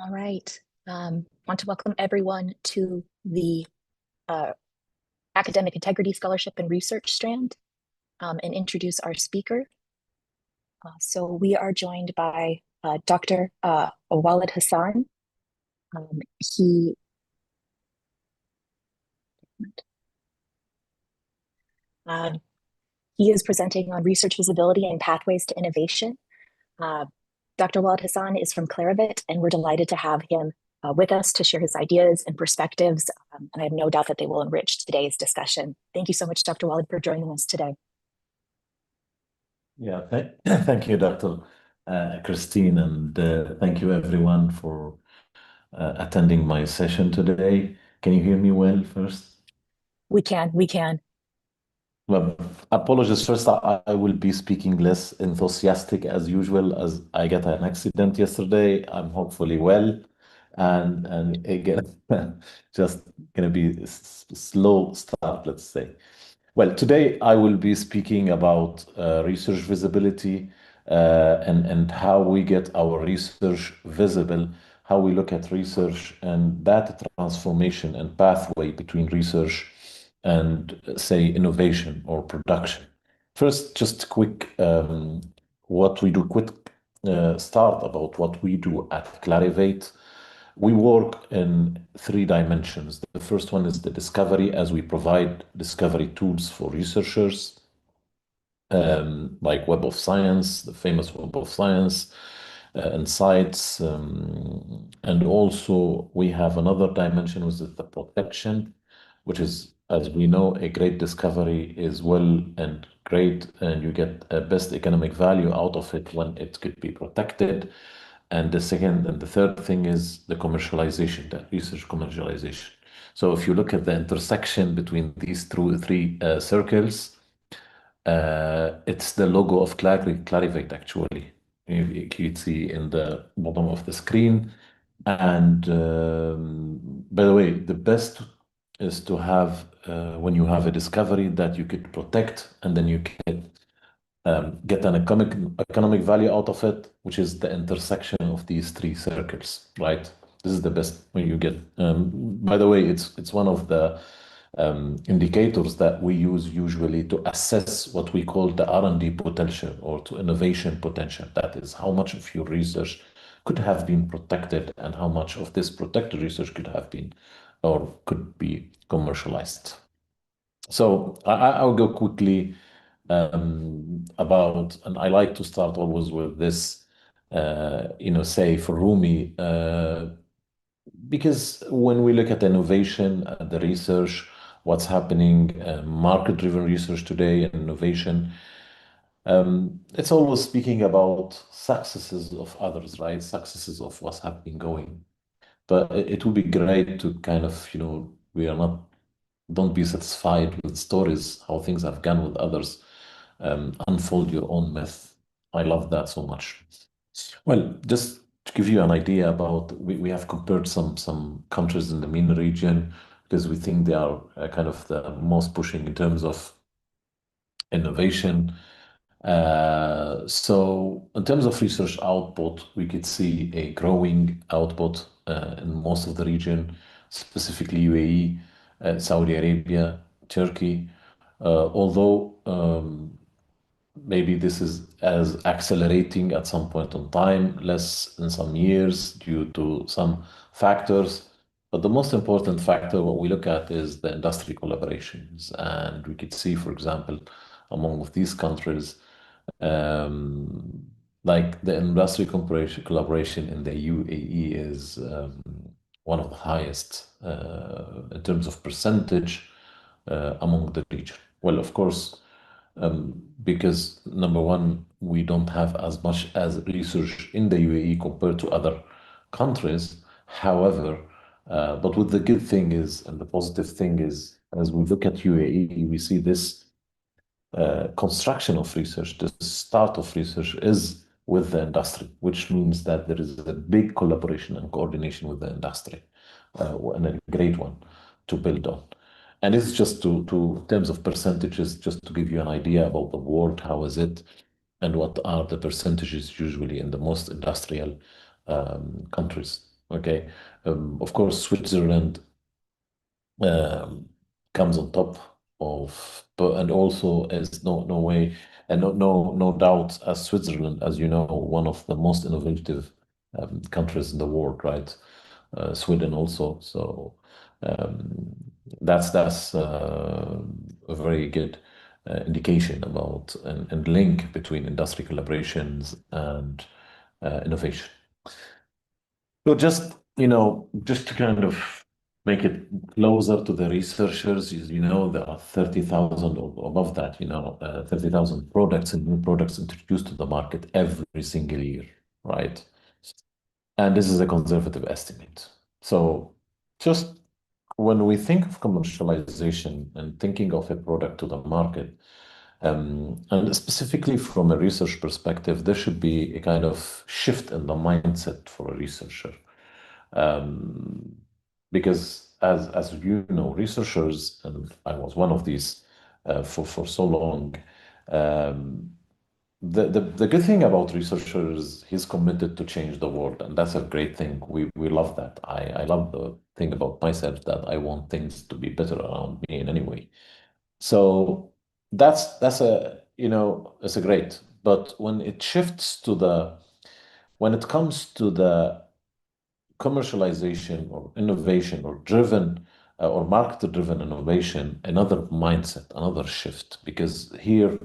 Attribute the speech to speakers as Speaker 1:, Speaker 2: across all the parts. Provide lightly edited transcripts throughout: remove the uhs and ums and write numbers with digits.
Speaker 1: All right. Want to welcome everyone to the uh, Academic Integrity Scholarship and Research Strand and introduce our speaker. So we are joined by Dr. Walid Hassan. Um, he um, he is presenting on research visibility and pathways to innovation. Dr. Walid Hassan is from Claravit, and we're delighted to have him with us to share his ideas and perspectives. And I have no doubt that they will enrich today's discussion. Thank you so much, Dr. Walid, for joining us today.
Speaker 2: Yeah, thank you, Dr. Christine, and thank you everyone for attending my session today. Can you hear me well first?
Speaker 1: We can.
Speaker 2: Well, apologies first. I will be speaking less enthusiastic as usual as I got an accident yesterday. I'm hopefully well, and again, just gonna be slow start, let's say. Well, today I will be speaking about research visibility and how we get our research visible, how we look at research and data transformation and pathway between research and, say, innovation or production. First, just quick what we do, quick start about what we do at Clarivate. We work in three dimensions. The first one is the discovery, as we provide discovery tools for researchers, like Web of Science, the famous Web of Science, and sites. And also, we have another dimension, which is the protection, which is, as we know, a great discovery is well and great, and you get a best economic value out of it when it could be protected. And the second and the third thing is the commercialization, the research commercialization. So if you look at the intersection between these three circles, it's the logo of Clarivate, actually. You can see in the bottom of the screen. And by the way, the best is to have, when you have a discovery that you could protect, and then you can get an economic value out of it, which is the intersection of these three circles, right? This is the best when you get. By the way, it's one of the indicators that we use usually to assess what we call the R&D potential or to innovation potential. That is how much of your research could have been protected and how much of this protected research could have been or could be commercialized. So I'll go quickly about, and I like to start always with this, say for Rumi, because when we look at innovation, the research, what's happening, market-driven research today, and innovation, it's always speaking about successes of others, right? Successes of what's happening going. But it would be great to kind of, we are not, don't be satisfied with stories, how things have gone with others. Unfold your own myth. I love that so much. Well, just to give you an idea about, we have compared some countries in the MENA region because we think they are kind of the most pushing in terms of innovation. So in terms of research output, we could see a growing output in most of the region, specifically UAE, Saudi Arabia, Turkey. Although maybe this is as accelerating at some point in time, less in some years due to some factors. But the most important factor, what we look at, is the industry collaborations. And we could see, for example, among of these countries, um, like the industry collaboration in the UAE is one of the highest in terms of percentage among the region. Well, of course, because number one, we don't have as much as research in the UAE compared to other countries. However, but what the good thing is, and the positive thing is, as we look at UAE, we see this construction of research, the start of research is with the industry, which means that there is a big collaboration and coordination with the industry, and a great one to build on. And it's just in terms of percentages, just to give you an idea about the world, how is it, and what are the percentages usually in the most industrial countries. Okay. Of course, Switzerland um, comes on top of, but and also is no way and no doubt as Switzerland, as you know, one of the most innovative countries in the world, right? Sweden also. So um, that's a very good indication about and link between industry collaborations and innovation. So just, just to kind of make it closer to the researchers, there are 30,000 or above that, 30,000 products and new products introduced to the market every single year, right? And this is a conservative estimate. So just when we think of commercialization and thinking of a product to the market, and specifically from a research perspective, there should be a kind of shift in the mindset for a researcher. Um, because as you know, researchers, and I was one of these for so long, um, the good thing about researchers, he's committed to change the world, and that's a great thing. We love that. I love the thing about myself that I want things to be better around me in any way. So that's it's a great. But when it shifts to when it comes to the commercialization or innovation or driven or market driven innovation, another mindset, another shift, because here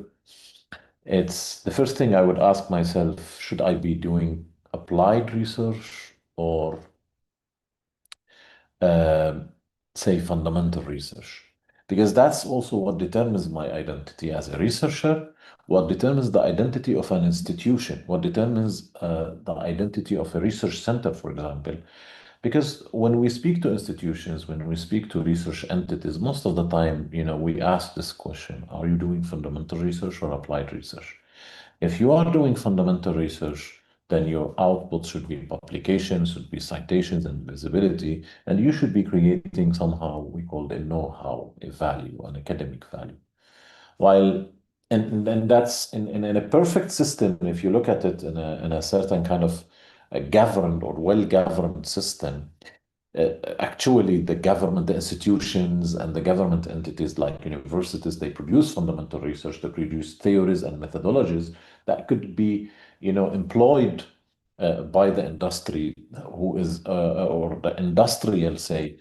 Speaker 2: it's the first thing I would ask myself, should I be doing applied research or um, say fundamental research? Because that's also what determines my identity as a researcher, what determines the identity of an institution, what determines the identity of a research center, for example. Because when we speak to institutions, when we speak to research entities, most of the time, we ask this question, are you doing fundamental research or applied research? If you are doing fundamental research, then your output should be publications, should be citations and visibility, and you should be creating somehow we call it a know-how, a value, an academic value. While and that's in a perfect system, if you look at it in a certain kind of a governed or well-governed system, actually the government, the institutions and the government entities like universities, they produce fundamental research, they produce theories and methodologies that could be, employed by the industry who is, or the industrial, say,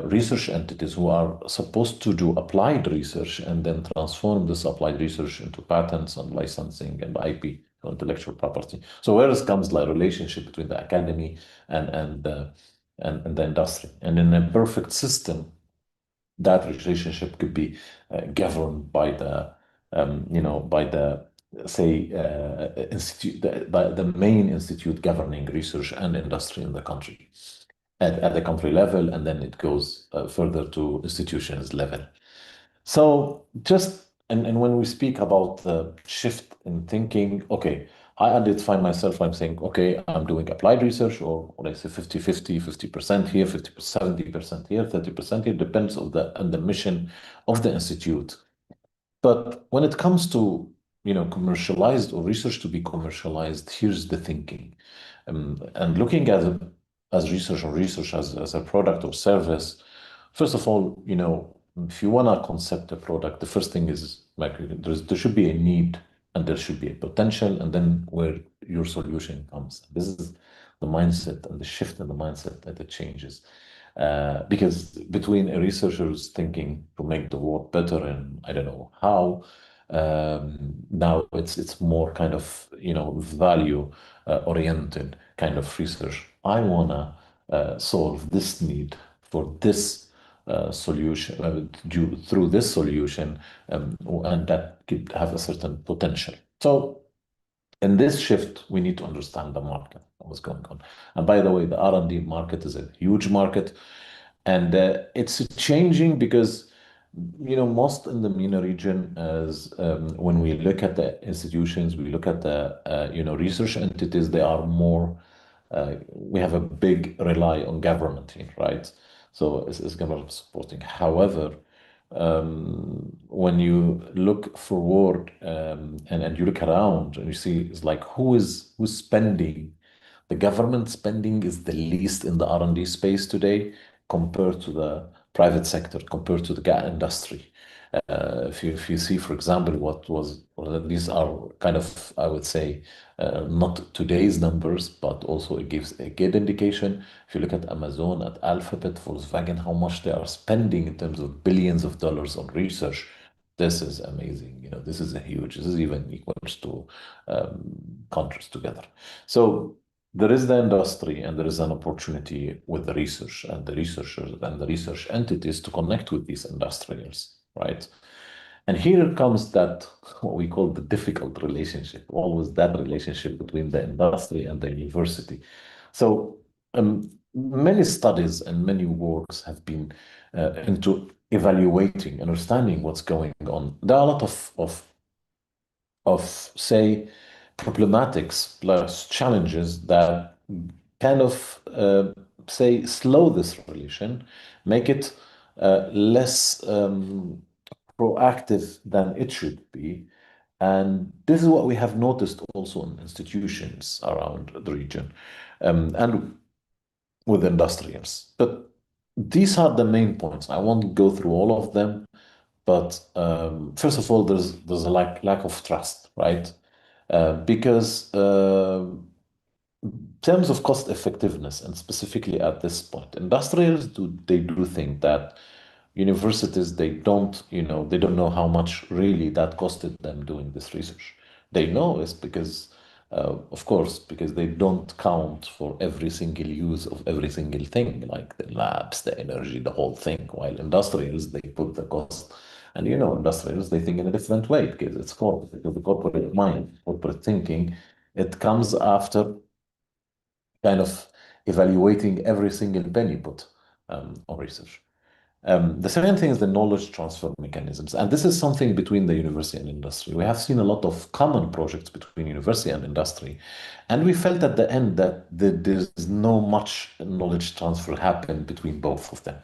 Speaker 2: research entities who are supposed to do applied research and then transform this applied research into patents and licensing and IP, or intellectual property. So where comes the relationship between the academy and the industry? And in a perfect system, that relationship could be governed by by the say institute, by the main institute governing research and industry in the country at the country level, and then it goes further to institutions level. So just and when we speak about the shift in thinking, okay, I identify myself, I'm saying, okay, I'm doing applied research or let's say 50% here, 70% here, 30% here, depends on the mission of the institute. But when it comes to, commercialized or research to be commercialized, here's the thinking. And looking at it as research or research as a product or service, first of all, if you want to concept a product, the first thing is like there should be a need and there should be a potential, and then where your solution comes. This is the mindset and the shift in the mindset that it changes. Because between a researcher's thinking to make the world better and I don't know how, now it's more kind of value oriented kind of research. I wanna solve this need for this solution through this solution, and that could have a certain potential. So in this shift, we need to understand the market, what's going on. And by the way, the R&D market is a huge market, and it's changing because most in the MENA region, as when we look at the institutions, we look at the research entities, they are more. We have a big rely on government here, right? So it's government supporting. However, when you look forward and you look around and you see it's like who's spending The government spending is the least in the R&D space today compared to the private sector, compared to the industry. If you see, for example, well, these are kind of, I would say, not today's numbers, but also it gives a good indication. If you look at Amazon, at Alphabet, Volkswagen, how much they are spending in terms of billions of dollars on research, this is amazing. This is a huge, this is even equals to countries together. So there is the industry and there is an opportunity with the research and the researchers and the research entities to connect with these industrials, right? And here comes that what we call the difficult relationship, always that relationship between the industry and the university. So many studies and many works have been into evaluating, understanding what's going on. There are a lot of say, problematics plus challenges that kind of say slow this relation, make it less proactive than it should be. And this is what we have noticed also in institutions around the region and with industrials. But these are the main points. I won't go through all of them, but first of all, there's a lack of trust, right? Because in terms of cost effectiveness, and specifically at this point, industrials do think that universities they don't know how much really that costed them doing this research. They know it's because of course, because they don't count for every single use of every single thing, like the labs, the energy, the whole thing. While industrials, they put the cost, and industrials, they think in a different way because it's corporate, because the corporate mind, corporate thinking, it comes after kind of evaluating every single penny put on research. The second thing is the knowledge transfer mechanisms. And this is something between the university and industry. We have seen a lot of common projects between university and industry. And we felt at the end that there's no much knowledge transfer happen between both of them.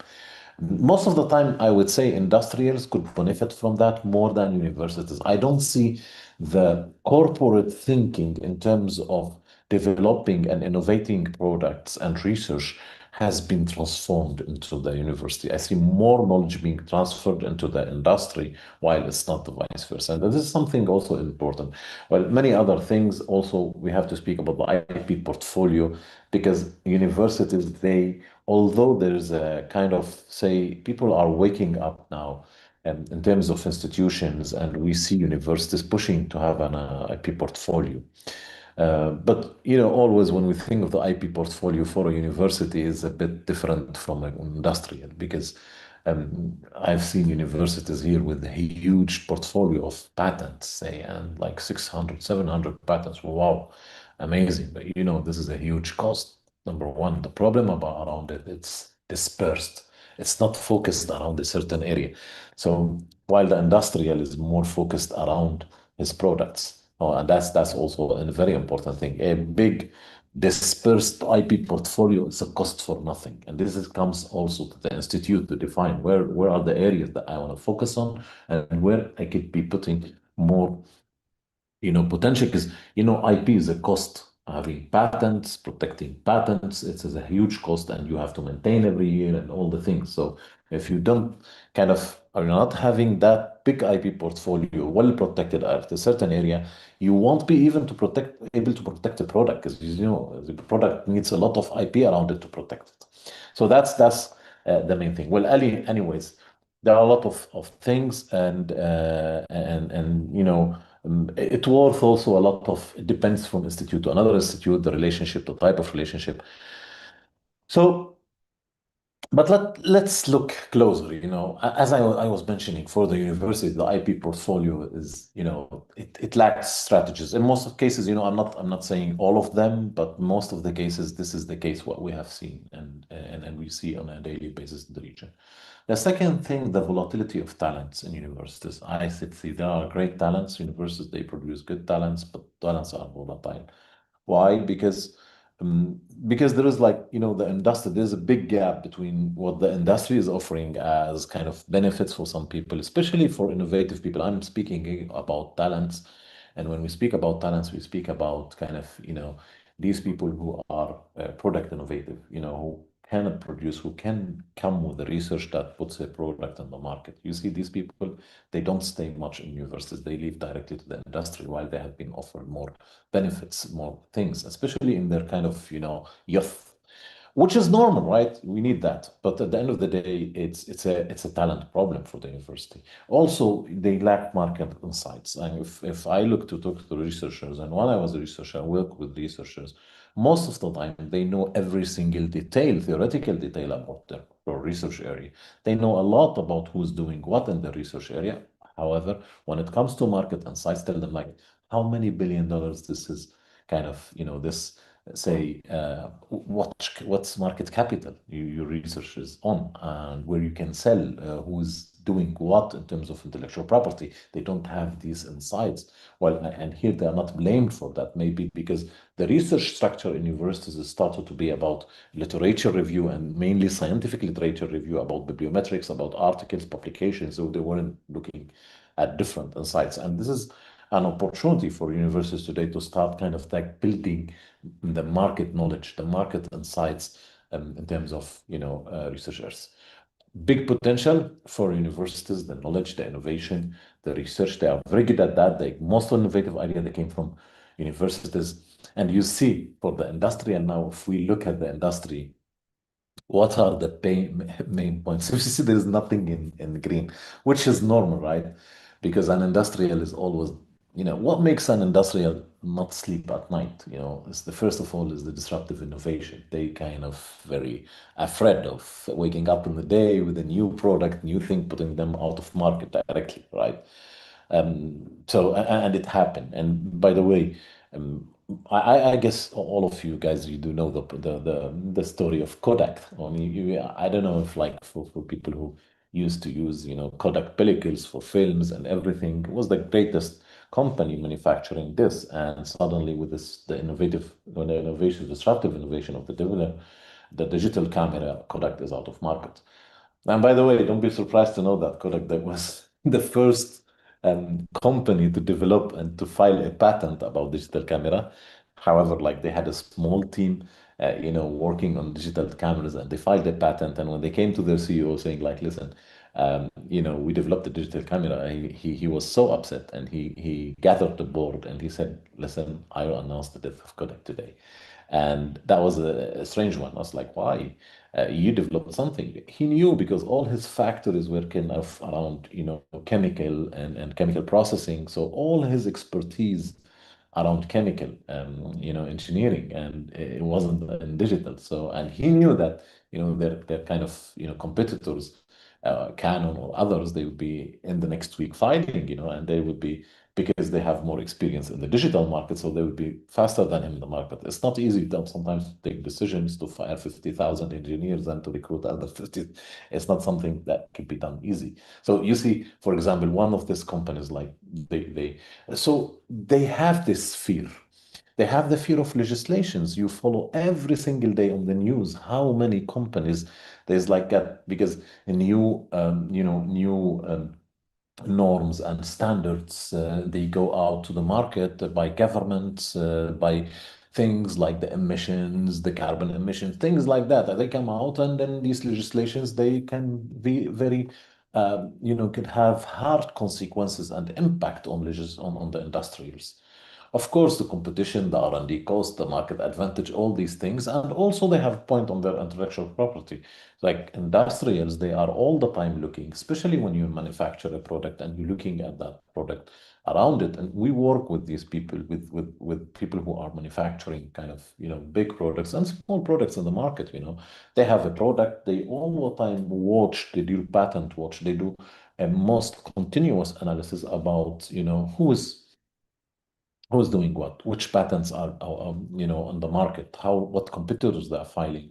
Speaker 2: Most of the time, I would say industrials could benefit from that more than universities. I don't see the corporate thinking in terms of developing and innovating products and research has been transformed into the university. I see more knowledge being transferred into the industry while it's not the vice versa. And this is something also important. Well, many other things also we have to speak about the IP portfolio because universities, although there's a kind of say people are waking up now in terms of institutions and we see universities pushing to have an IP portfolio. But always when we think of the IP portfolio for a university is a bit different from an industrial because I've seen universities here with a huge portfolio of patents, say, and like 600, 700 patents. Wow, amazing. But this is a huge cost. Number one, the problem around it, it's dispersed. It's not focused around a certain area. So while the industrial is more focused around his products. Oh, and that's also a very important thing. A big dispersed IP portfolio is a cost for nothing. And comes also to the institute to define where are the areas that I want to focus on and where I could be putting more potential because IP is a cost. Having patents, protecting patents, it is a huge cost, and you have to maintain every year and all the things. So if you don't kind of are not having that big IP portfolio well protected at a certain area, you won't be even able to protect the product because the product needs a lot of IP around it to protect it. So that's the main thing. Well, Ali, anyways, there are a lot of things and it worth also a lot of it depends from institute to another institute, the relationship, the type of relationship. So but let's look closer. As I was mentioning, for the university, the IP portfolio is, it lacks strategies. In most of cases, I'm not saying all of them, but most of the cases, this is the case what we have seen and we see on a daily basis in the region. The second thing, the volatility of talents in universities. I see there are great talents. Universities, they produce good talents, but talents are volatile. Why? Because there is the industry, there's a big gap between what the industry is offering as kind of benefits for some people, especially for innovative people. I'm speaking about talents. And when we speak about talents, we speak about kind of, these people who are product innovative, who can produce, who can come with the research that puts a product on the market. You see, these people, they don't stay much in universities. They leave directly to the industry while they have been offered more benefits, more things, especially in their kind of, youth, which is normal, right? We need that. But at the end of the day, it's a talent problem for the university. Also, they lack market insights. And if I look to talk to researchers, and when I was a researcher, I work with researchers, most of the time they know every single detail, theoretical detail about their research area. They know a lot about who's doing what in the research area. However, when it comes to market insights, tell them like how many billion dollars this is kind of, this say what's market capital your research is on, and where you can sell, who's doing what in terms of intellectual property. They don't have these insights. Well, and here they are not blamed for that, maybe because the research structure in universities has started to be about literature review, and mainly scientific literature review, about bibliometrics, about articles, publications. So they weren't looking at different insights, and this is an opportunity for universities today to start kind of like building the market knowledge, the market insights, in terms of researchers. Big potential for universities, the knowledge, the innovation, the research. They are very good at that. The most innovative idea that came from universities. And you see for the industry, and now if we look at the industry, what are the main points? So you see, there's nothing in green, which is normal, right? Because an industrial is always, what makes an industrial not sleep at night? Is the first of all is the disruptive innovation. They kind of very afraid of waking up in the day with a new product, new thing, putting them out of market directly, right? And it happened. And by the way, I guess all of you guys, you do know the story of Kodak. I don't know if like for people who used to use Kodak pellicles for films and everything, it was the greatest company manufacturing this, and suddenly with the innovation, disruptive innovation of the digital camera, Kodak is out of market. And by the way, don't be surprised to know that Kodak that was the first company to develop and to file a patent about digital camera. However, like they had a small team, working on digital cameras, and they filed a patent. And when they came to their CEO saying, like, listen, we developed a digital camera, he was so upset, and he gathered the board and he said, listen, I will announce the death of Kodak today. And that was a strange one. I was like, why? You developed something. He knew because all his factories were kind of around, chemical and chemical processing. So all his expertise around chemical, engineering, and it wasn't in digital. So, and he knew that, their kind of, competitors, Canon or others, they would be in the next week fighting, and they would be because they have more experience in the digital market, so they would be faster than him in the market. It's not easy to sometimes take decisions to fire 50,000 engineers and to recruit other 50. It's not something that can be done easy. So you see, for example, one of these companies, like so they have this fear. They have the fear of legislations. You follow every single day on the news how many companies there's like that because a new norms and standards, they go out to the market by governments, by things like the emissions, the carbon emissions, things like that. They come out, and then these legislations, they can be very, could have hard consequences and impact on the industrials. Of course, the competition, the R&D cost, the market advantage, all these things, and also they have a point on their intellectual property. Like industrials, they are all the time looking, especially when you manufacture a product and you're looking at that product around it. And we work with these people, with people who are manufacturing kind of, big products and small products in the market, They have a product, they all the time watch, they do patent watch, they do a most continuous analysis about, who's doing what, which patents are on the market, what competitors they are filing,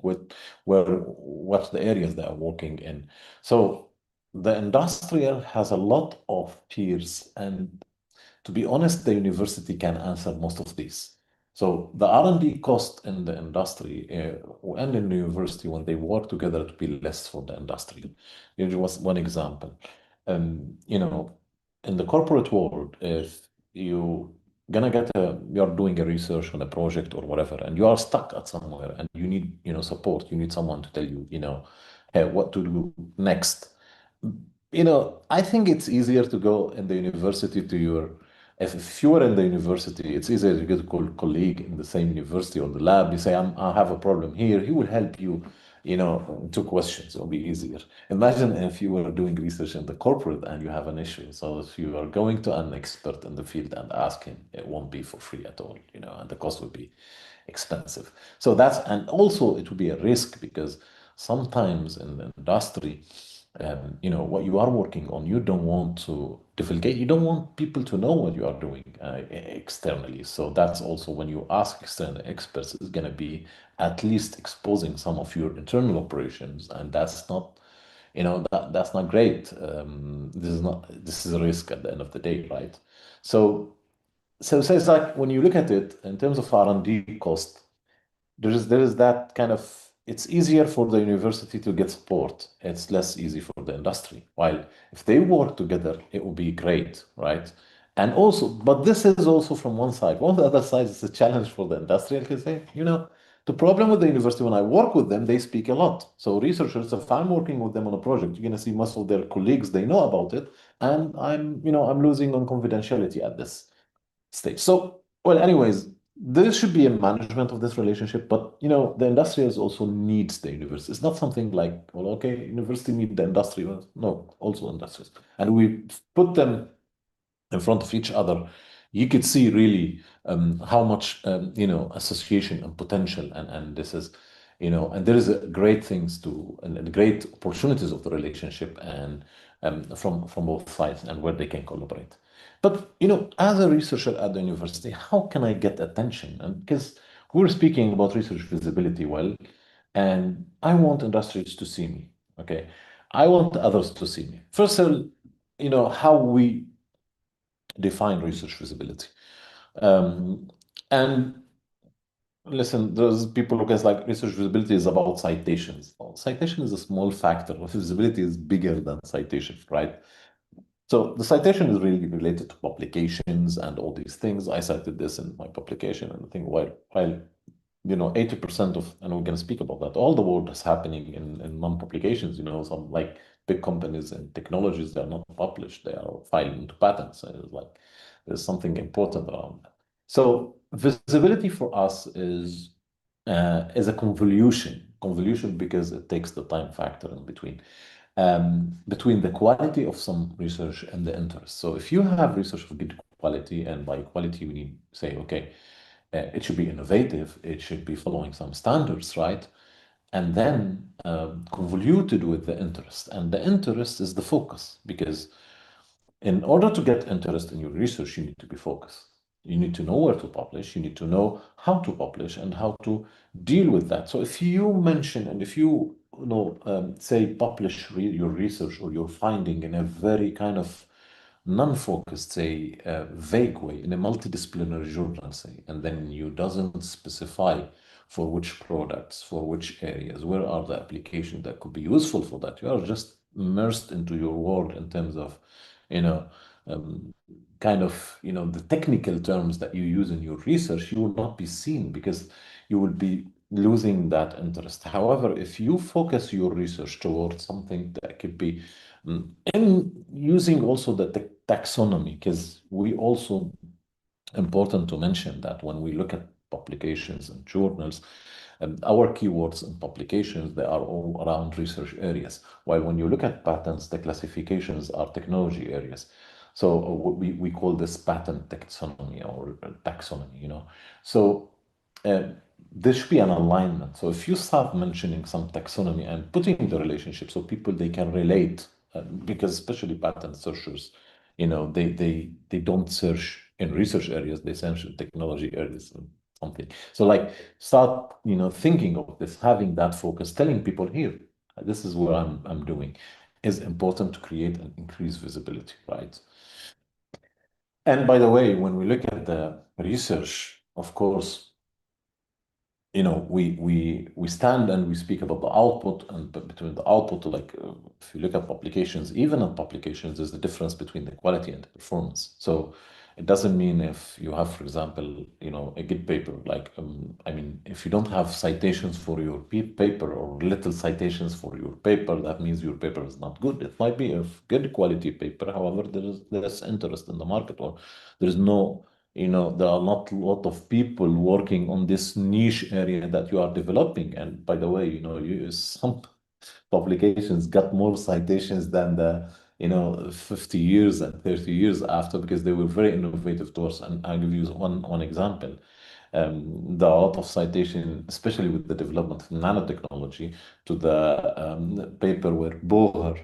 Speaker 2: what's the areas they are working in. So the industrial has a lot of peers, and to be honest, the university can answer most of these. So the R&D cost in the industry, and in the university, when they work together, to be less for the industry. Here was one example. In the corporate world, if you gonna get you're doing a research on a project or whatever, and you are stuck at somewhere, and you need, support. You need someone to tell you, hey, what to do next. I think it's easier to go in the university to your, if you are in the university, it's easier to get a colleague in the same university or the lab. You say, I have a problem here. He will help you, two questions. It'll be easier. Imagine if you were doing research in the corporate and you have an issue. So if you are going to an expert in the field and ask him, it won't be for free at all, and the cost would be expensive. So and also it would be a risk because sometimes in the industry, what you are working on, you don't want to divulgate. You don't want people to know what you are doing externally. So that's also when you ask external experts, it's going to be at least exposing some of your internal operations, and that's not, that's not great. This is a risk at the end of the day, right? So, so it's like when you look at it in terms of R&D cost, there is that kind of, it's easier for the university to get support. It's less easy for the industry. While if they work together, it will be great, right? And also, but this is also from one side. On the other side, it's a challenge for the industry. I can say, the problem with the university, when I work with them, they speak a lot. So researchers, if I'm working with them on a project, you're going to see most of their colleagues, they know about it. And I'm losing on confidentiality at this stage. So, well, anyways, there should be a management of this relationship, but the industrials also needs the university. It's not something like, well, okay, university need the industry. Well, no, also industries. And we put them in front of each other, you could see really how much association and potential, and this is, and there is a great things to and great opportunities of the relationship, and from both sides, and where they can collaborate. But as a researcher at the university, how can I get attention? And because we're speaking about research visibility, well, and I want industries to see me. Okay, I want others to see me. First of all, how we define research visibility. Um, and listen, there's people who guess like research visibility is about citations. Well, citation is a small factor. Visibility is bigger than citation, right? So the citation is really related to publications and all these things. I cited this in my publication, and I think while 80% of, and we're going to speak about that, all the work is happening in non-publications, some like big companies and technologies, they're not published, they are filing into patents. And it's like, there's something important around that. So visibility for us is a convolution because it takes the time factor in between the quality of some research and the interest. So if you have research of good quality, and by quality we need say, okay, it should be innovative, it should be following some standards, right? And then convoluted with the interest. And the interest is the focus, because in order to get interest in your research, you need to be focused. You need to know where to publish, you need to know how to publish and how to deal with that. So if you mention and if say publish your research or your finding in a very kind of non-focused, say, vague way in a multidisciplinary journal, say, and then you doesn't specify for which products, for which areas, where are the applications that could be useful for that. You are just immersed into your world in terms of, you know, um, kind of, the technical terms that you use in your research, you will not be seen because you will be losing that interest. However, if you focus your research towards something that could be and using also the taxonomy, because we also important to mention that when we look at publications and journals, our keywords in publications, they are all around research areas. While when you look at patents, the classifications are technology areas. So we call this patent taxonomy or taxonomy. So uh, there should be an alignment. So if you start mentioning some taxonomy and putting the relationship so people they can relate, because especially patent searchers, they don't search in research areas, they search in technology areas and something. So like start, thinking of this, having that focus, telling people here, this is what I'm doing, is important to create and increase visibility, right? And by the way, when we look at the research, of course, we stand and we speak about the output, and between the output, like if you look at publications, even in publications, there's the difference between the quality and the performance. So It doesn't mean if you have, for example, a good paper, like, I mean, if you don't have citations for your paper or little citations for your paper, that means your paper is not good. It might be a good quality paper, however, there is less interest in the market, or there is no, there are not a lot of people working on this niche area that you are developing. And by the way, some publications got more citations than the 50 years and 30 years after, because they were very innovative to us. And I'll give you one example. There are a lot of citation, especially with the development of nanotechnology, to the paper where Bohr,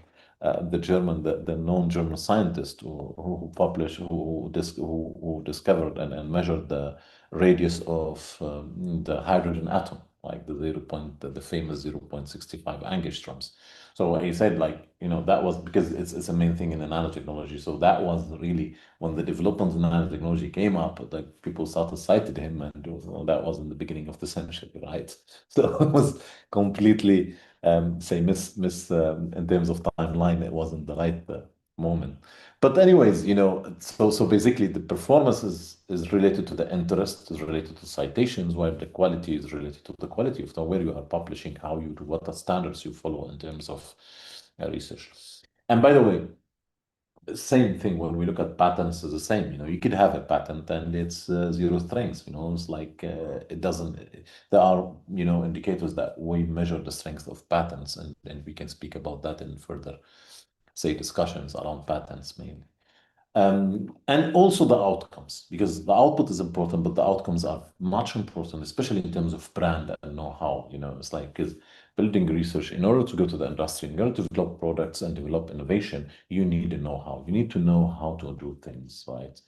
Speaker 2: the German, the known German scientist who published, who discovered and measured the radius of the hydrogen atom, like the famous 0.65 angstroms. So he said, like, that was because it's a main thing in the nanotechnology. So that was really when the development in nanotechnology came up, like people started citing him, and that was in the beginning of the century, right? So it was completely, say, miss in terms of timeline, it wasn't the right moment. But anyways, so basically the performance is related to the interest, is related to citations, while the quality is related to the quality of the where you are publishing, how you do, what the standards you follow in terms of research. And by the way, same thing when we look at patents is the same. You could have a patent and it's zero strengths. It's like it doesn't. There are indicators that we measure the strength of patents, and we can speak about that in further, say, discussions around patents mainly. And also the outcomes, because the output is important, but the outcomes are much important, especially in terms of brand and know-how. It's like, because building research, in order to go to the industry, in order to develop products and develop innovation, you need a know-how. You need to know how to do things, right?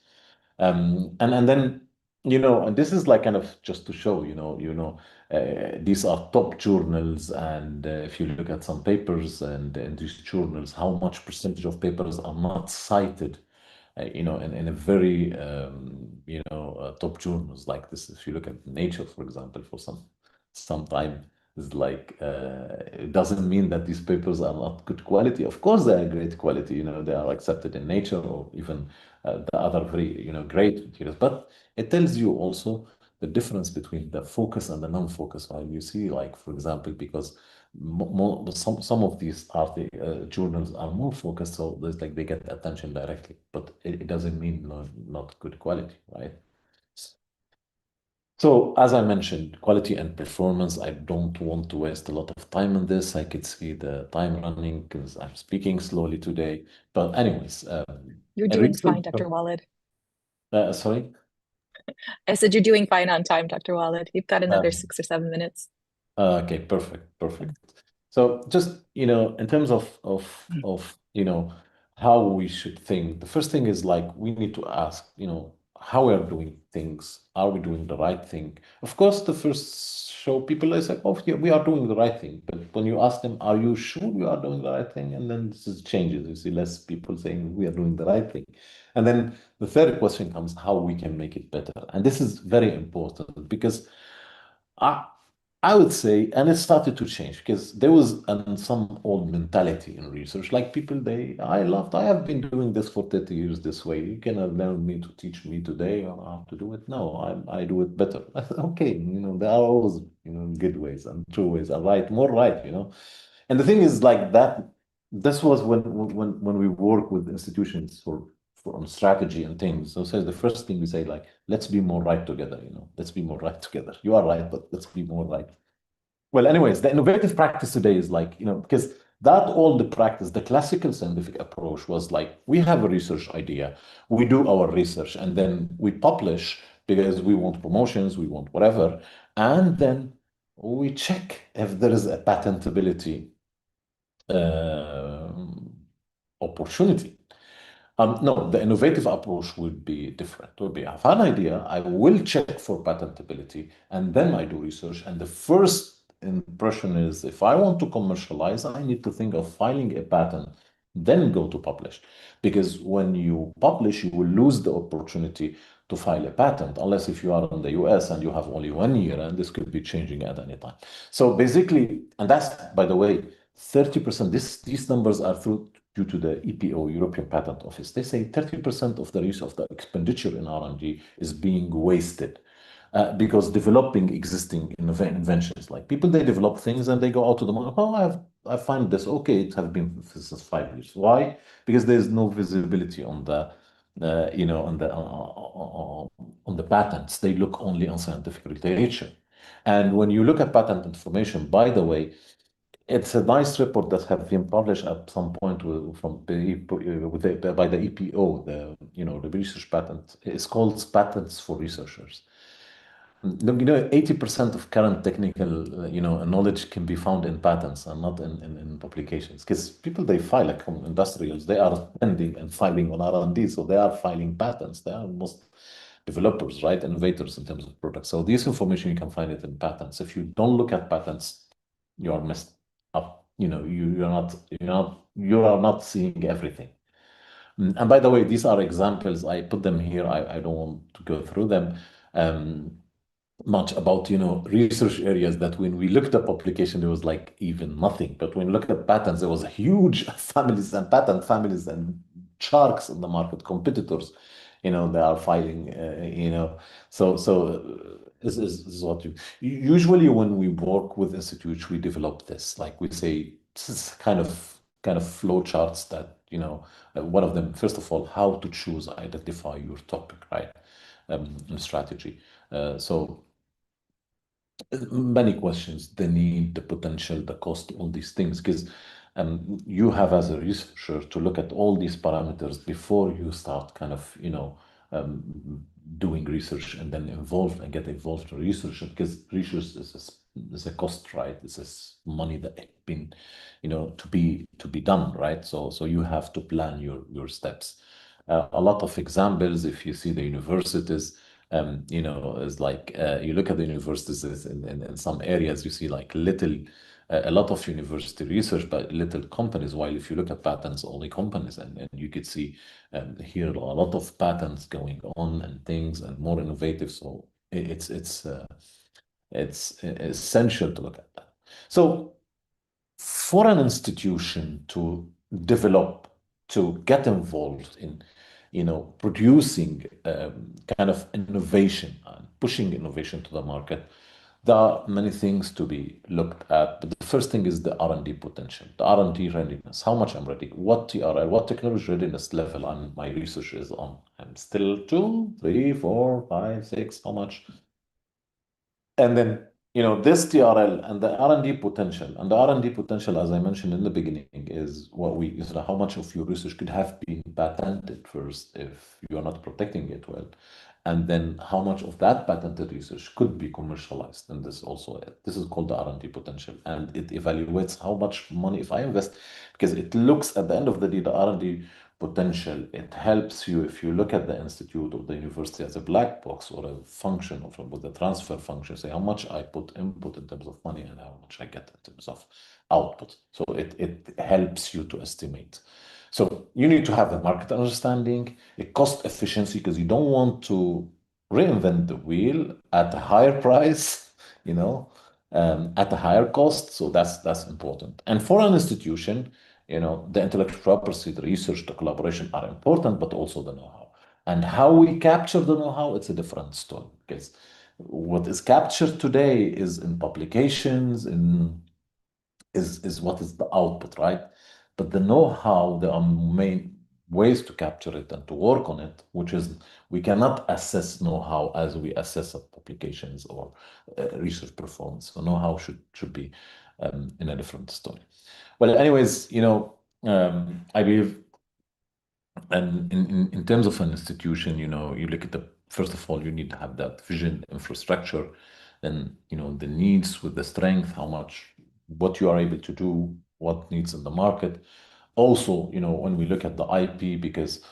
Speaker 2: And then, and this is like kind of just to show, these are top journals, and if you look at some papers and these journals, how much percentage of papers are not cited, in a very, top journals like this. If you look at Nature, for example, for some time, it's like, it doesn't mean that these papers are not good quality. Of course, they are great quality. They are accepted in Nature, or even the other very, great materials. But it tells you also the difference between the focus and the non-focus. Right? You see, like, for example, because some of these journals are more focused, so there's like they get attention directly, but it doesn't mean not good quality, right? So as I mentioned, quality and performance, I don't want to waste a lot of time on this. I could see the time running because I'm speaking slowly today. But anyways,
Speaker 1: You're
Speaker 2: a
Speaker 1: doing
Speaker 2: research,
Speaker 1: fine, Dr. Walid.
Speaker 2: sorry.
Speaker 1: I said you're doing fine on time, Dr. Walid. You've got
Speaker 2: Uh,
Speaker 1: another 6 or 7 minutes.
Speaker 2: Okay, perfect. So just, in terms of how we should think, the first thing is like we need to ask, how we are doing things. Are we doing the right thing? Of course, the first show people they say, oh yeah, we are doing the right thing. But when you ask them, are you sure you are doing the right thing? And then this is changes. You see less people saying we are doing the right thing. And then the third question comes, how we can make it better. And this is very important because I I would say, and it started to change because there was some old mentality in research. Like people, I have been doing this for 30 years this way. You cannot learn me to teach me today on how to do it. No, I do it better. Okay, there are always, good ways and true ways are right, more right, And the thing is like that, this was when we work with institutions for on strategy and things. So says the first thing we say, like, let's be more right together, let's be more right together. You are right, but let's be more right. Well, anyways, the innovative practice today is like, because that old practice, the classical scientific approach was like, we have a research idea, we do our research, and then we publish because we want promotions, we want whatever, and then we check if there is a patentability uh, opportunity. No, the innovative approach would be different. Would be, I have an idea, I will check for patentability, and then I do research. And the first impression is if I want to commercialize, I need to think of filing a patent, then go to publish. Because when you publish, you will lose the opportunity to file a patent, unless if you are in the US and you have only 1 year, and this could be changing at any time. So basically, and that's, by the way, 30%, these numbers are through due to the EPO, European Patent Office. They say 30% of the use of the expenditure in R&D is being wasted because developing existing inventions, like people, they develop things and they go out to the market. Oh, I find this okay. It has been since 5 years. Why? Because there's no visibility on the on the patents. They look only on scientific literature. And when you look at patent information, by the way, it's a nice report that have been published at some point by the EPO, the research patent. It's called Patents for Researchers. Look, 80% of current technical, knowledge can be found in patents and not in publications. Because people, they file, like industrials, they are spending and filing on R&D, so they are filing patents. They are most developers, right? Innovators in terms of products. So this information, you can find it in patents. If you don't look at patents, you are messed up. You are not seeing everything. And by the way, these are examples. I put them here. I don't want to go through them. Much about research areas that when we looked at publication there was like even nothing, but when we look at patents there was huge families and patent families and sharks in the market, competitors, they are filing, this is what you usually, when we work with institutes, we develop this, like we say, this is kind of flow charts that one of them, first of all, how to choose, identify your topic, right, and strategy. So many questions, the need, the potential, the cost, all these things, because you have as a researcher to look at all these parameters before you start kind of, doing research and then get involved in research, because research is a cost, right? This is money that has been, to be done, right? So you have to plan your steps. A lot of examples, if you see the universities, is like you look at the universities in some areas, you see like a lot of university research, but little companies. While if you look at patents, only companies, and you could see here a lot of patents going on and things and more innovative. So it's essential to look at that. So for an institution to develop, to get involved in, producing kind of innovation and pushing innovation to the market, there are many things to be looked at. But the first thing is the R&D potential, the R&D readiness. How much I'm ready? What TRL, what technology readiness level my research is on? I'm still 2, 3, 4, 5, 6. How much? And then, this TRL and the R&D potential, and the R&D potential, as I mentioned in the beginning, is how much of your research could have been patented first if you are not protecting it well, and then how much of that patented research could be commercialized. And this is called the R&D potential, and it evaluates how much money if I invest, because it looks at the end of the day, the R&D potential, it helps you if you look at the institute or the university as a black box or a function with the transfer function, say how much I put input in terms of money and how much I get in terms of output. So it helps you to estimate. So you need to have the market understanding, a cost efficiency, because you don't want to reinvent the wheel at a higher price, at a higher cost. So that's important. And for an institution, the intellectual property, the research, the collaboration are important, but also the know-how. And how we capture the know-how, it's a different story. Because what is captured today is in publications, is what is the output, right? But the know-how, there are main ways to capture it and to work on it, which is we cannot assess know-how as we assess publications or research performance. So know-how should be in a different story. Well, anyways, I believe, and in terms of an institution, you look at first of all, you need to have that vision, infrastructure, then, the needs with the strength, what you are able to do, what needs in the market. Also, when we look at the IP, because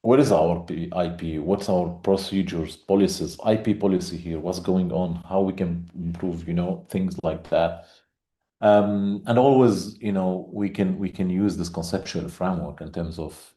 Speaker 2: what is our IP? What's our procedures, policies, IP policy here? What's going on? How we can improve, things like that. And always, we can use this conceptual framework in terms of,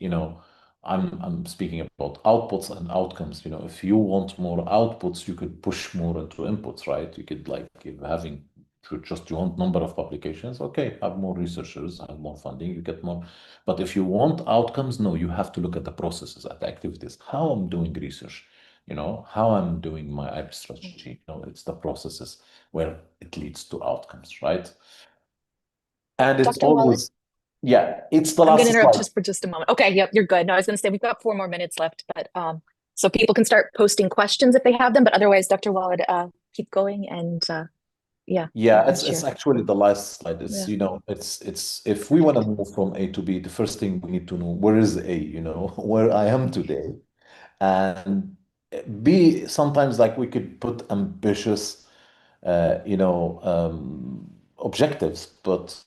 Speaker 2: I'm speaking about outputs and outcomes. If you want more outputs, you could push more into inputs, right? You could, like, if having If you just want number of publications, okay, have more researchers, have more funding, you get more. But if you want outcomes, no, you have to look at the processes, at the activities, how I'm doing research, how I'm doing my IP strategy. It's the processes where it leads to outcomes, right? And it's
Speaker 1: Dr. Wallet,
Speaker 2: always, yeah, it's the
Speaker 1: I'm going to
Speaker 2: last
Speaker 1: interrupt
Speaker 2: slide.
Speaker 1: just for just a moment. Okay, yep, you're good. No, I was going to say we've got 4 more minutes left, but so people can start posting questions if they have them. But otherwise, Dr. Wallet, keep going and yeah, you
Speaker 2: Yeah,
Speaker 1: can
Speaker 2: it's
Speaker 1: share.
Speaker 2: actually the last slide. It's,
Speaker 1: Yeah,
Speaker 2: it's if we want to move from A to B, the first thing we need to know, where is A, where I am today. And B, sometimes like we could put ambitious, objectives, but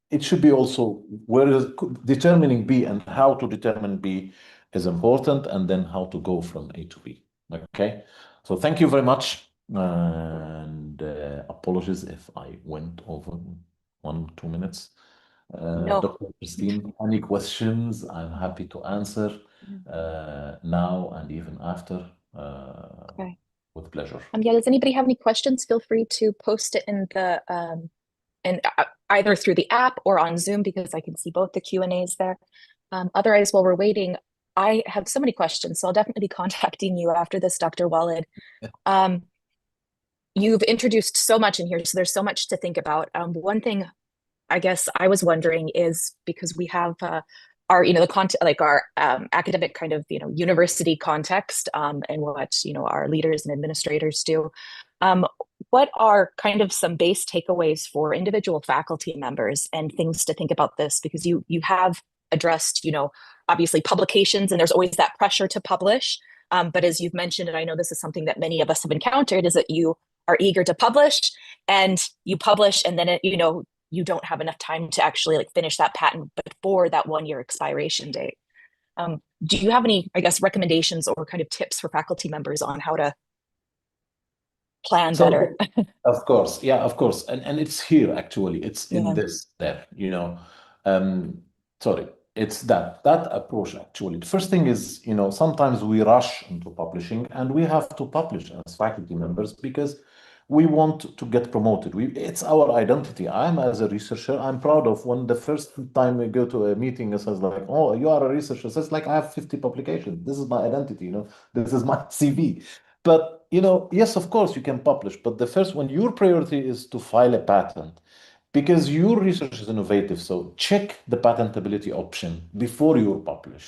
Speaker 2: it should be also where is determining B and how to determine B is important, and then how to go from A to B. Okay. So thank you very much. And apologies if I went over 1, 2 minutes.
Speaker 1: no.
Speaker 2: Dr. Christine, any questions? I'm happy to answer now and even after,
Speaker 1: Okay.
Speaker 2: with pleasure.
Speaker 1: Yeah, does anybody have any questions? Feel free to post it in the and either through the app or on Zoom because I can see both the Q&As there. Otherwise, while we're waiting, I have so many questions, so I'll definitely be contacting you after this, Dr. Walid. Um, you've introduced so much in here, so there's so much to think about. One thing I guess I was wondering is because we have our, the content, like our academic kind of, university context and what, our leaders and administrators do. Um, what are kind of some base takeaways for individual faculty members and things to think about this? Because you have addressed, obviously publications, and there's always that pressure to publish. But as you've mentioned, and I know this is something that many of us have encountered, is that you are eager to publish and you publish and then you don't have enough time to actually like finish that patent before that 1 year expiration date. Do you have any, I guess, recommendations or kind of tips for faculty members on how to plan better?
Speaker 2: So, of course, yeah, of course, and it's here actually. It's in
Speaker 1: Yeah.
Speaker 2: this there, Um, sorry, it's that approach actually. The first thing is, sometimes we rush into publishing, and we have to publish as faculty members because we want to get promoted. It's our identity. I'm as a researcher, I'm proud of when the first time we go to a meeting, it says like, "Oh, you are a researcher." It's like I have 50 publications. This is my identity. This is my CV. But yes, of course you can publish, but the first one, your priority is to file a patent because your research is innovative. So check the patentability option before you publish,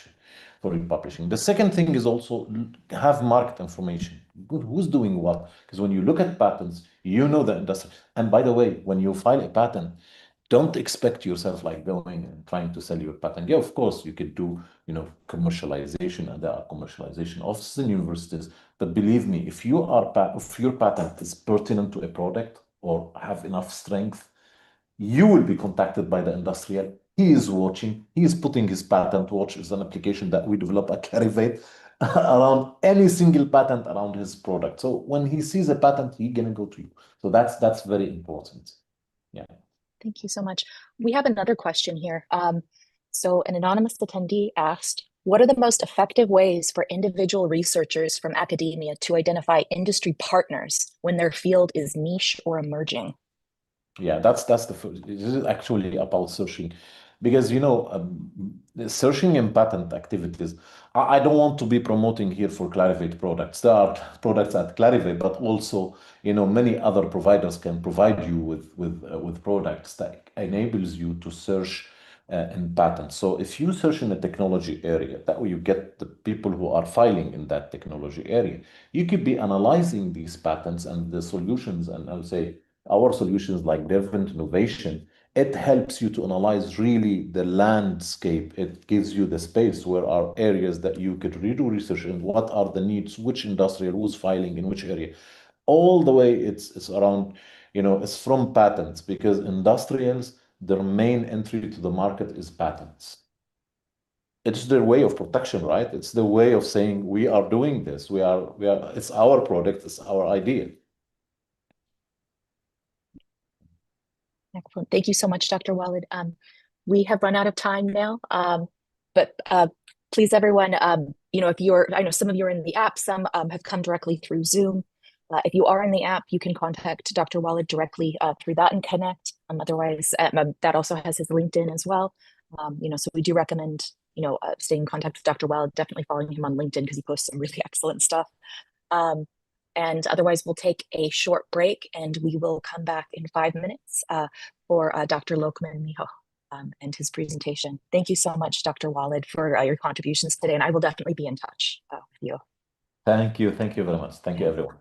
Speaker 2: for your publishing. The second thing is also have market information. Who's doing what? Because when you look at patents, you know the industry. And by the way, when you file a patent, don't expect yourself like going and trying to sell your patent. Yeah, of course, you could do, commercialization, and there are commercialization offices in universities. But believe me, if if your patent is pertinent to a product or have enough strength, you will be contacted by the industrial. He is watching, he is putting his patent watch is an application that we develop at Clarivate around any single patent around his product. So when he sees a patent, he's gonna go to you. So that's very important. Yeah.
Speaker 1: Thank you so much. We have another question here. So an anonymous attendee asked, what are the most effective ways for individual researchers from academia to identify industry partners when their field is niche or emerging?
Speaker 2: Yeah, that's the first. This is actually about searching, because searching and patent activities. I don't want to be promoting here for Clarivate products. There are products at Clarivate, but also many other providers can provide you with products that enables you to search in patents. So if you search in the technology area, that way you get the people who are filing in that technology area. You could be analyzing these patents and the solutions, and I would say our solutions like Devent Innovation, it helps you to analyze really the landscape. It gives you the space where are areas that you could redo research and what are the needs, which industrial, who's filing in which area. All the way it's around, it's from patents because industrials, their main entry to the market is patents. It's their way of protection, right? It's the way of saying we are doing this. It's our product, it's our idea.
Speaker 1: Excellent. Thank you so much, Dr. Walid. We have run out of time now, but please, everyone, if I know some of you are in the app, some have come directly through Zoom. If you are in the app, you can contact Dr. Walid directly through that and connect. Otherwise, that also has his LinkedIn as well. So we do recommend, staying in contact with Dr. Walid, definitely following him on LinkedIn because he posts some really excellent stuff. Um, and otherwise, we'll take a short break and we will come back in 5 minutes for Dr. Lokman Miho and his presentation. Thank you so much, Dr. Walid, for your contributions today. And I will definitely be in touch with you.
Speaker 2: Thank you. Thank you very much. Thank you, everyone.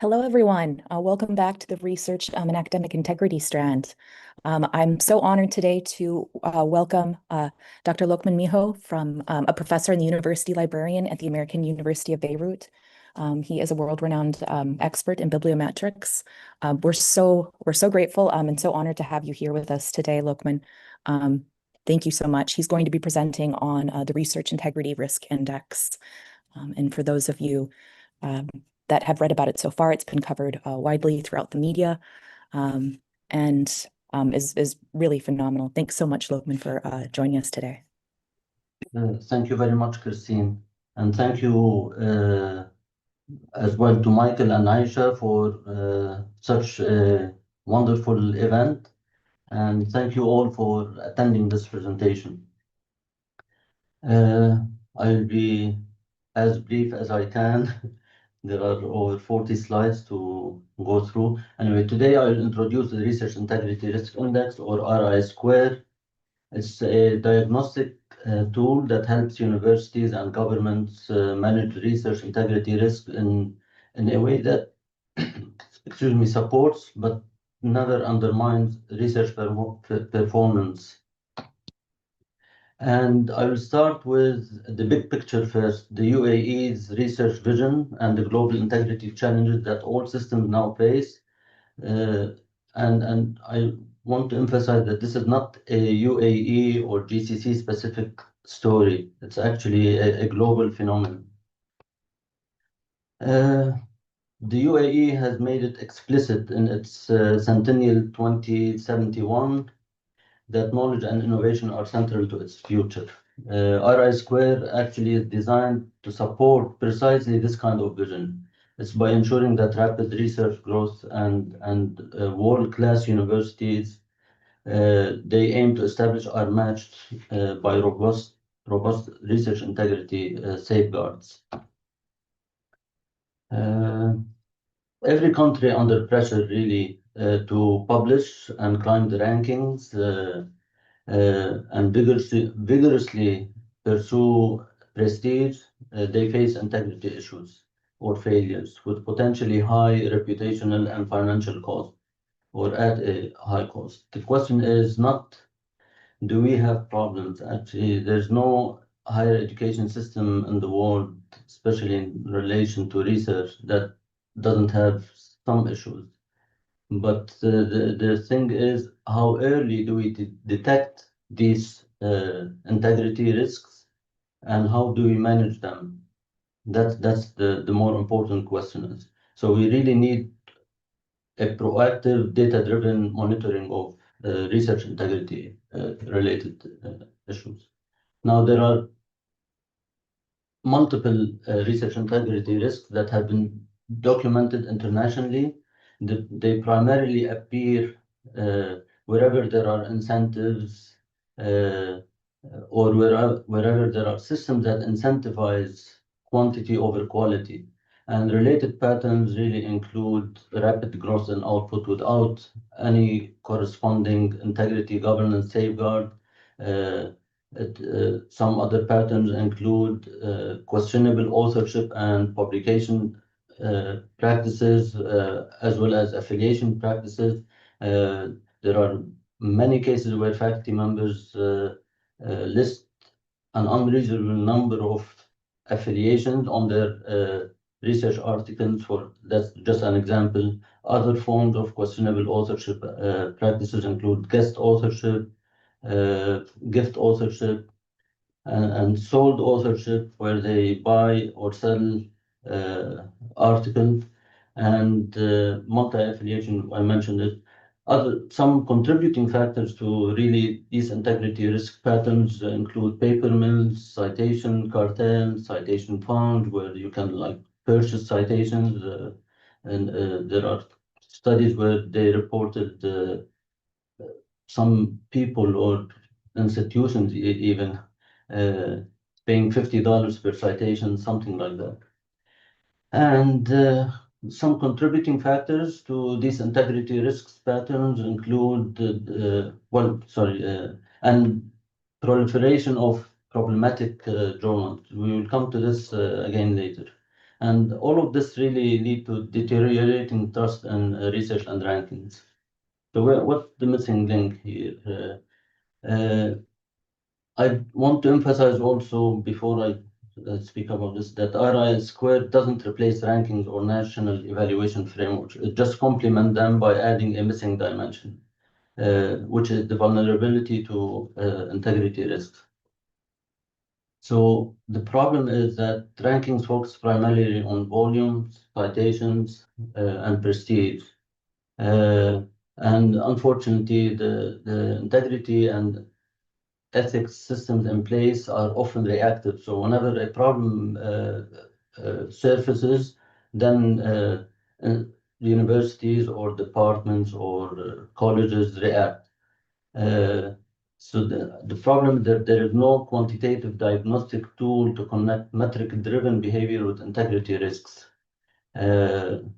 Speaker 1: Hello, everyone. Welcome back to the Research and Academic Integrity Strand. I'm so honored today to welcome Dr. Lokman Miho, from a professor and the university librarian at the American University of Beirut. He is a world-renowned expert in bibliometrics. We're so grateful and so honored to have you here with us today, Lokman. Thank you so much. He's going to be presenting on the Research Integrity Risk Index. And for those of you that have read about it so far, it's been covered widely throughout the media, and is really phenomenal. Thanks so much, Lokman, for joining us today.
Speaker 3: Thank you very much, Christine. And thank you as well to Michael and Aisha for such a wonderful event. And thank you all for attending this presentation. I'll be as brief as I can. There are over 40 slides to go through. Anyway, today I'll introduce the Research Integrity Risk Index, or RI square. It's a diagnostic tool that helps universities and governments manage research integrity risk in a way that, excuse me, supports but never undermines research performance. And I will start with the big picture first, the UAE's research vision and the global integrity challenges that all systems now face. And I want to emphasize that this is not a UAE or GCC specific story. It's actually a global phenomenon. The UAE has made it explicit in its Centennial 2071 that knowledge and innovation are central to its future. RI Square actually is designed to support precisely this kind of vision. It's by ensuring that rapid research growth and world-class universities they aim to establish are matched by robust research integrity safeguards. Every country under pressure really to publish and climb the rankings and vigorously pursue prestige, they face integrity issues or failures with potentially high reputational and financial cost or at a high cost. The question is not, do we have problems? Actually, there's no higher education system in the world, especially in relation to research, that doesn't have some issues. But the thing is, how early do we detect these integrity risks and how do we manage them? That's the more important question is. So we really need a proactive data-driven monitoring of research integrity related issues. Now, there are multiple research integrity risks that have been documented internationally. They primarily appear wherever there are incentives or wherever there are systems that incentivize quantity over quality. And related patterns really include rapid growth and output without any corresponding integrity governance safeguard. Some other patterns include questionable authorship and publication practices, as well as affiliation practices. There are many cases where faculty members list an unreasonable number of affiliations on their research articles. That's just an example. Other forms of questionable authorship practices include guest authorship, gift authorship, and sold authorship, where they buy or sell articles, and multi-affiliation, I mentioned it. Some contributing factors to really these integrity risk patterns include paper mills, citation cartels, citation funds, where you can like purchase citations, and there are studies where they reported some people or institutions even paying $50 per citation, something like that. And some contributing factors to these integrity risks patterns include, and proliferation of problematic journals. We will come to this again later. And all of this really lead to deteriorating trust in research and rankings. So what's the missing link here? I want to emphasize also before I speak about this that RI squared doesn't replace rankings or national evaluation frameworks. It just complements them by adding a missing dimension, which is the vulnerability to integrity risks. So the problem is that rankings focus primarily on volumes, citations, and prestige. And unfortunately, the integrity and ethics systems in place are often reactive. So whenever a problem surfaces, then universities or departments or colleges react. So the problem is that there is no quantitative diagnostic tool to connect metric-driven behavior with integrity risks. And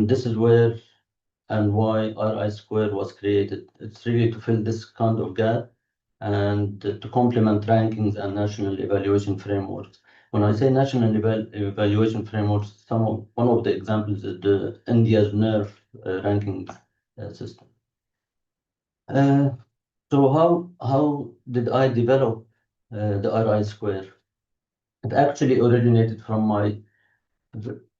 Speaker 3: this is where and why RI square was created. It's really to fill this kind of gap and to complement rankings and national evaluation frameworks. When I say national evaluation frameworks, one of the examples is the India's NERF ranking system. So how did I develop the RI square? It actually originated from my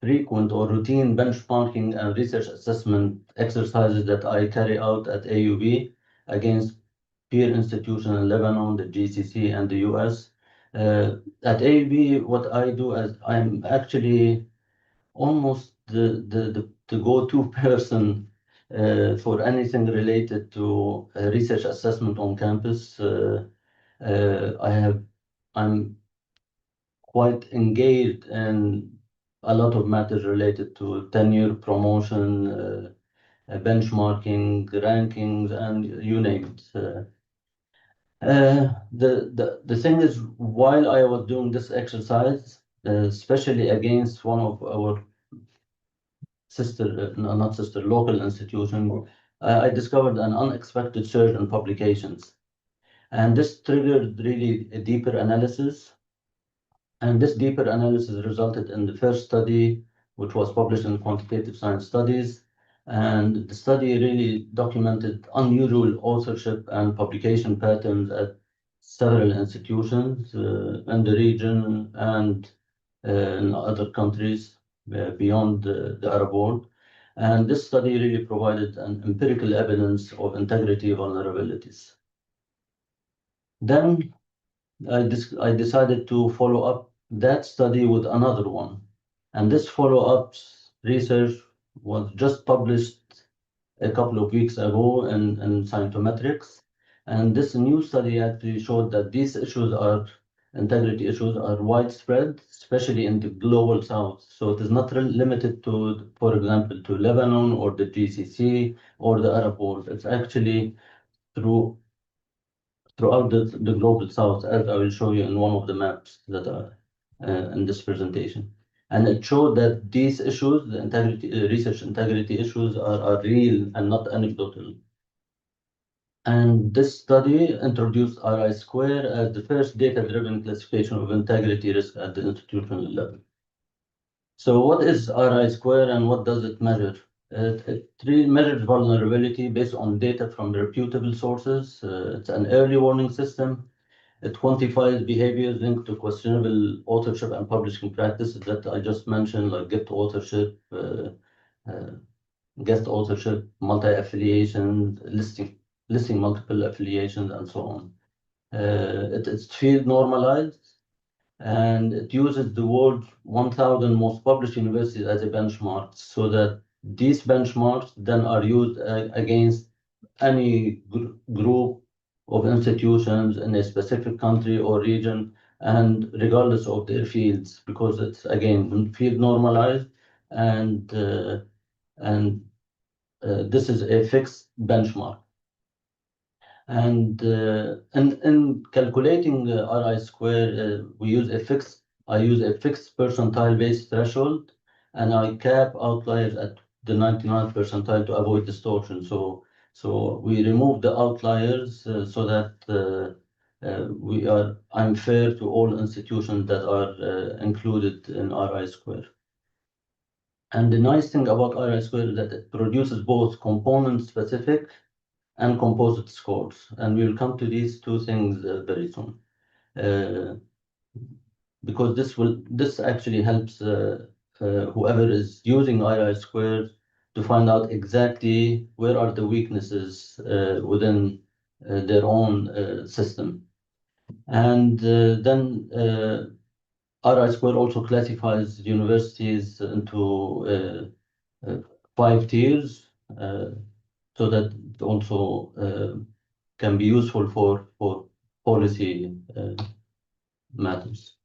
Speaker 3: frequent or routine benchmarking and research assessment exercises that I carry out at AUB against peer institutions in Lebanon, the GCC, and the US. At AUB, what I do is I'm actually almost the go-to person for anything related to research assessment on campus. I'm quite engaged in a lot of matters related to tenure, promotion, benchmarking, rankings, and you name it. The thing is, while I was doing this exercise, especially against one of our not sister, local institution, I discovered an unexpected surge in publications. And this triggered really a deeper analysis. And this deeper analysis resulted in the first study, which was published in Quantitative Science Studies. And the study really documented unusual authorship and publication patterns at several institutions in the region and in other countries beyond the Arab world. And this study really provided an empirical evidence of integrity vulnerabilities. Then I decided to follow up that study with another one. And this follow-up research was just published a couple of weeks ago in Scientometrics. And this new study actually showed that these integrity issues are widespread, especially in the global south. So it is not limited to, for example, to Lebanon or the GCC or the Arab world. It's actually throughout the global south, as I will show you in one of the maps that are in this presentation. And it showed that these issues, the research integrity issues, are real and not anecdotal. And this study introduced RI square as the first data-driven classification of integrity risk at the institutional level. So what is RI square and what does it measure? It really measures vulnerability based on data from reputable sources. It's an early warning system. It quantifies behaviors linked to questionable authorship and publishing practices that I just mentioned, like guest authorship, multi-affiliation, listing multiple affiliations, and so on. It's field normalized, and it uses the world's 1,000 most published universities as a benchmark, so that these benchmarks then are used against any group of institutions in a specific country or region, and regardless of their fields, because it's again field normalized, and this is a fixed benchmark. And in calculating RI square, I use a fixed percentile-based threshold, and I cap outliers at the 99th percentile to avoid distortion. So we remove the outliers so that I'm fair to all institutions that are included in RI square. And the nice thing about RI square is that it produces both component-specific and composite scores. And we'll come to these two things very soon. Because this actually helps whoever is using RI square to find out exactly where are the weaknesses within their own system. And then RI square also classifies universities into 5 tiers, so that it also can be useful for policy matters.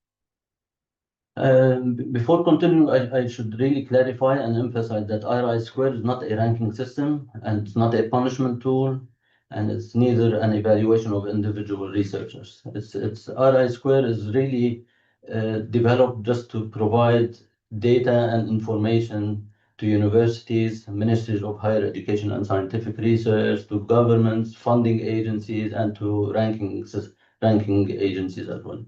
Speaker 3: Before continuing, I should really clarify and emphasize that RI square is not a ranking system, and it's not a punishment tool, and it's neither an evaluation of individual researchers. It's RI square is really developed just to provide data and information to universities, ministries of higher education and scientific research, to governments, funding agencies, and to ranking agencies as well.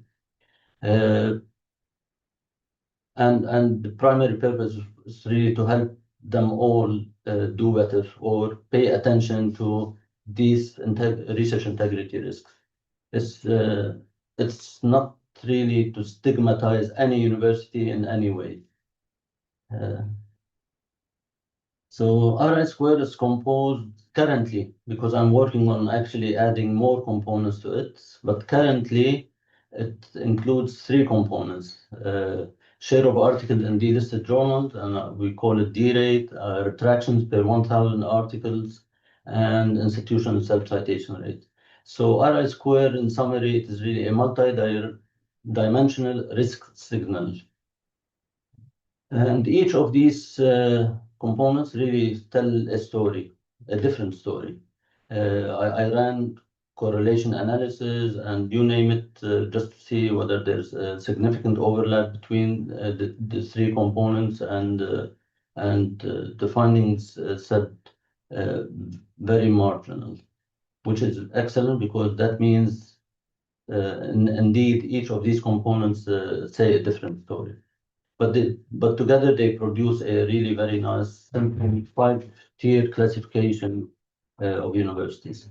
Speaker 3: And the primary purpose is really to help them all do better or pay attention to these research integrity risks. It's not really to stigmatize any university in any way. So RI square is composed currently, because I'm working on actually adding more components to it, but currently it includes 3 components. Share of articles in delisted journals, and we call it D-rate, retractions per 1,000 articles, and institutional self-citation rate. So RI square, in summary, it is really a multi-dimensional risk signal. And each of these components really tell a story, a different story. I ran correlation analysis and you name it, just to see whether there's a significant overlap between the 3 components, and the findings said very marginal, which is excellent, because that means indeed each of these components say a different story. But together they produce a really very nice 5-tier classification of universities.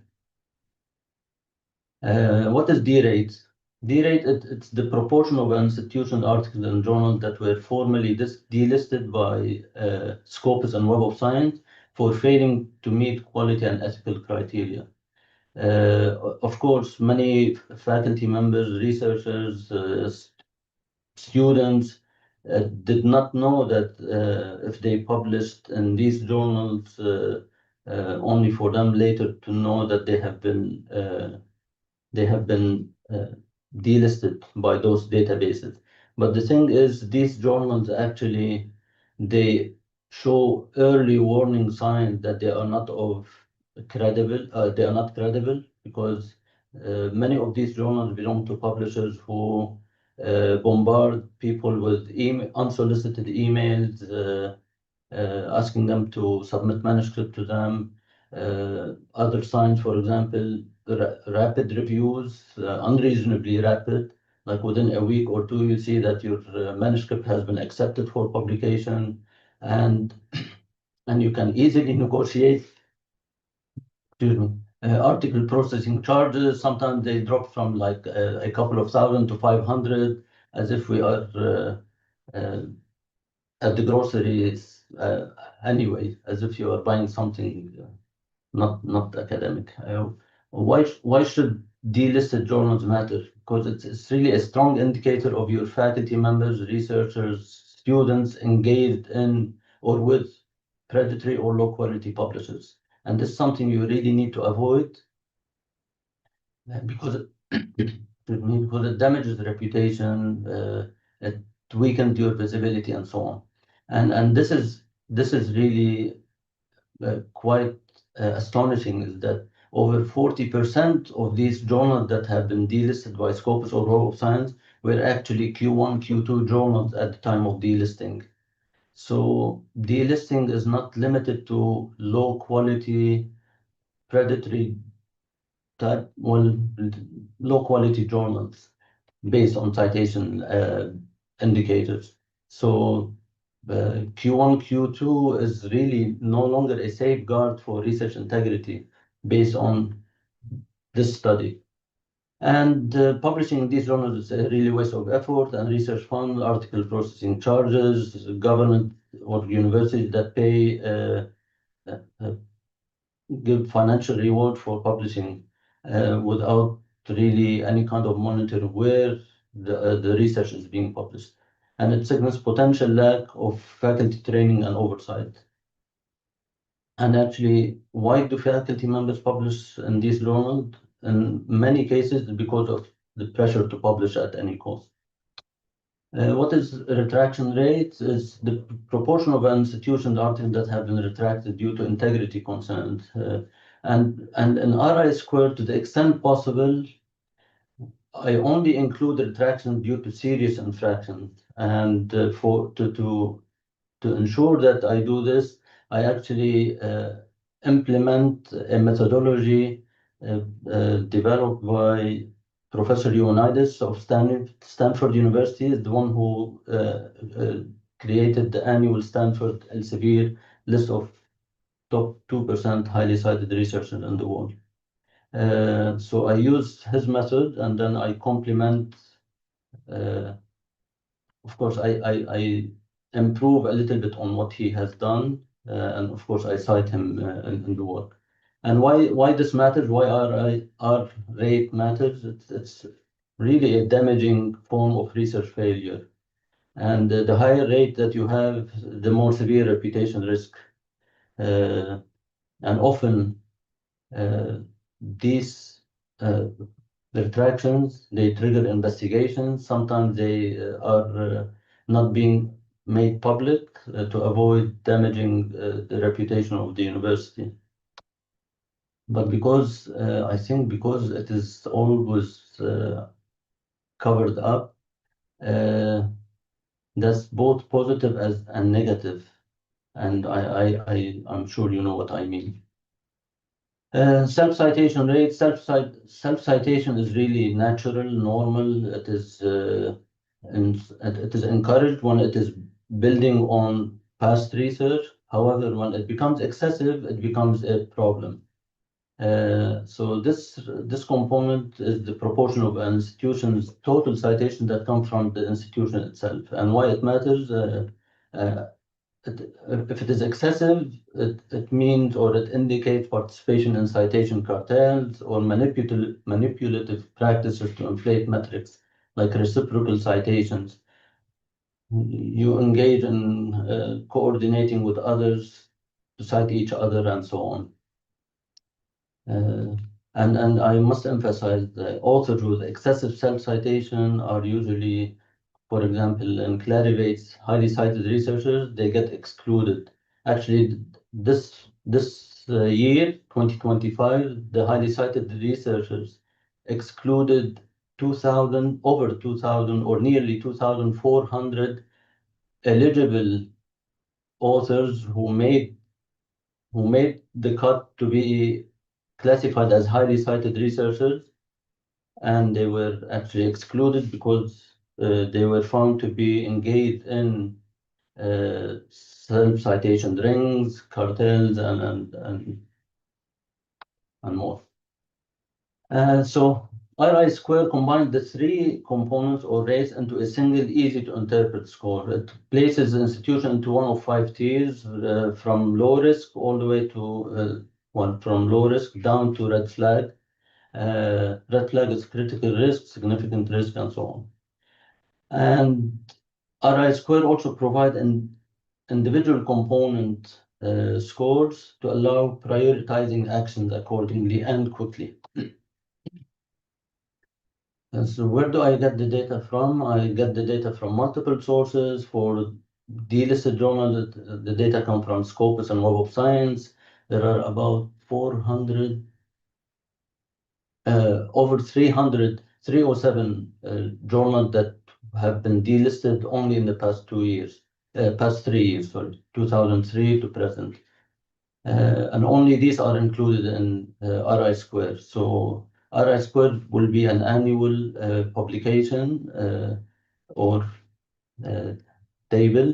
Speaker 3: What is D-rate? D-rate, it's the proportion of institutions, articles, and journals that were formally delisted by Scopus and Web of Science for failing to meet quality and ethical criteria. Of course, many faculty members, researchers, students did not know that if they published in these journals, only for them later to know that they have been delisted by those databases. But the thing is, these journals actually, they show early warning signs that they are not credible. They are not credible, because many of these journals belong to publishers who bombard people with unsolicited emails, asking them to submit manuscript to them. Other signs, for example, rapid reviews, unreasonably rapid, like within a week or 2, you see that your manuscript has been accepted for publication, and you can easily negotiate, excuse me, article processing charges. Sometimes they drop from like a couple of thousand to 500, as if we are at the groceries anyway, as if you are buying something not academic. Why should delisted journals matter? Because it's really a strong indicator of your faculty members, researchers, students engaged in or with predatory or low quality publishers. And this is something you really need to avoid, because it damages reputation, it weakens your visibility, and so on. And this is really quite astonishing, is that over 40% of these journals that have been delisted by Scopus or Web of Science were actually Q1, Q2 journals at the time of delisting. So delisting is not limited to low quality, predatory type, low quality journals based on citation indicators. So Q1, Q2 is really no longer a safeguard for research integrity based on this study. And publishing these journals is a really waste of effort and research fund, article processing charges, government or universities that pay give financial reward for publishing without really any kind of monitor where the research is being published. And it signals potential lack of faculty training and oversight. And actually, why do faculty members publish in these journals? in many cases because of the pressure to publish at any cost. What is retraction rate? Is the proportion of institutions articles that have been retracted due to integrity concerns. And in RI squared, to the extent possible, I only include retraction due to serious infractions. And to ensure that I do this, I actually implement a methodology developed by Professor Ioannidis of Stanford University, is the one who created the annual Stanford Elsevier list of top 2% highly cited researchers in the world. So I use his method, and then I complement. Of course, I improve a little bit on what he has done, and of course, I cite him in the work. And why this matters? Why R rate matters? It's really a damaging form of research failure, and the higher rate that you have, the more severe reputation risk, and often these retractions, they trigger investigations. Sometimes they are not being made public to avoid damaging the reputation of the university. But because I think because it is always covered up, that's both positive and negative. And I'm sure you know what I mean. Self-citation rate. Self-citation is really natural, normal. It is encouraged when it is building on past research. However, when it becomes excessive, it becomes a problem. So this component is the proportion of an institution's total citation that come from the institution itself, and why it matters. If it is excessive, it means or it indicates participation in citation cartels or manipulative practices to inflate metrics, like reciprocal citations. You engage in coordinating with others to cite each other and so on. And I must emphasize the authors with excessive self-citation are usually, for example, in Clarivate's highly cited researchers, they get excluded. Actually, this year, 2025, the highly cited researchers excluded over 2,000 or nearly 2,400 eligible authors who made the cut to be classified as highly cited researchers, and they were actually excluded because they were found to be engaged in self-citation rings, cartels, and more. So RI square combines the three components or rates into a single easy-to-interpret score. It places the institution into one of 5 tiers, from low risk all the way to from low risk down to red flag. Red flag is critical risk, significant risk, and so on. And RI square also provide an individual component scores to allow prioritizing actions accordingly and quickly. And so where do I get the data from? I get the data from multiple sources. For delisted journals, the data come from Scopus and Web of Science. There are about 400, over 307 journals that have been delisted only in the past 3 years, sorry, 2003 to present. And only these are included in RI square. So RI square will be an annual publication or table.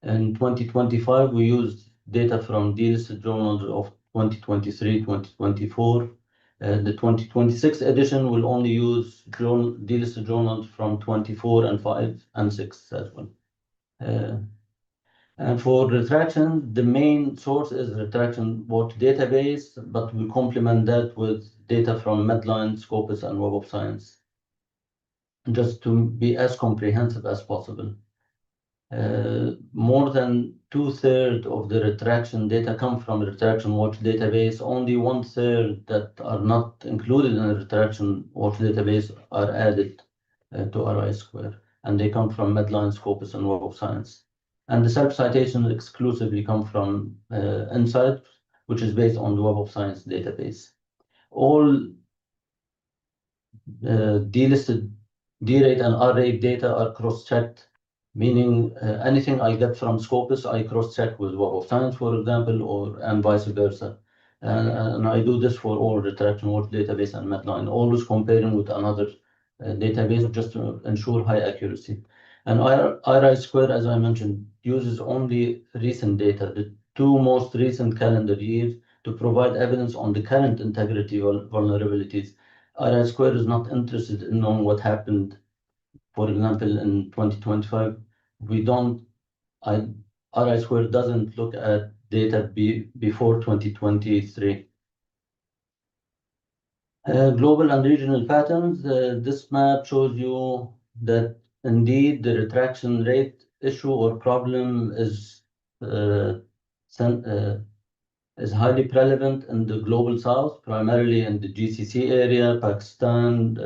Speaker 3: In 2025, we used data from delisted journals of 2023, 2024. The 2026 edition will only use delisted journals from 24 and 5 and 6 as well. And for retraction, the main source is retraction watch database, but we complement that with data from Medline, Scopus, and Web of Science, just to be as comprehensive as possible. More than 2/3 of the retraction data come from retraction watch database. Only 1/3 that are not included in the retraction watch database are added to RI Square, and they come from Medline, Scopus, and Web of Science. And the self-citations exclusively come from Insight, which is based on the Web of Science database. All delisted D-rate and R-rate data are cross-checked, meaning anything I get from Scopus, I cross-check with Web of Science, for example, and vice versa. And I do this for all retraction watch database and Medline, always comparing with another database just to ensure high accuracy. And RI Square, as I mentioned, uses only recent data, the 2 most recent calendar years, to provide evidence on the current integrity vulnerabilities. RI Square is not interested in knowing what happened, for example, in 2025. RI Square doesn't look at data before 2023. Global and regional patterns. This map shows you that indeed the retraction rate issue or problem is highly prevalent in the global south, primarily in the GCC area, Pakistan,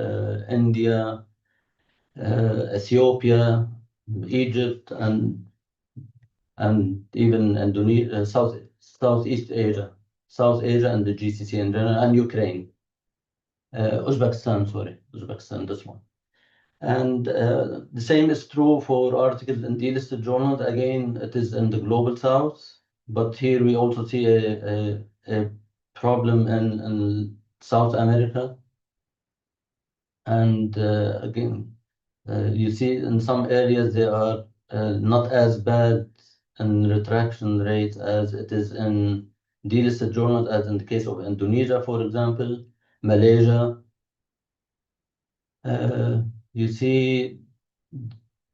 Speaker 3: India, Ethiopia, Egypt, and even Indonesia, Southeast Asia, South Asia, and the GCC in general, and Ukraine. Uzbekistan, this one. And the same is true for articles in delisted journals. Again, it is in the global south, but here we also see a problem in South America. And again, you see in some areas they are not as bad in retraction rates as it is in delisted journals, as in the case of Indonesia, for example, Malaysia. You see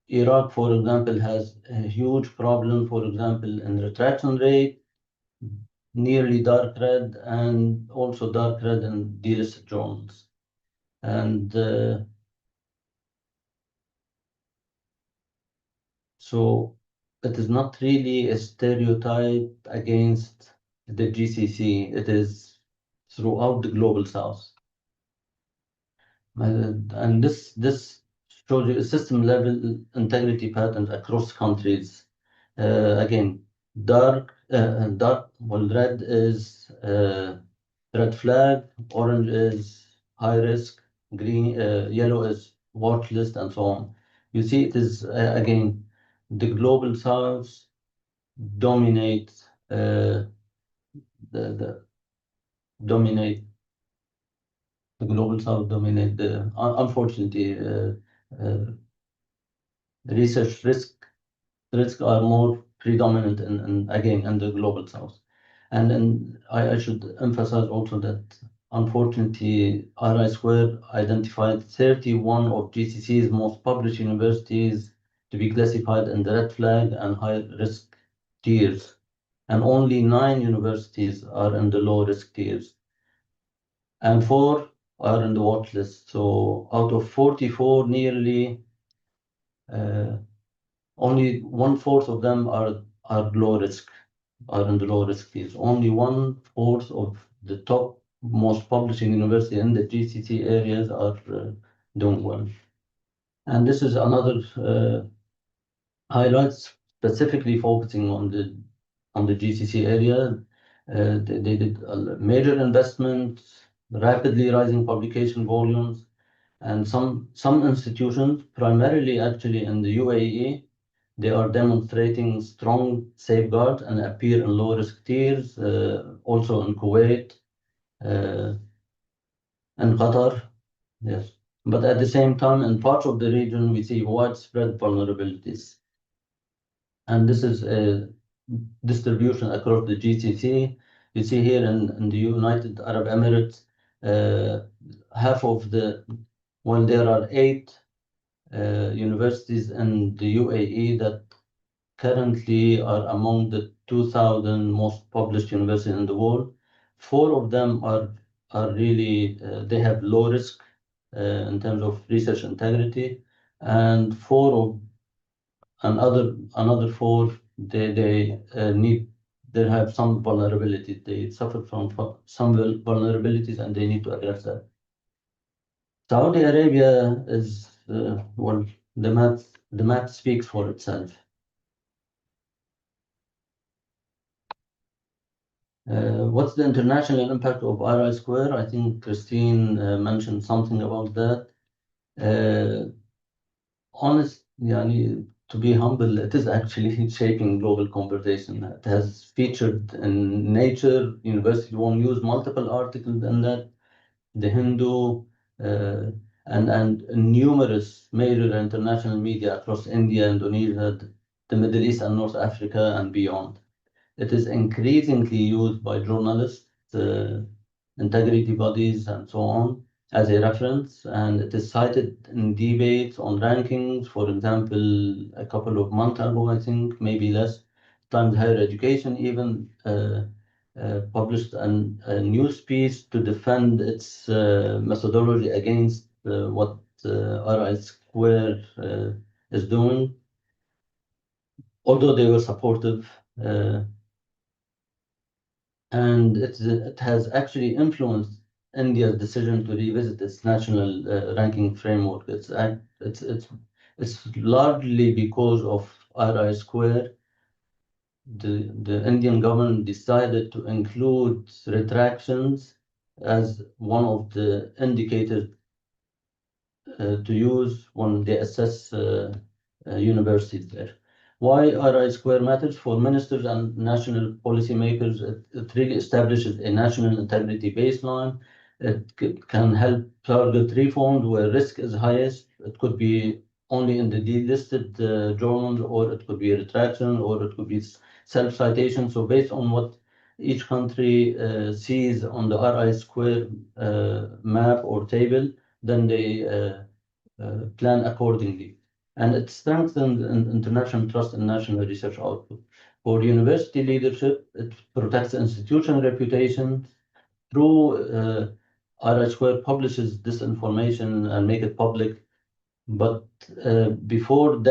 Speaker 3: Iraq, for example, has a huge problem, for example, in retraction rate, nearly dark red, and also dark red in delisted journals. And so it is not really a stereotype against the GCC. It is throughout the global south. And this shows you a system level integrity patterns across countries. Again, red is red flag, orange is high risk, green, yellow is watch list, and so on. You see, it is again the global south dominates the dominate the global south dominate the unfortunately research risk are more predominant in again in the global south. And then I should emphasize also that unfortunately RI Square identified 31 of GCC's most published universities to be classified in the red flag and high risk tiers, and only 9 universities are in the low risk tiers, and 4 are in the watch list. So out of 44, nearly only 1/4 of them are low risk, are in the low risk tiers. Only 1/4 of the top most publishing university in the GCC areas are doing well. And this is another highlight, specifically focusing on the GCC area. They did major investments, rapidly rising publication volumes, and some institutions, primarily actually in the UAE, they are demonstrating strong safeguards and appear in low risk tiers, also in Kuwait and Qatar. Yes. But at the same time, in parts of the region, we see widespread vulnerabilities. And this is a distribution across the GCC. You see here in the United Arab Emirates, half of there are 8 universities in the UAE that currently are among the 2,000 most published universities in the world. 4 of them are really, they have low risk in terms of research integrity, and 4 another four, they have some vulnerabilities. They suffer from some vulnerabilities, and they need to address that. Saudi Arabia is well, the map speaks for itself. What's the international impact of RI Square? I think Christine mentioned something about that. To be humble, it is actually shaping global conversation. It has featured in Nature, University of News, multiple articles in that, The Hindu, and numerous major international media across India, Indonesia, the Middle East, and North Africa, and beyond. It is increasingly used by journalists, integrity bodies, and so on as a reference, and it is cited in debates on rankings. For example, a couple of months ago, I think, maybe less, Times Higher Education even published a news piece to defend its methodology against what RI Square is doing, although they were supportive. And it has actually influenced India's decision to revisit its national ranking framework. It's largely because of RI Square. The Indian government decided to include retractions as one of the indicators to use when they assess universities there. Why RI Square matters for ministers and national policymakers? It really establishes a national integrity baseline. It can help target reforms where risk is highest. It could be only in the delisted journals, or it could be a retraction, or it could be self-citation. So based on what each country sees on the RI Square map or table, then they plan accordingly. And it strengthens international trust in national research output. For university leadership, it protects institutional reputation through RI Square publishes this information and make it public. But before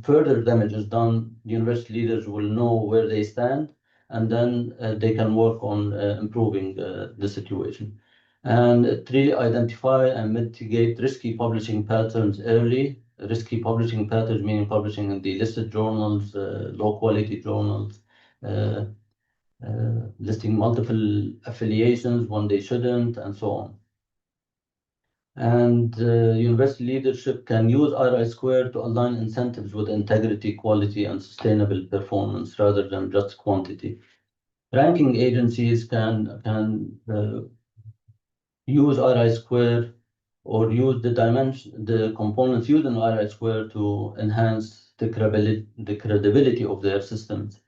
Speaker 3: further damage is done, university leaders will know where they stand, and then they can work on improving the situation. And it really identify and mitigate risky publishing patterns early. Risky publishing patterns meaning publishing in delisted journals, low quality journals, uh, listing multiple affiliations when they shouldn't, and so on. And university leadership can use RI Square to align incentives with integrity, quality, and sustainable performance rather than just quantity. Ranking agencies can use RI Square or use the components used in RI Square to enhance the credibility of their systems.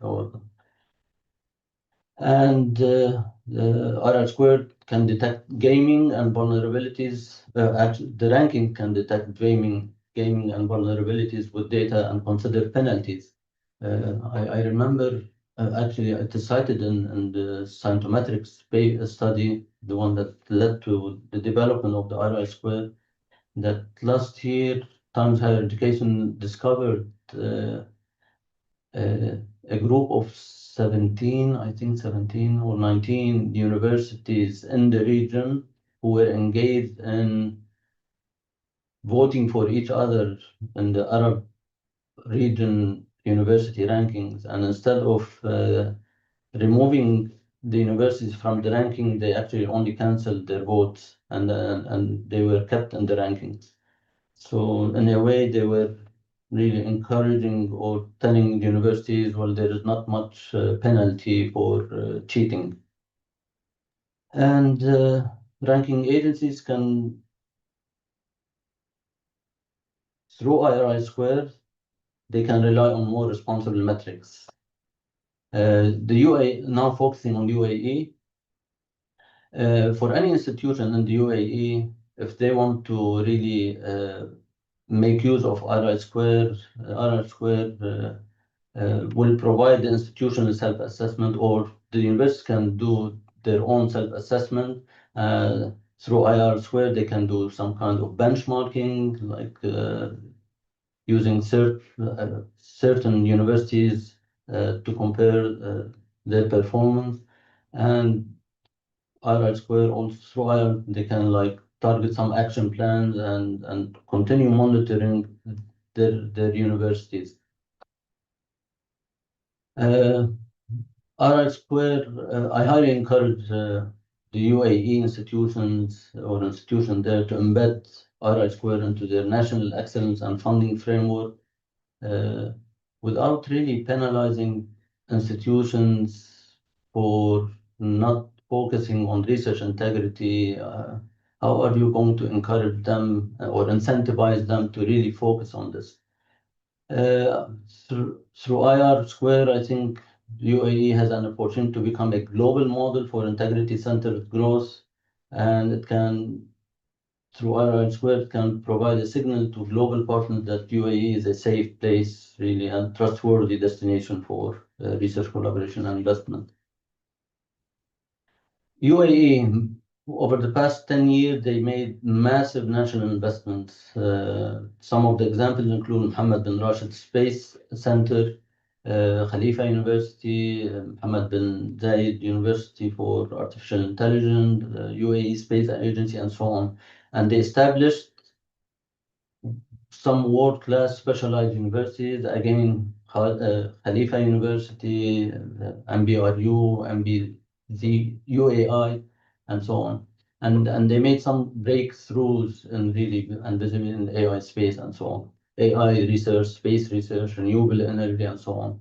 Speaker 3: And RI Squared can detect gaming and vulnerabilities. Actually, the ranking can detect gaming and vulnerabilities with data and consider penalties. I remember actually it is cited in the Scientometrics study, the one that led to the development of the RI Square, that last year Times Higher Education discovered a group of 17, I think 17 or 19 universities in the region who were engaged in voting for each other in the Arab region university rankings. And instead of removing the universities from the ranking, they actually only canceled their votes, and they were kept in the rankings. So in a way, they were really encouraging or telling the universities, well, there is not much penalty for cheating. And ranking agencies can, through IRI Square, they can rely on more responsible metrics. The UAE, now focusing on UAE, for any institution in the UAE, if they want to really make use of RI Square, RI Square will provide the institutional self-assessment, or the university can do their own self-assessment. Through IR Square, they can do some kind of benchmarking, like using certain universities to compare their performance. And RI Square also through IR, they can like target some action plans and continue monitoring their universities. RI Square, I highly encourage the UAE institutions or institution there to embed RI Square into their national excellence and funding framework without really penalizing institutions for not focusing on research integrity. How are you going to encourage them or incentivize them to really focus on this? Through IR Square, I think UAE has an opportunity to become a global model for integrity-centered growth, and it can, through IR Square, it can provide a signal to global partners that UAE is a safe place, really, and trustworthy destination for research collaboration and investment. UAE, over the past 10 years, they made massive national investments. Some of the examples include Mohammed bin Rashid Space Center, Khalifa University, Mohammed bin Zayed University for Artificial Intelligence, UAE Space Agency, and so on. And they established some world-class specialized universities, again, Khalifa University, MBRU, MBZ, UAI, and so on. And they made some breakthroughs in really and visible in the AI space and so on. AI research, space research, renewable energy, and so on.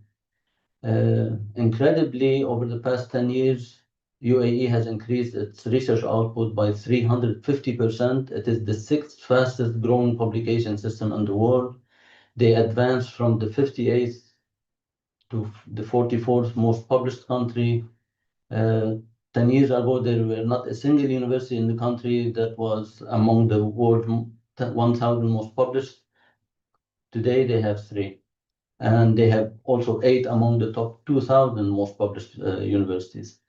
Speaker 3: Incredibly, over the past 10 years, UAE has increased its research output by 350%. It is the sixth fastest growing publication system in the world. They advanced from the 58th to the 44th most published country. 10 years ago, there were not a single university in the country that was among the world 1,000 most published. Today, they have three. And they have also 8 among the top 2,000 most published universities.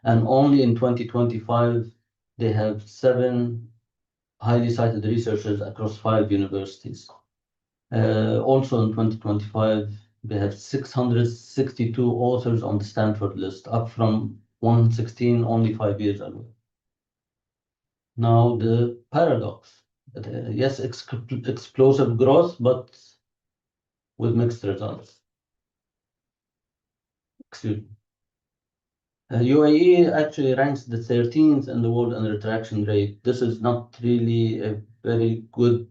Speaker 3: And only in 2025, they have 7 highly cited researchers across 5 universities. Also in 2025, they have 662 authors on the Stanford list, up from 116 only 5 years ago. Now, the paradox, yes, explosive growth, but with mixed results. Excuse me. UAE actually ranks the 13th in the world in retraction rate. This is not really a very good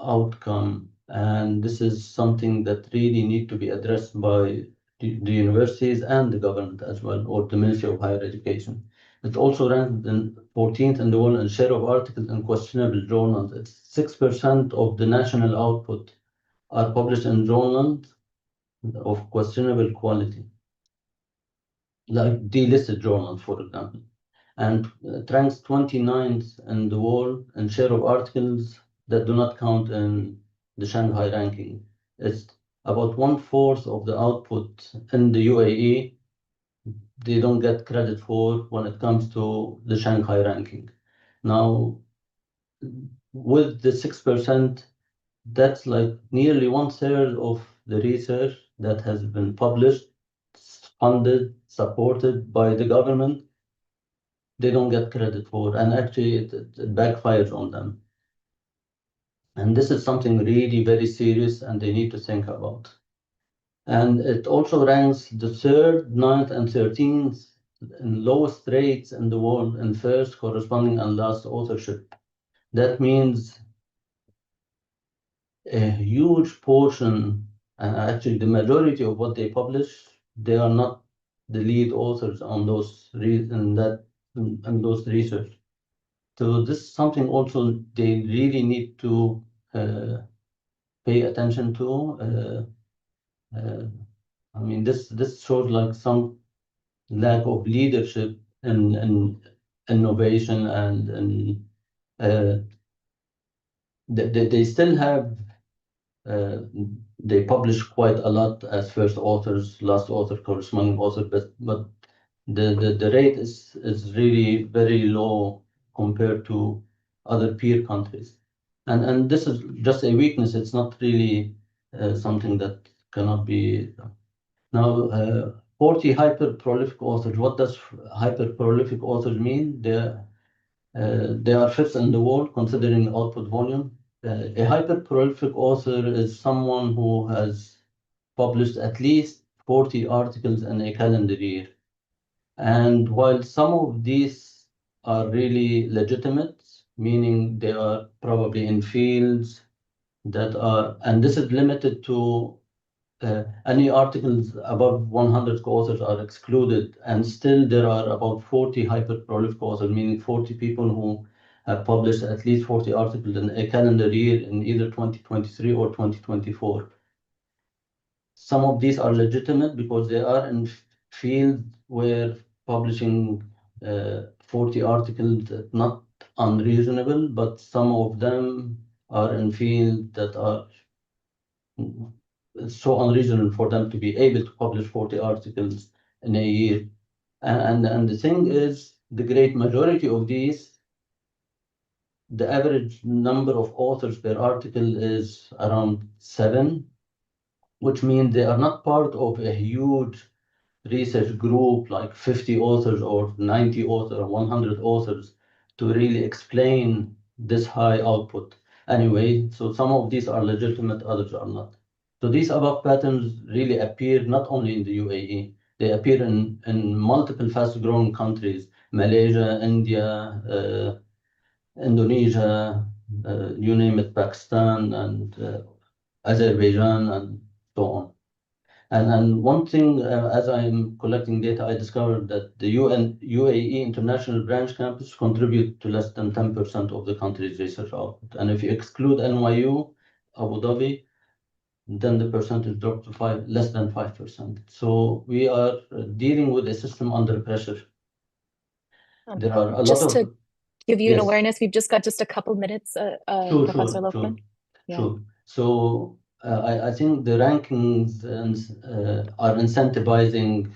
Speaker 3: outcome, and this is something that really need to be addressed by the universities and the government as well, or the Ministry of Higher Education. It also ranked in 14th in the world in share of articles in questionable journals. It's 6% of the national output are published in journals of questionable quality, like delisted journals, for example, and it ranks 29th in the world in share of articles that do not count in the Shanghai ranking. It's about 1/4 of the output in the UAE. They don't get credit for when it comes to the Shanghai ranking. Now, with the 6%, that's like nearly 1/3 of the research that has been published, funded, supported by the government. They don't get credit for, and actually it backfires on them. And this is something really very serious, and they need to think about. And it also ranks the 3rd, 9th, and 13th in lowest rates in the world in first, corresponding, and last authorship. That means a huge portion, and actually the majority of what they publish, they are not the lead authors on those in those research. So this is something also they really need to pay attention to. I mean, this shows like some lack of leadership in innovation, and they still have they publish quite a lot as first authors, last author, corresponding author, but the rate is really very low compared to other peer countries. And this is just a weakness. It's not really something that cannot be. Now, 40 hyper-prolific authors. What does hyper-prolific authors mean? They are fifth in the world considering output volume. A hyper-prolific author is someone who has published at least 40 articles in a calendar year. And while some of these are really legitimate, meaning they are probably in fields that are, and this is limited to any articles above 100 co-authors are excluded, and still there are about 40 hyper-prolific authors, meaning 40 people who have published at least 40 articles in a calendar year in either 2023 or 2024. Some of these are legitimate because they are in fields where publishing 40 articles is not unreasonable, but some of them are in fields that are so unreasonable for them to be able to publish 40 articles in a year. And the thing is, the great majority of these, the average number of authors per article is around 7, which means they are not part of a huge research group like 50 authors or 90 authors or 100 authors to really explain this high output. Anyway, so some of these are legitimate, others are not. So these above patterns really appear not only in the UAE, they appear in multiple fast-growing countries, Malaysia, India, Indonesia, you name it, Pakistan, and Azerbaijan, and so on. And one thing, as I'm collecting data, I discovered that the UAE International Branch Campus contribute to less than 10% of the country's research output. And if you exclude NYU, Abu Dhabi, then the percentage dropped to less than 5%. So we are dealing with a system under pressure. There are a lot
Speaker 1: Just
Speaker 3: of...
Speaker 1: to give you an
Speaker 3: Yes.
Speaker 1: awareness, we've just got just a couple minutes, Professor Lokman. Yeah.
Speaker 3: Sure. So I think the rankings are incentivizing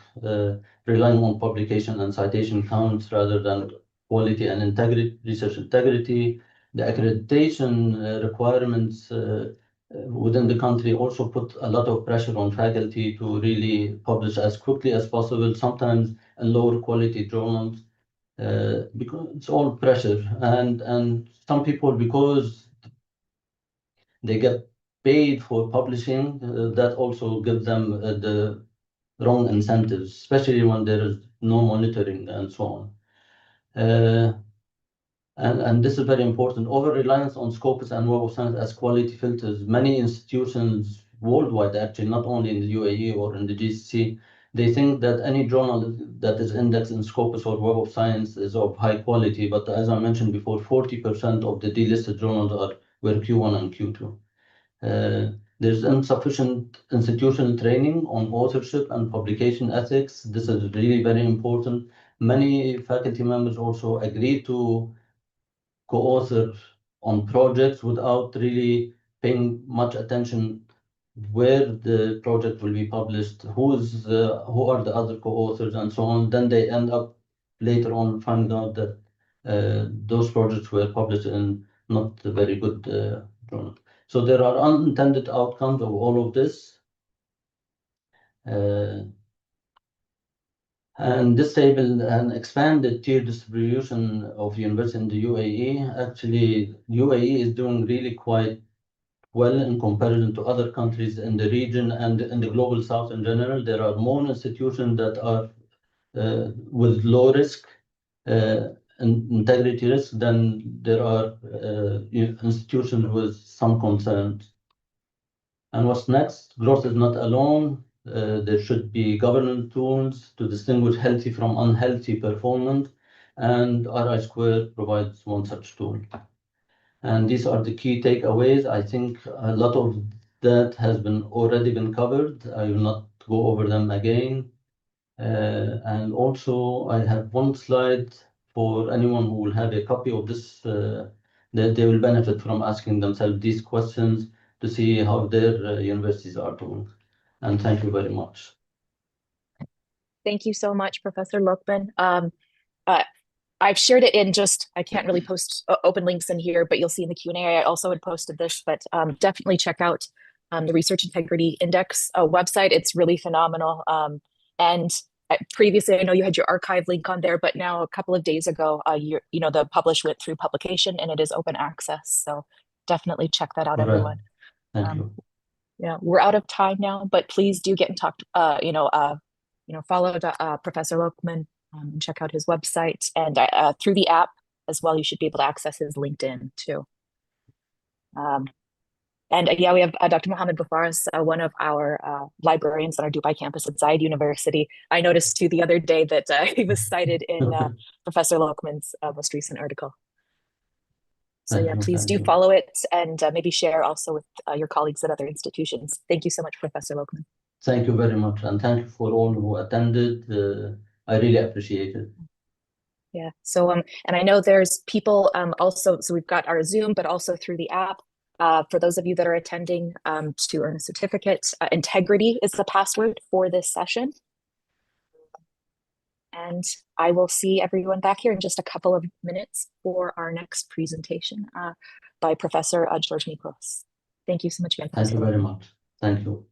Speaker 3: relying on publication and citation counts rather than quality and integrity, research integrity. The accreditation requirements within the country also put a lot of pressure on faculty to really publish as quickly as possible, sometimes in lower quality journals. Because it's all pressure, and some people, because they get paid for publishing, that also gives them the wrong incentives, especially when there is no monitoring and so on. And this is very important. Over-reliance on Scopus and Web of Science as quality filters. Many institutions worldwide, actually, not only in the UAE or in the GCC, they think that any journal that is indexed in Scopus or Web of Science is of high quality. But as I mentioned before, 40% of the delisted journals were Q1 and Q2. There's insufficient institutional training on authorship and publication ethics. This is really very important. Many faculty members also agree to co-author on projects without really paying much attention where the project will be published, who are the other co-authors, and so on. Then they end up later on finding out that those projects were published in not a very good journal. So there are unintended outcomes of all of this. And this table, an expanded tier distribution of universities in the UAE. Actually, UAE is doing really quite well in comparison to other countries in the region and in the global south in general. There are more institutions that are with low risk and integrity risk than there are institutions with some concerns. And what's next? Growth is not alone. There should be governance tools to distinguish healthy from unhealthy performance, and RI Square provides one such tool. And these are the key takeaways. I think a lot of that has already been covered. I will not go over them again. And also, I have one slide for anyone who will have a copy of this, that they will benefit from asking themselves these questions to see how their universities are doing. And thank you very much.
Speaker 1: Thank you so much, Professor Lokman. I've shared it in I can't really post open links in here, but you'll see in the Q&A, I also had posted this, but definitely check out the Research Integrity Index website. It's really phenomenal. And previously, I know you had your archive link on there, but now a couple of days ago, the publish went through publication and it is open access. So definitely check that out,
Speaker 3: All right.
Speaker 1: everyone.
Speaker 3: Thank you.
Speaker 1: Yeah, we're out of time now, but please do get in touch. Follow Professor Lokman and check out his website, and through the app as well. You should be able to access his LinkedIn too. Yeah, we have Dr. Mohammed Bufaris, one of our librarians on our Dubai campus at Zayed University. I noticed too the other day that he was cited in Professor Lokman's most recent article. So yeah, please do follow it and maybe share also with your colleagues at other institutions. Thank you so much, Professor Lokman.
Speaker 3: Thank you very much, and thank you for all who attended. I really appreciate it.
Speaker 1: Yeah. So and I know there's people also. So we've got our Zoom, but also through the app. For those of you that are attending to earn a certificate, integrity is the password for this session. And I will see everyone back here in just a couple of minutes for our next presentation by Professor George Miklos. Thank you so much again.
Speaker 3: Thank you very much. Thank you.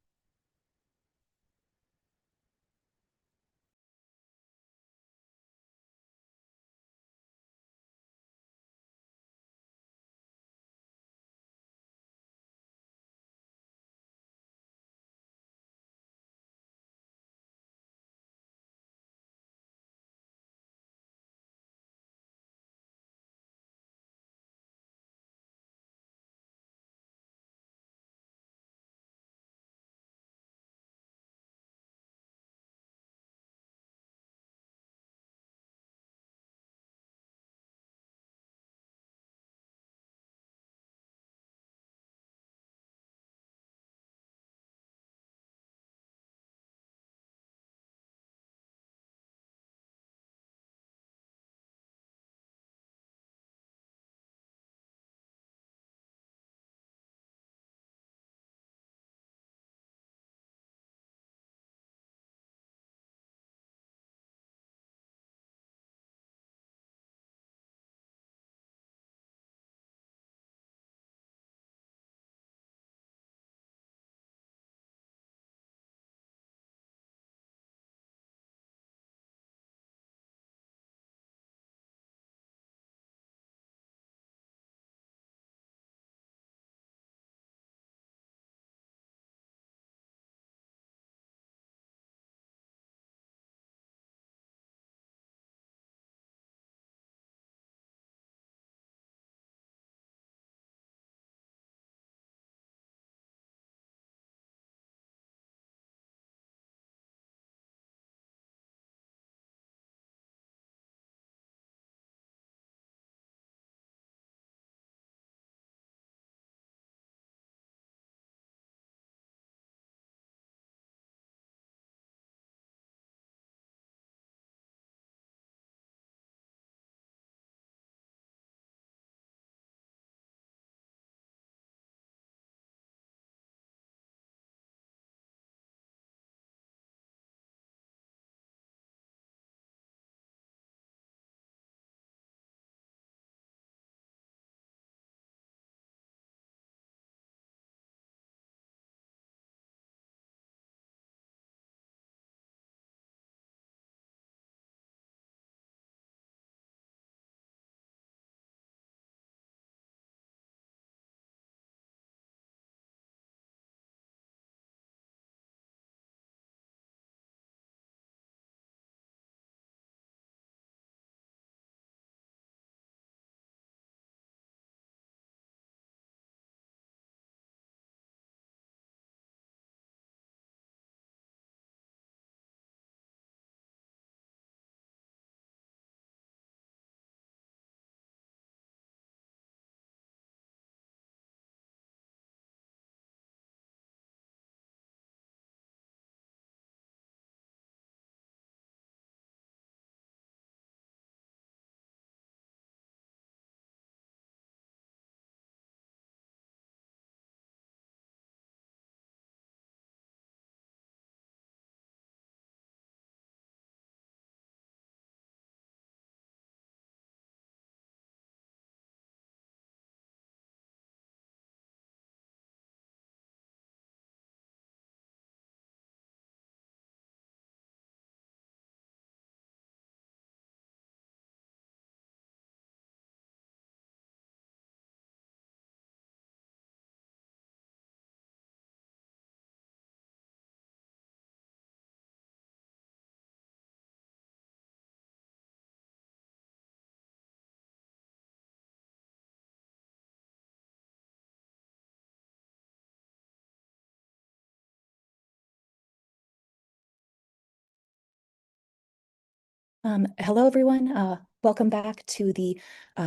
Speaker 1: Hello, everyone. Welcome back to the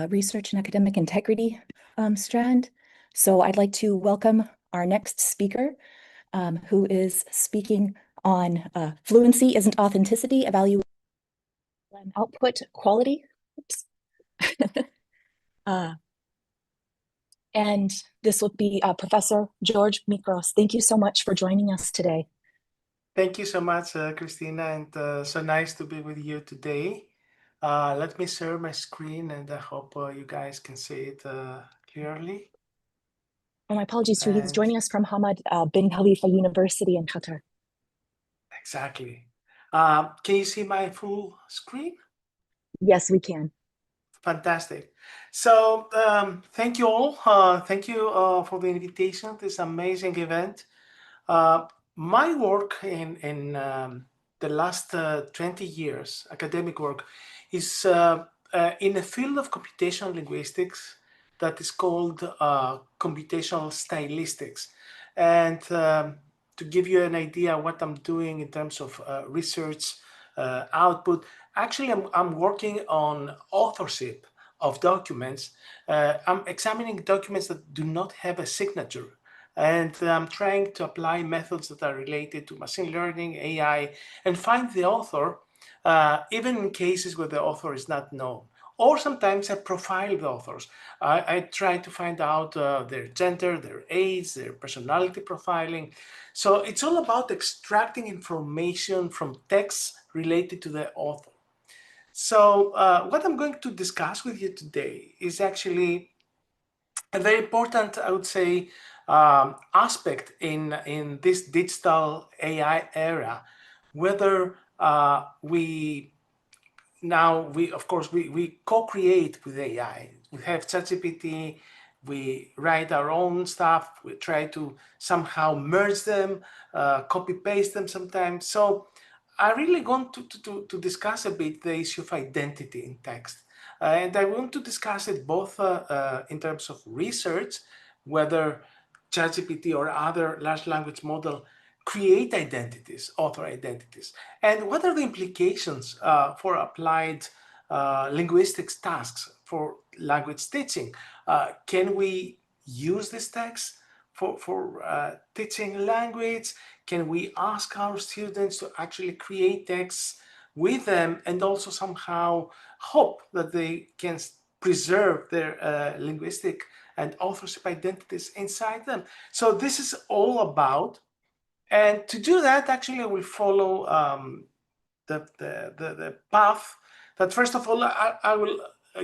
Speaker 1: Research and Academic Integrity Strand. So I'd like to welcome our next speaker, who is speaking on fluency isn't authenticity, evaluation output quality. Oops. And this will be Professor George Mikros. Thank you so much for joining us today.
Speaker 4: Thank you so much, Christina, and so nice to be with you today. Let me share my screen, and I hope you guys can see it clearly.
Speaker 1: Oh, my apologies, too. He's joining us from Hamad bin Khalifa University in Qatar.
Speaker 4: Exactly. Can you see my full screen?
Speaker 1: Yes, we can.
Speaker 4: Fantastic. So thank you all. Thank you for the invitation to this amazing event. My work in the last 20 years, academic work, is in a field of computational linguistics that is called computational stylistics. And to give you an idea what I'm doing in terms of research output, actually I'm working on authorship of documents. I'm examining documents that do not have a signature. And I'm trying to apply methods that are related to machine learning, AI, and find the author, even in cases where the author is not known. Or sometimes I profile the authors. I try to find out their gender, their age, their personality profiling. So it's all about extracting information from texts related to the author. So what I'm going to discuss with you today is actually a very important, I would say, aspect in this digital AI era, whether of course, we co-create with AI. We have ChatGPT, we write our own stuff, we try to somehow merge them, copy paste them sometimes. So I really want to discuss a bit the issue of identity in text. And I want to discuss it both in terms of research, whether ChatGPT or other large language model create identities, author identities, and what are the implications for applied linguistics tasks for language teaching? Can we use this text for teaching language? Can we ask our students to actually create texts with them and also somehow hope that they can preserve their linguistic and authorship identities inside them? So this is all about, and to do that, actually, I will follow the path that, first of all, I will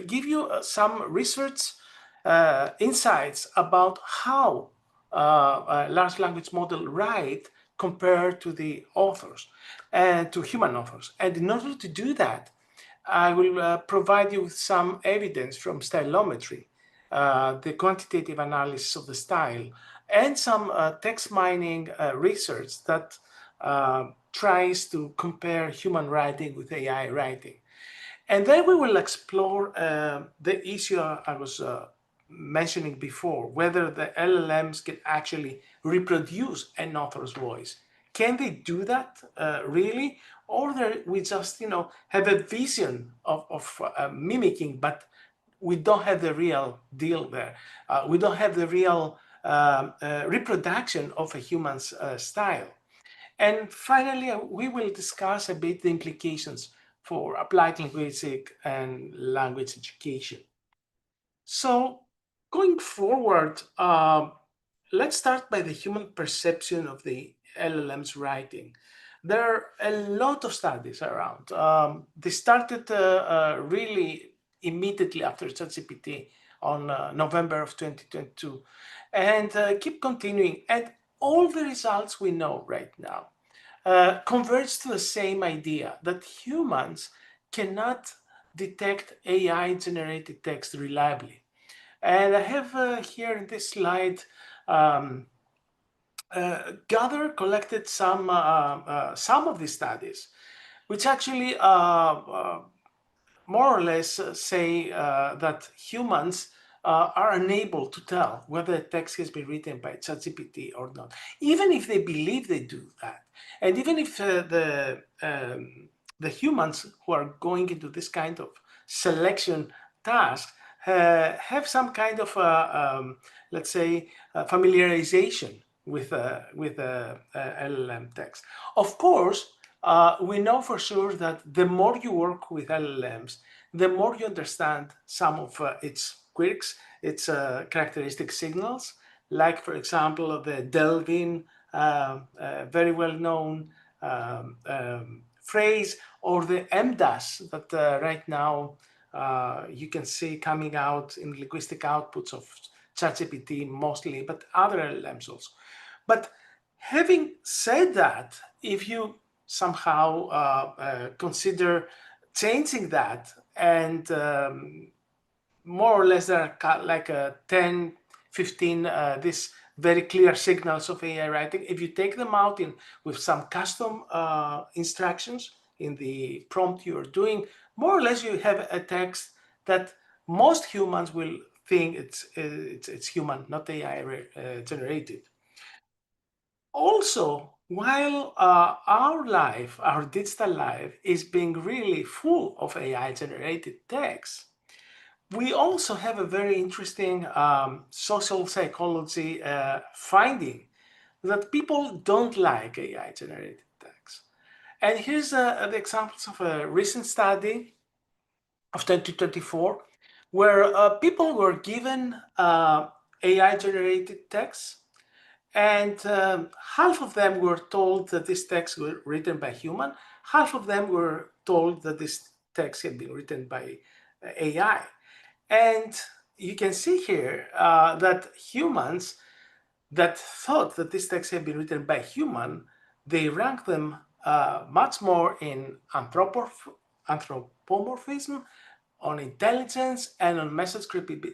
Speaker 4: give you some research insights about how a large language model write compared to the authors and to human authors. And in order to do that, I will provide you with some evidence from stylometry, the quantitative analysis of the style, and some text mining research that tries to compare human writing with AI writing. And then we will explore the issue I was mentioning before, whether the LLMs can actually reproduce an author's voice. Can they do that really? Or we just, have a vision of mimicking, but we don't have the real deal there. We don't have the real reproduction of a human's style. And finally, we will discuss a bit the implications for applied linguistic and language education. So going forward, let's start by the human perception of the LLM's writing. There are a lot of studies around. They started really immediately after ChatGPT on November of 2022 and keep continuing. And all the results we know right now converge to the same idea that humans cannot detect AI-generated text reliably. And I have here in this slide collected some of these studies, which actually more or less say that humans are unable to tell whether a text has been written by ChatGPT or not, even if they believe they do that. And even if the the humans who are going into this kind of selection task have some kind of, let's say, familiarization with LLM text. Of course, we know for sure that the more you work with LLMs, the more you understand some of its quirks, its characteristic signals, like, for example, the delving, very well-known phrase, or the MDAS that right now you can see coming out in linguistic outputs of ChatGPT mostly, but other LLMs also. But having said that, if you somehow consider changing that, and more or less there are like 10, 15 these very clear signals of AI writing. If you take them out with some custom instructions in the prompt you're doing, more or less you have a text that most humans will think it's human, not AI generated. Also, while our digital life is being really full of AI generated text, we also have a very interesting social psychology finding that people don't like AI generated text. And here's the examples of a recent study of 2024 where people were given AI generated text, and half of them were told that this text was written by human, half of them were told that this text had been written by AI. And you can see here that humans that thought that this text had been written by human, they rank them much more in anthropomorphism, on intelligence, and on message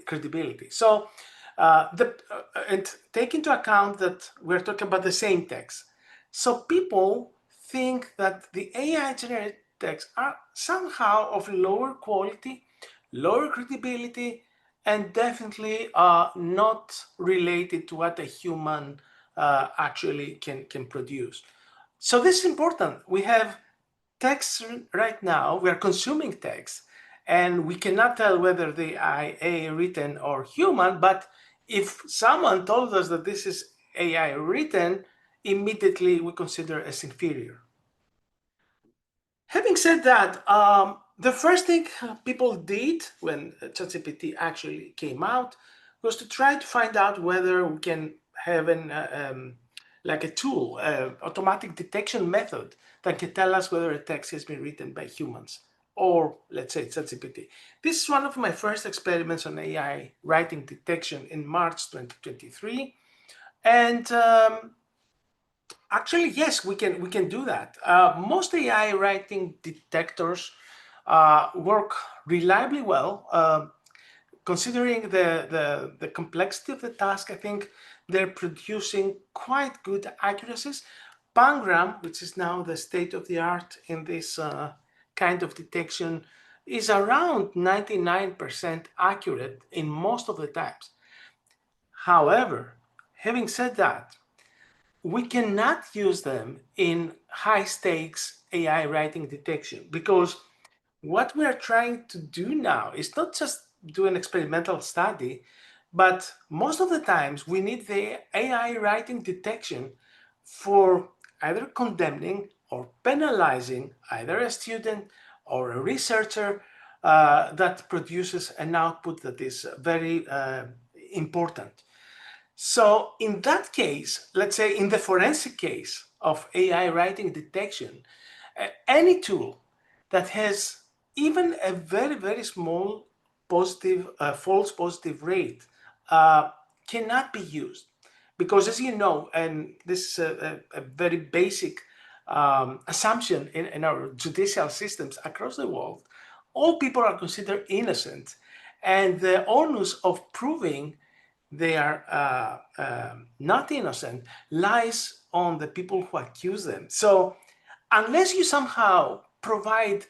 Speaker 4: credibility. So, and take into account that we're talking about the same text. So people think that the AI generated texts are somehow of lower quality, lower credibility, and definitely not related to what a human actually can produce. So this is important. We have text right now, we are consuming text, and we cannot tell whether they are AI written or human, but if someone told us that this is AI written, immediately we consider as inferior. Having said that, the first thing people did when ChatGPT actually came out was to try to find out whether we can have like a tool, automatic detection method that can tell us whether a text has been written by humans or, let's say, ChatGPT. This is one of my first experiments on AI writing detection in March 2023, and actually, yes, we can do that. Most AI writing detectors work reliably well. Considering the complexity of the task, I think they're producing quite good accuracies. Pangram, which is now the state of the art in this kind of detection, is around 99% accurate in most of the times. However, having said that, we cannot use them in high stakes AI writing detection, because what we are trying to do now is not just do an experimental study, but most of the times we need the AI writing detection for either condemning or penalizing either a student or a researcher that produces an output that is very important. So in that case, let's say in the forensic case of AI writing detection, any tool that has even a very, very small positive, false positive rate cannot be used. Because as you know, and this is a very basic assumption in our judicial systems across the world, all people are considered innocent, and the onus of proving they are not innocent lies on the people who accuse them. So unless you somehow provide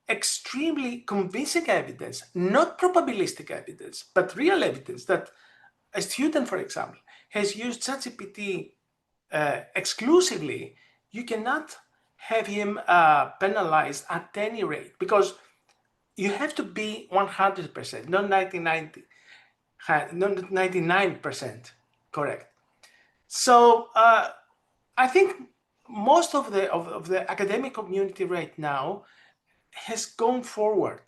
Speaker 4: extremely convincing evidence, not probabilistic evidence, but real evidence that a student, for example, has used ChatGPT exclusively, you cannot have him penalized at any rate, because you have to be 100%, not 99% correct. So I think most of the academic community right now has gone forward.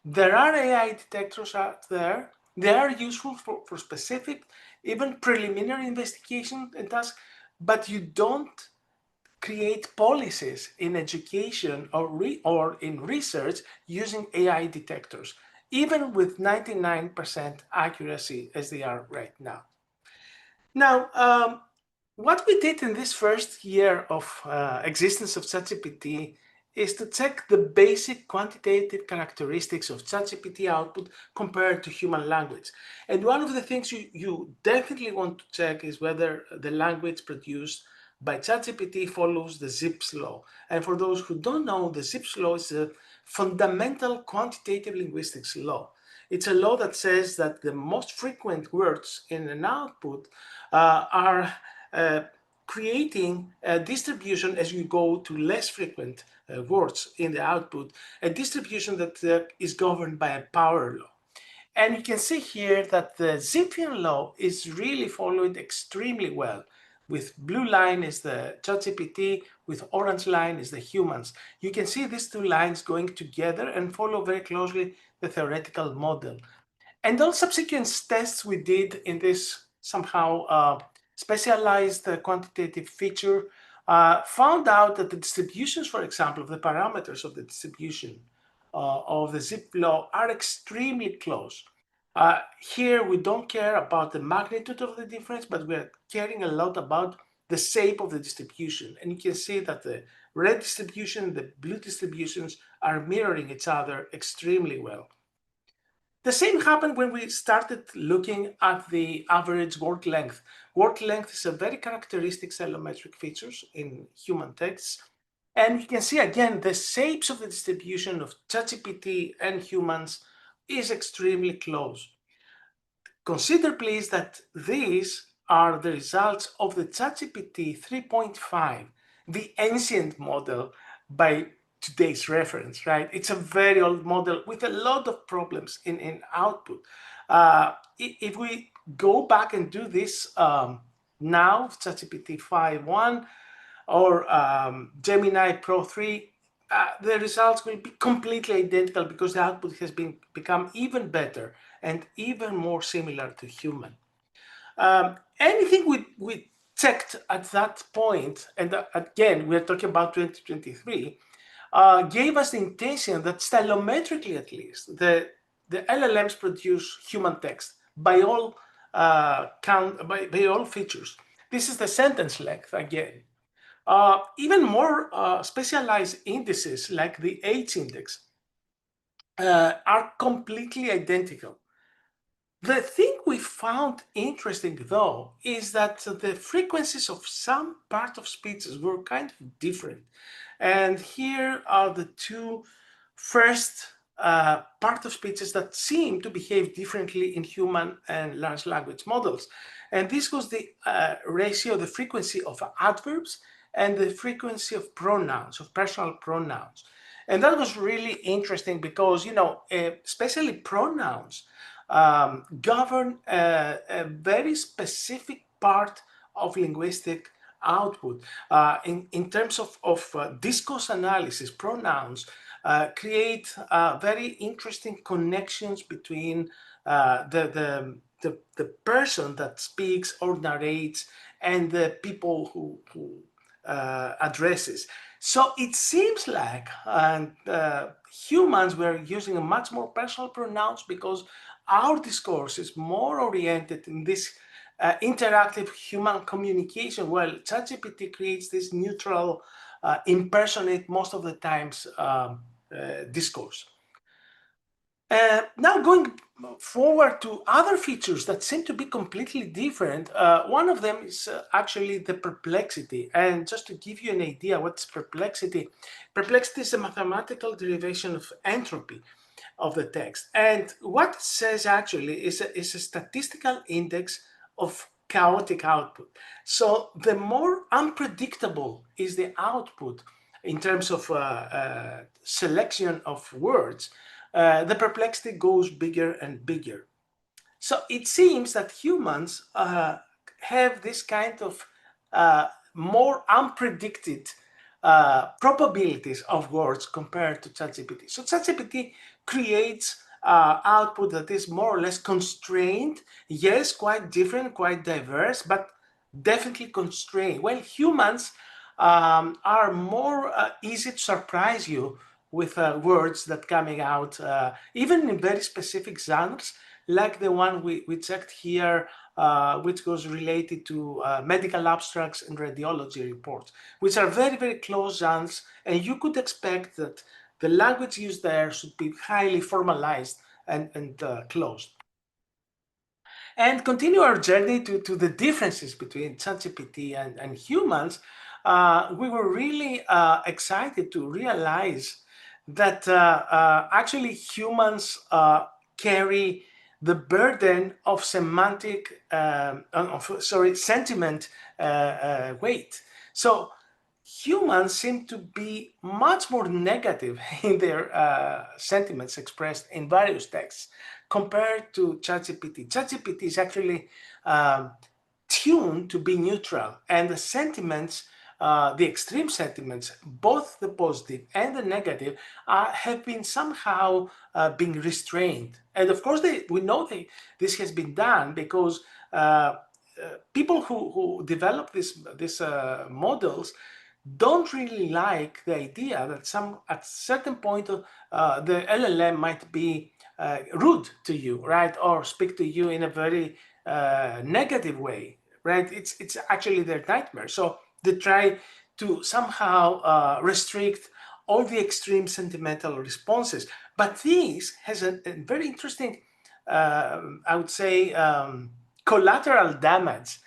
Speaker 4: There are AI detectors out there. They are useful for specific, even preliminary investigation and tasks, but you don't create policies in education or in research using AI detectors, even with 99% accuracy as they are right now. Now, what we did in this first year of existence of ChatGPT is to check the basic quantitative characteristics of ChatGPT output compared to human language. And one of the things you definitely want to check is whether the language produced by ChatGPT follows the Zipf's law. And for those who don't know, the Zipf's law is a fundamental quantitative linguistics law. It's a law that says that the most frequent words in an output are creating a distribution as you go to less frequent words in the output, a distribution that is governed by a power law. And you can see here that the Zipfian law is really followed extremely well. With blue line is the ChatGPT, with orange line is the humans. You can see these two lines going together and follow very closely the theoretical model. And all subsequent tests we did in this somehow specialized quantitative feature found out that the distributions, for example, of the parameters of the distribution of the zip law are extremely close. Here we don't care about the magnitude of the difference, but we're caring a lot about the shape of the distribution. And you can see that the red distribution and the blue distributions are mirroring each other extremely well. The same happened when we started looking at the average word length. Word length is a very characteristic cyelometric feature in human texts. And you can see again, the shapes of the distribution of ChatGPT and humans is extremely close. Consider please that these are the results of the ChatGPT 3.5, the ancient model by today's reference, right? It's a very old model with a lot of problems in output. If we go back and do this now, ChatGPT 5.1 or Gemini Pro 3, the results will be completely identical because the output has become even better and even more similar to human. Anything we checked at that point, and again, we're talking about 2023, gave us the intention that stylometrically at least, the LLMs produce human text by all by all features. This is the sentence length again. Even more specialized indices like the H index are completely identical. The thing we found interesting though is that the frequencies of some part of speeches were kind of different. And here are the two first part of speeches that seem to behave differently in human and large language models. And this was the ratio, the frequency of adverbs and the frequency of pronouns, of personal pronouns. And that was really interesting because, you know, especially pronouns govern a very specific part of linguistic output. In terms of discourse analysis, pronouns create very interesting connections between the person that speaks or narrates and the people who addresses. So it seems like humans were using a much more personal pronouns because our discourse is more oriented in this interactive human communication, while ChatGPT creates this neutral, impersonate most of the times discourse. Now going forward to other features that seem to be completely different, one of them is actually the perplexity. And just to give you an idea what's perplexity, perplexity is a mathematical derivation of entropy of the text. And what it says actually is a statistical index of chaotic output. So the more unpredictable is the output, in terms of selection of words, the perplexity goes bigger and bigger. So it seems that humans have this kind of more unpredicted probabilities of words compared to ChatGPT. So ChatGPT creates output that is more or less constrained, yes, quite different, quite diverse, but definitely constrained. Well, humans are more easy to surprise you with words that coming out, even in very specific genres, like the one we checked here, which was related to medical abstracts and radiology reports, which are very, very close genres, and you could expect that the language used there should be highly formalized and closed. And continue our journey to the differences between ChatGPT and humans. We were really excited to realize that actually humans carry the burden of sentiment weight. So humans seem to be much more negative in their sentiments expressed in various texts compared to ChatGPT. ChatGPT is actually tuned to be neutral, and the sentiments, the extreme sentiments, both the positive and the negative, have been somehow being restrained. And of course, we know that this has been done because people who develop these models don't really like the idea that at certain point the LLM might be rude to you, right, or speak to you in a very negative way, right? It's actually their nightmare. So they try to somehow restrict all the extreme sentimental responses. But this has a very interesting, I would say, collateral damage.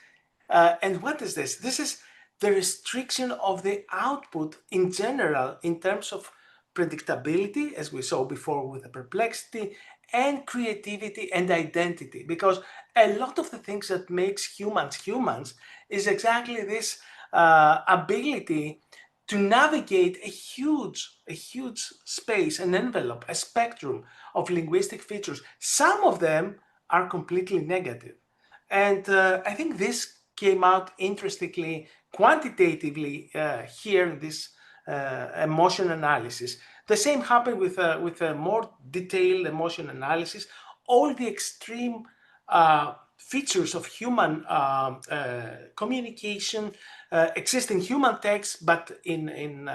Speaker 4: And what is this? This is the restriction of the output in general in terms of predictability, as we saw before with the perplexity, and creativity and identity, because a lot of the things that makes humans is exactly this ability to navigate a huge space, an envelope, a spectrum of linguistic features. Some of them are completely negative. And I think this came out interestingly, quantitatively here in this emotion analysis. The same happened with a more detailed emotion analysis. All the extreme features of human communication exist in human text, but in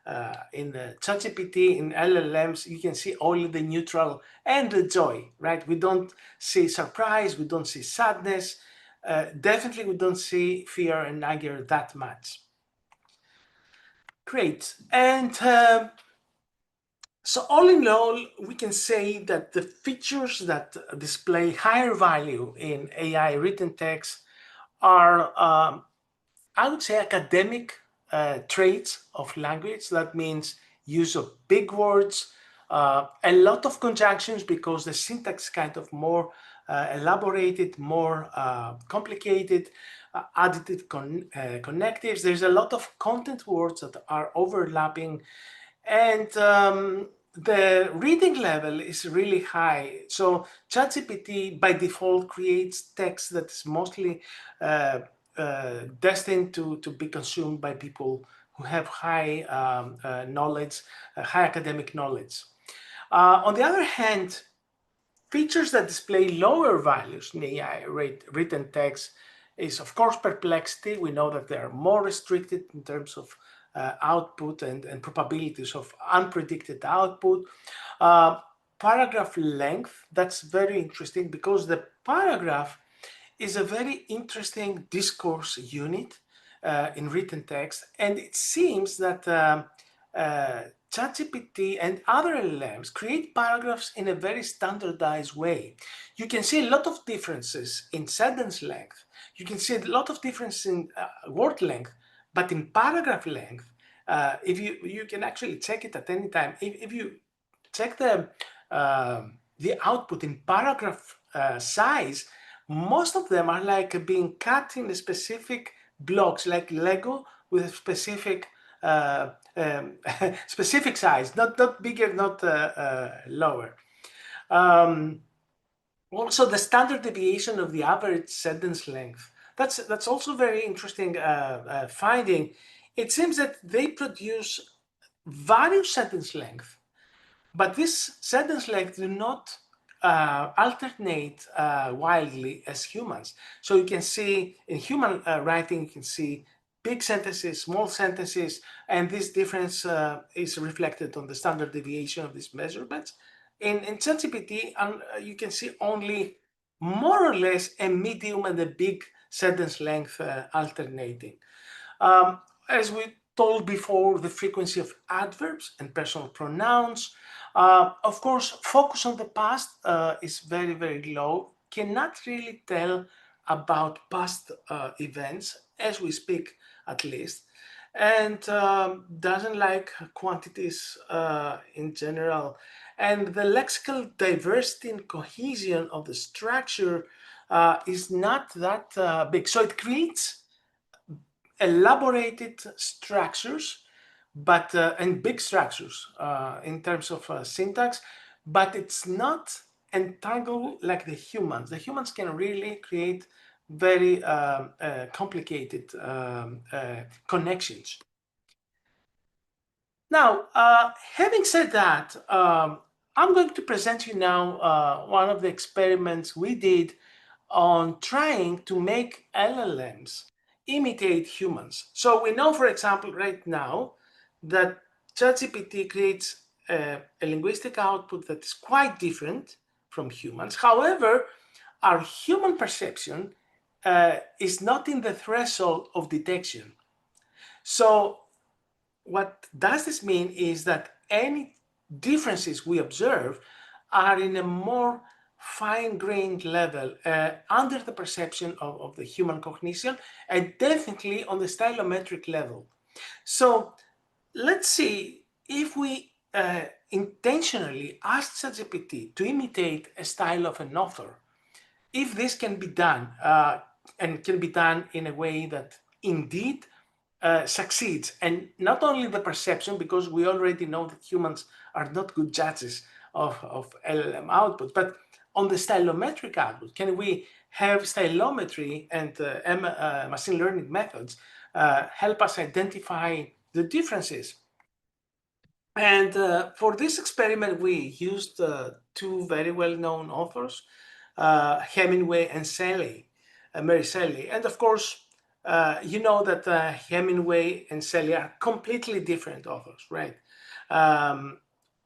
Speaker 4: ChatGPT, in LLMs, you can see only the neutral and the joy, right? We don't see surprise, we don't see sadness, definitely we don't see fear and anger that much. Great. And so all in all, we can say that the features that display higher value in AI written text are, I would say, academic traits of language. That means use of big words, a lot of conjunctions because the syntax kind of more elaborated, more complicated, additive connectives. There's a lot of content words that are overlapping, and the reading level is really high. So ChatGPT by default creates text that is mostly destined to be consumed by people who have high knowledge, high academic knowledge. On the other hand, features that display lower values in AI written text is, of course, perplexity. We know that they are more restricted in terms of output and probabilities of unpredicted output. Paragraph length, that's very interesting because the paragraph is a very interesting discourse unit in written text, and it seems that ChatGPT and other LLMs create paragraphs in a very standardized way. You can see a lot of differences in sentence length. You can see a lot of difference in word length, but in paragraph length, if you can actually check it at any time. If you check the output in paragraph size, most of them are like being cut in specific blocks, like Lego with specific specific size, not bigger, not lower. Also, the standard deviation of the average sentence length. That's also very interesting finding. It seems that they produce various sentence length, but this sentence length do not alternate wildly as humans. So you can see in human writing, you can see big sentences, small sentences, and this difference is reflected on the standard deviation of these measurements. In ChatGPT, you can see only more or less a medium and a big sentence length alternating. As we told before, the frequency of adverbs and personal pronouns. Of course, focus on the past is very, very low. Cannot really tell about past events as we speak, at least, and doesn't like quantities in general. And the lexical diversity and cohesion of the structure is not that big. So it creates elaborated structures, but and big structures in terms of syntax, but it's not entangled like the humans. The humans can really create very complicated connections. Now, having said that, I'm going to present you now one of the experiments we did on trying to make LLMs imitate humans. So we know, for example, right now that ChatGPT creates a linguistic output that is quite different from humans. However, our human perception is not in the threshold of detection. So what does this mean is that any differences we observe are in a more fine-grained level under the perception of the human cognition, and definitely on the stylometric level. So let's see if we intentionally ask ChatGPT to imitate a style of an author, if this can be done and can be done in a way that indeed succeeds. And not only the perception, because we already know that humans are not good judges of LLM output, but on the stylometric output, can we have stylometry and machine learning methods help us identify the differences? And for this experiment, we used two very well-known authors, Hemingway and Mary Shelley. And of course, you know that Hemingway and Shelley are completely different authors, right?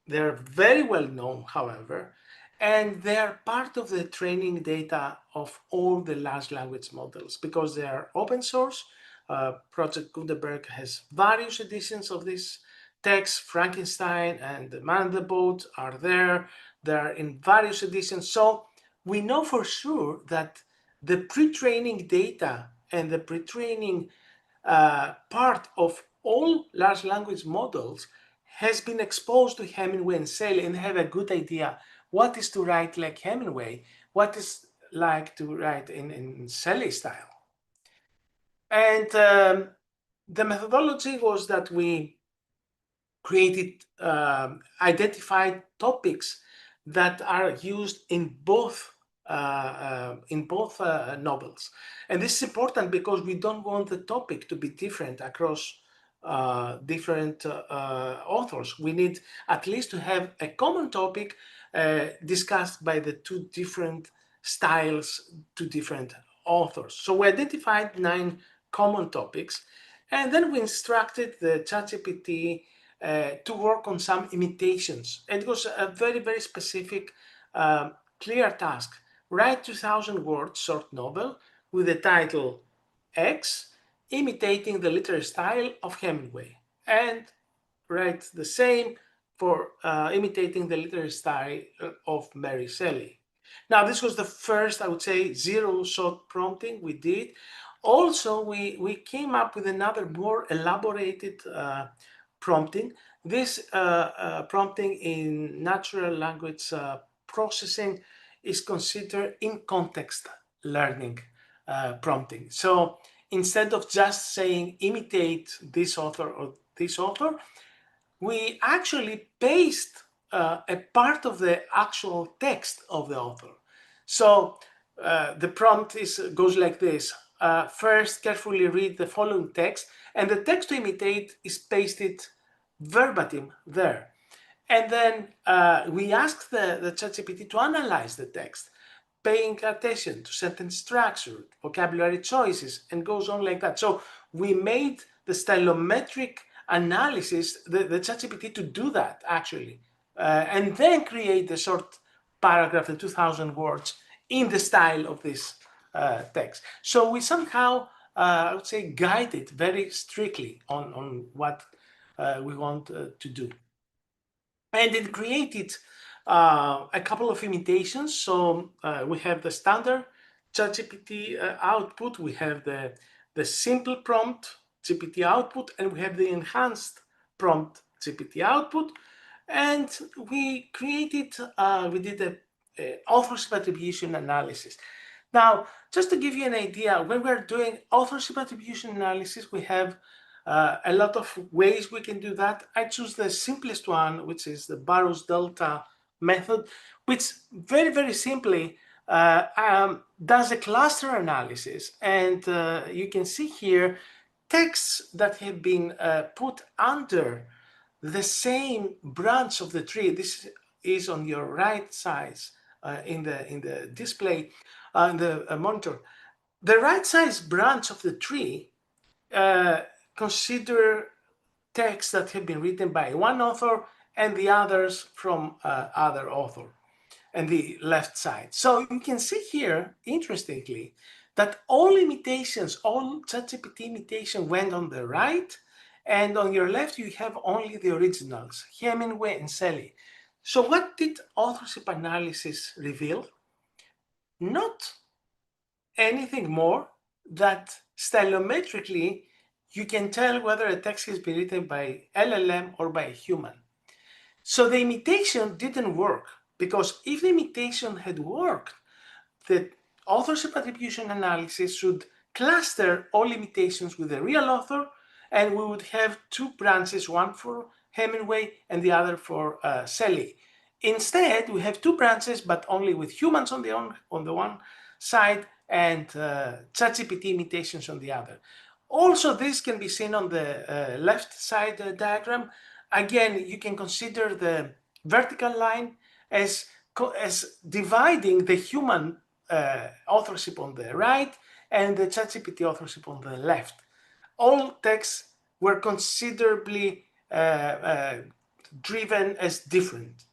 Speaker 4: They're very well known, however, and they're part of the training data of all the large language models because they are open source. Project Gutenberg has various editions of this text. Frankenstein and The Man in the Boat are there. They're in various editions. So we know for sure that the pre-training data and the pre-training part of all large language models has been exposed to Hemingway and Shelley and have a good idea what is to write like Hemingway, what is like to write in Shelley style. And the methodology was that we created, identified topics that are used in both novels. And this is important because we don't want the topic to be different across different authors. We need at least to have a common topic discussed by the two different styles, two different authors. So we identified 9 common topics, and then we instructed the ChatGPT to work on some imitations. And it was a very, very specific, clear task. Write 2,000 words short novel with the title X, imitating the literary style of Hemingway, and write the same for imitating the literary style of Mary Shelley. Now, this was the first, I would say, zero-shot prompting we did. Also, we came up with another more elaborated prompting. This prompting in natural language processing is considered in-context learning prompting. So instead of just saying imitate this author or this author, we actually paste a part of the actual text of the author. So the prompt goes like this. First, carefully read the following text, and the text to imitate is pasted verbatim there. And then we ask the ChatGPT to analyze the text, paying attention to sentence structure, vocabulary choices, and goes on like that. So we made the stylometric analysis, the ChatGPT to do that actually, and then create the short paragraph, the 2,000 words, in the style of this text. So we somehow, I would say, guide it very strictly on what we want to do. And it created a couple of imitations. So we have the standard ChatGPT output, we have the simple prompt GPT output, and we have the enhanced prompt GPT output. And we created, we did a authorship attribution analysis. Now, just to give you an idea, when we're doing authorship attribution analysis, we have a lot of ways we can do that. I choose the simplest one, which is the Barrow's Delta method, which very, very simply does a cluster analysis. And you can see here texts that have been put under the same branch of the tree. This is on your right side in the display, in the monitor. The right size branch of the tree consider texts that have been written by one author and the others from other author, and the left side. So you can see here, interestingly, that all imitations, all ChatGPT imitation went on the right, and on your left you have only the originals, Hemingway and Shelley. So what did authorship analysis reveal? Not anything more that stylometrically you can tell whether a text has been written by LLM or by a human. So the imitation didn't work, because if the imitation had worked, the authorship attribution analysis should cluster all imitations with the real author, and we would have two branches, one for Hemingway and the other for Shelley. Instead, we have two branches, but only with humans on the one side and ChatGPT imitations on the other. Also, this can be seen on the left side diagram. Again, you can consider the vertical line as dividing the human authorship on the right and the ChatGPT authorship on the left. All texts were considerably driven as different.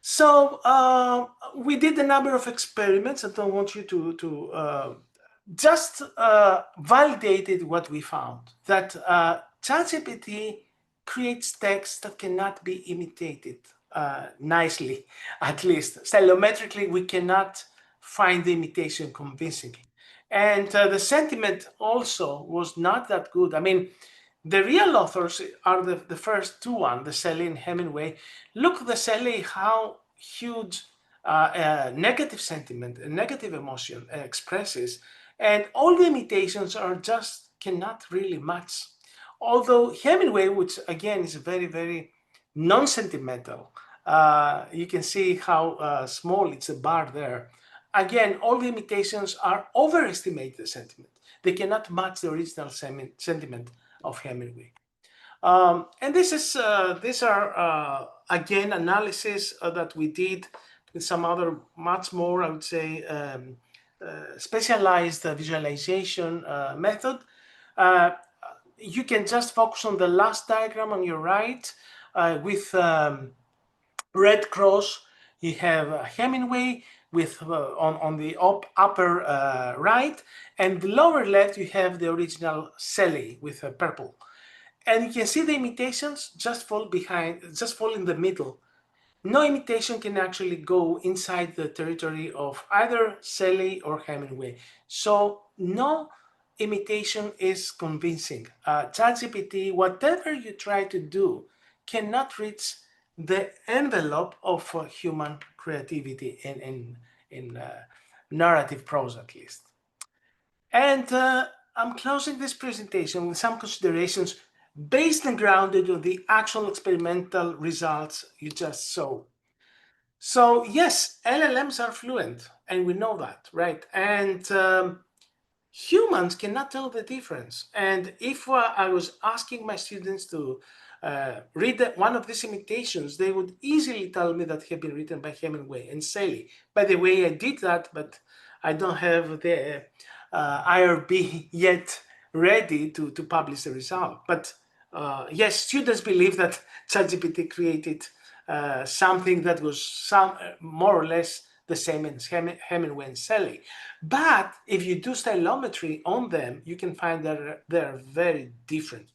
Speaker 4: So we did a number of experiments. I don't want you to just validated what we found, that ChatGPT creates text that cannot be imitated nicely, at least. Stylometrically, we cannot find the imitation convincingly. And the sentiment also was not that good. I mean, the real authors are the first two ones, the Shelley and Hemingway. Look at the Shelley, how huge negative sentiment, a negative emotion expresses. And all the imitations are just cannot really match. Although Hemingway, which again is very, very non-sentimental, you can see how small it's a bar there. Again, all the imitations are overestimate the sentiment. They cannot match the original sentiment of Hemingway. And these are again analysis that we did with some other much more, I would say, specialized visualization method. You can just focus on the last diagram on your right with red cross. You have Hemingway with on the upper right, and the lower left you have the original Shelley with purple. And you can see the imitations just fall in the middle. No imitation can actually go inside the territory of either Shelley or Hemingway. So no imitation is convincing. ChatGPT, whatever you try to do, cannot reach the envelope of human creativity in narrative prose, at least. And I'm closing this presentation with some considerations based and grounded on the actual experimental results you just saw. So yes, LLMs are fluent, and we know that, right? And humans cannot tell the difference. And if I was asking my students to read one of these imitations, they would easily tell me that had been written by Hemingway and Shelley. By the way, I did that, but I don't have the IRB yet ready to publish the result. But yes, students believe that ChatGPT created something that was more or less the same as Hemingway and Shelley. But if you do stylometry on them, you can find that they're very different.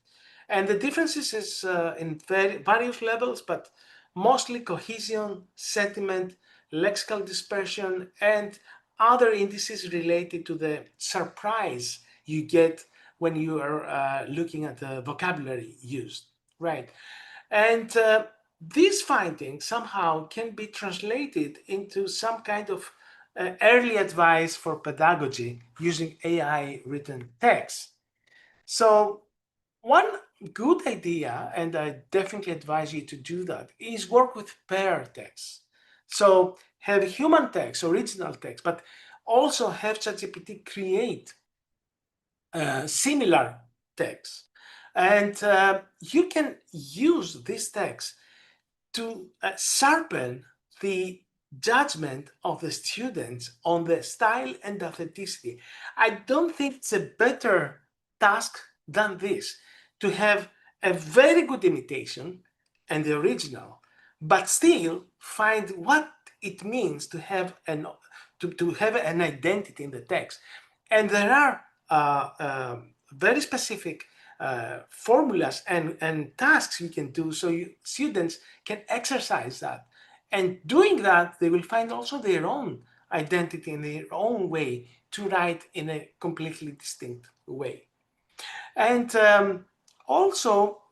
Speaker 4: And the differences is in various levels, but mostly cohesion, sentiment, lexical dispersion, and other indices related to the surprise you get when you are looking at the vocabulary used, right? And these findings somehow can be translated into some kind of early advice for pedagogy using AI written text. So one good idea, and I definitely advise you to do that, is work with pair text. So have human text, original text, but also have ChatGPT create similar text. And you can use this text to sharpen the judgment of the students on the style and authenticity. I don't think it's a better task than this, to have a very good imitation and the original, but still find what it means to have to have an identity in the text. And there are very specific formulas and tasks you can do, so students can exercise that. And doing that, they will find also their own identity in their own way to write in a completely distinct way. And also,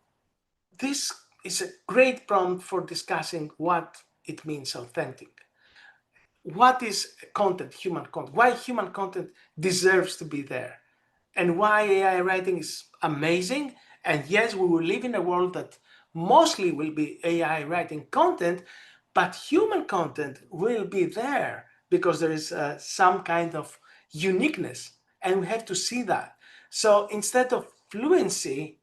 Speaker 4: this is a great prompt for discussing what it means authentic. What is content, human content? Why human content deserves to be there? And why AI writing is amazing. And yes, we will live in a world that mostly will be AI writing content, but human content will be there because there is some kind of uniqueness, and we have to see that. So instead of fluency,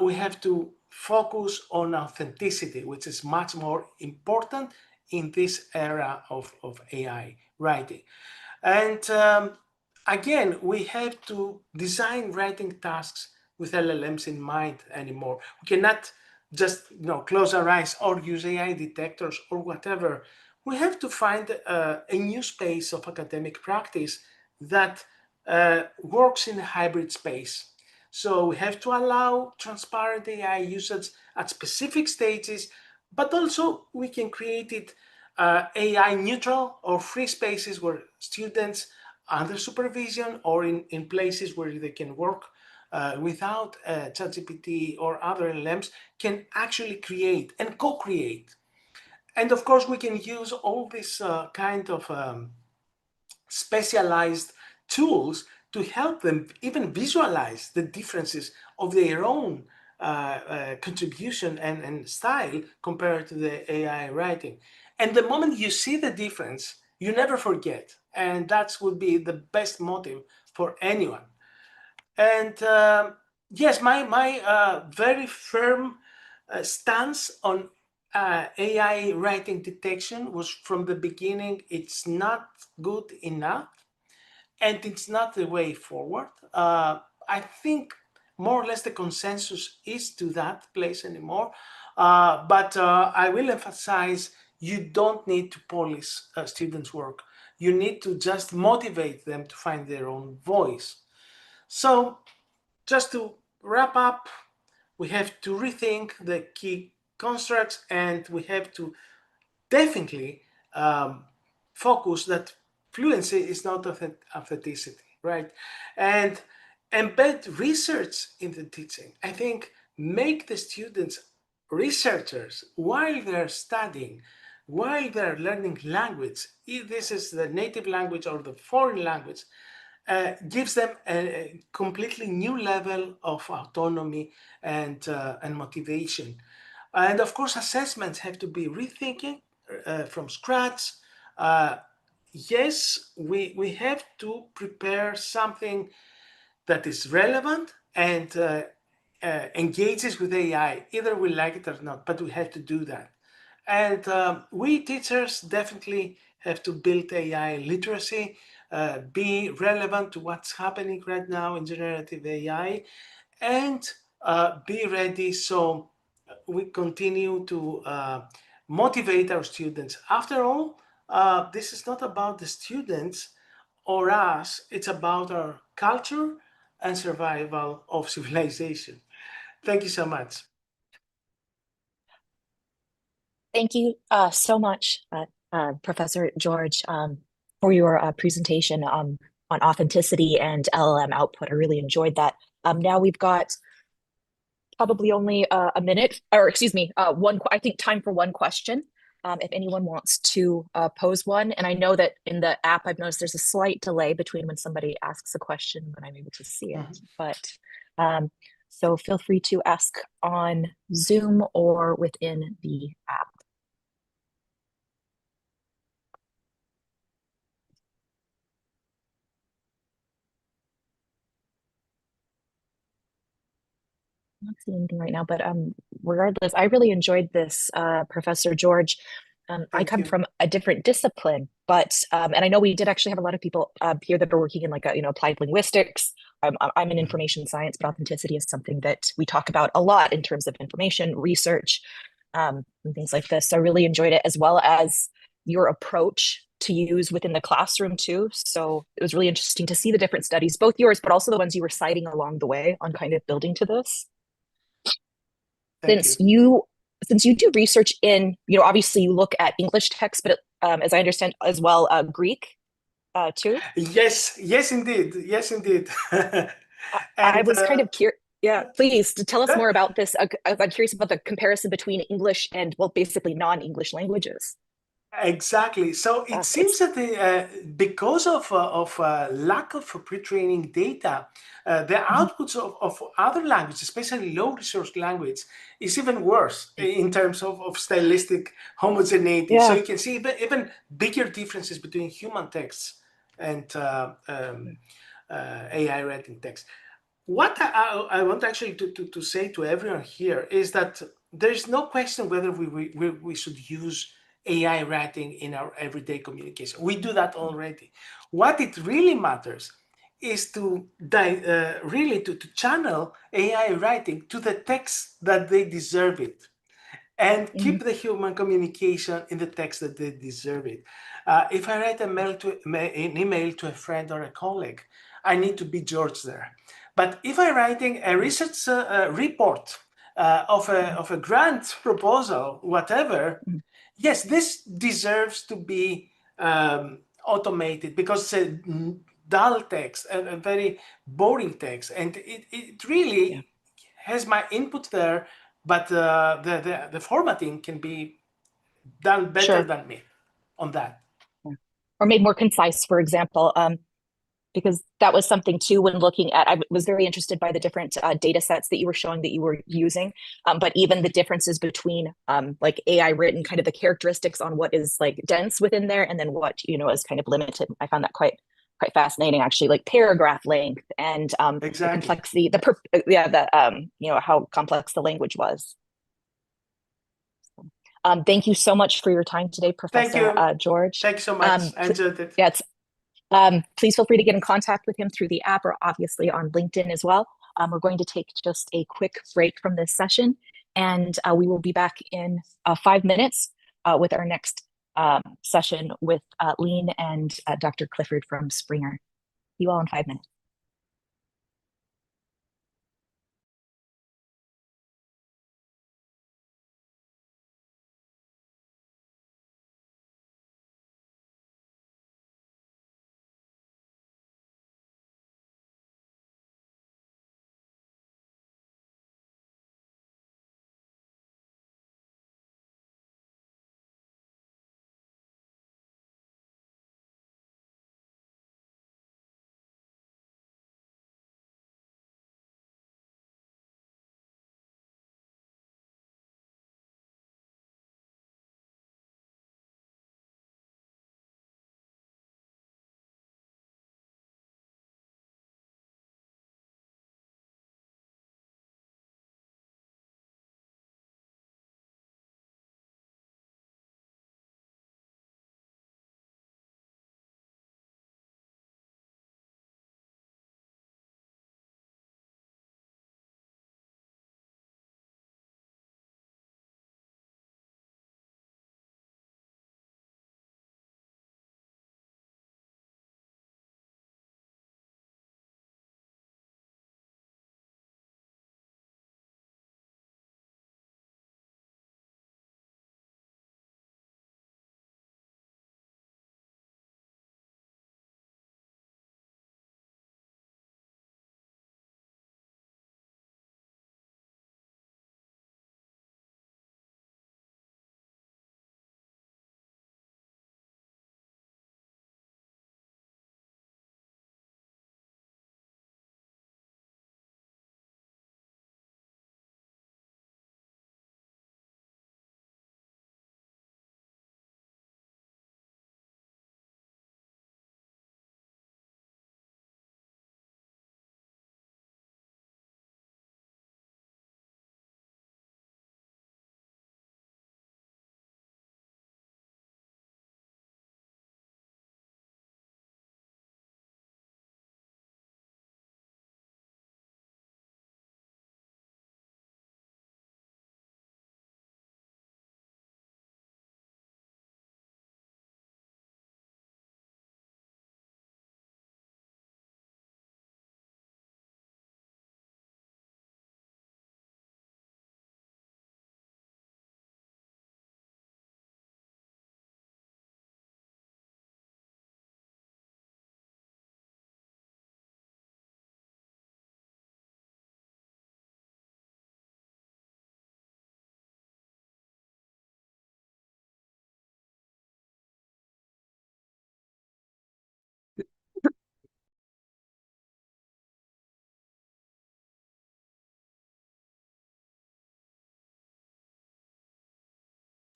Speaker 4: we have to focus on authenticity, which is much more important in this era of AI writing. And again, we have to design writing tasks with LLMs in mind anymore. We cannot just close our eyes or use AI detectors or whatever. We have to find a new space of academic practice that works in a hybrid space. So we have to allow transparent AI usage at specific stages, but also we can create it AI neutral or free spaces where students under supervision or in places where they can work without ChatGPT or other LLMs can actually create and co-create. And of course, we can use all this kind of specialized tools to help them even visualize the differences of their own contribution and style compared to the AI writing. And the moment you see the difference, you never forget. And that would be the best motive for anyone. And yes, my very firm stance on AI writing detection was from the beginning, it's not good enough and it's not the way forward. I think more or less the consensus is to that place anymore. But I will emphasize, you don't need to polish students' work. You need to just motivate them to find their own voice. So just to wrap up, we have to rethink the key constructs, and we have to definitely focus that fluency is not authenticity, right? And embed research in the teaching. I think make the students researchers while they're studying, while they're learning language, if this is the native language or the foreign language. gives them a completely new level of autonomy and motivation. And of course, assessments have to be rethinking from scratch. Yes, we have to prepare something that is relevant and engages with AI, either we like it or not, but we have to do that. And we teachers definitely have to build AI literacy, be relevant to what's happening right now in generative AI, and be ready so we continue to motivate our students. After all, this is not about the students or us, it's about our culture and survival of civilization. Thank you so much.
Speaker 1: Thank you so much, Professor George, for your presentation on authenticity and LLM output. I really enjoyed that. Now we've got probably only a minute, or excuse me, I think time for one question. If anyone wants to pose one. And I know that in the app, I've noticed there's a slight delay between when somebody asks a question when I'm able to see it. But so feel free to ask on Zoom or within the app. I'm not seeing anything right now, but regardless, I really enjoyed this, Professor George. I come from a different discipline, but and I know we did actually have a lot of people here that are working in like applied linguistics. I'm in information science, but authenticity is something that we talk about a lot in terms of information research and things like this. So I really enjoyed it, as well as your approach to use within the classroom too. So it was really interesting to see the different studies, both yours, but also the ones you were citing along the way on kind of building to this. Since you do research in, obviously you look at English texts, but as I understand as well, Greek too.
Speaker 4: Yes, indeed. Yes, indeed.
Speaker 1: I was kind of curious. Yeah, please tell us more about this. I'm curious about the comparison between English and, well, basically non-English languages.
Speaker 4: Exactly. So it seems that because of lack of pre-training data, the outputs of other languages, especially low-resource language, is even worse in terms of stylistic homogeneity. So you can see even bigger differences between human texts and AI writing text. What I want actually to say to everyone here is that there is no question whether we should use AI writing in our everyday communication. We do that already. What it really matters is to really to channel AI writing to the text that they deserve it, and keep the human communication in the text that they deserve it. If I write an email to a friend or a colleague, I need to be George there. But if I'm writing a research report of a grant proposal, whatever, yes, this deserves to be automated, because it's a dull text, a very boring text, and it really has my input there, but the formatting can be done better than me on that.
Speaker 1: Or made more concise, for example. Because that was something too when looking at, I was very interested by the different data sets that you were showing that you were using, but even the differences between like AI written, kind of the characteristics on what is like dense within there, and then what is kind of limited. I found that quite fascinating, actually, like paragraph length and the complexity, how complex the language was. Thank you so much for your time today, Professor George.
Speaker 4: Thank you so much. I enjoyed it.
Speaker 1: Yeah, please feel free to get in contact with him through the app or obviously on LinkedIn as well. We're going to take just a quick break from this session, and we will be back in 5 minutes with our next session with Lean and Dr. Clifford from Springer. See you all in 5 minutes.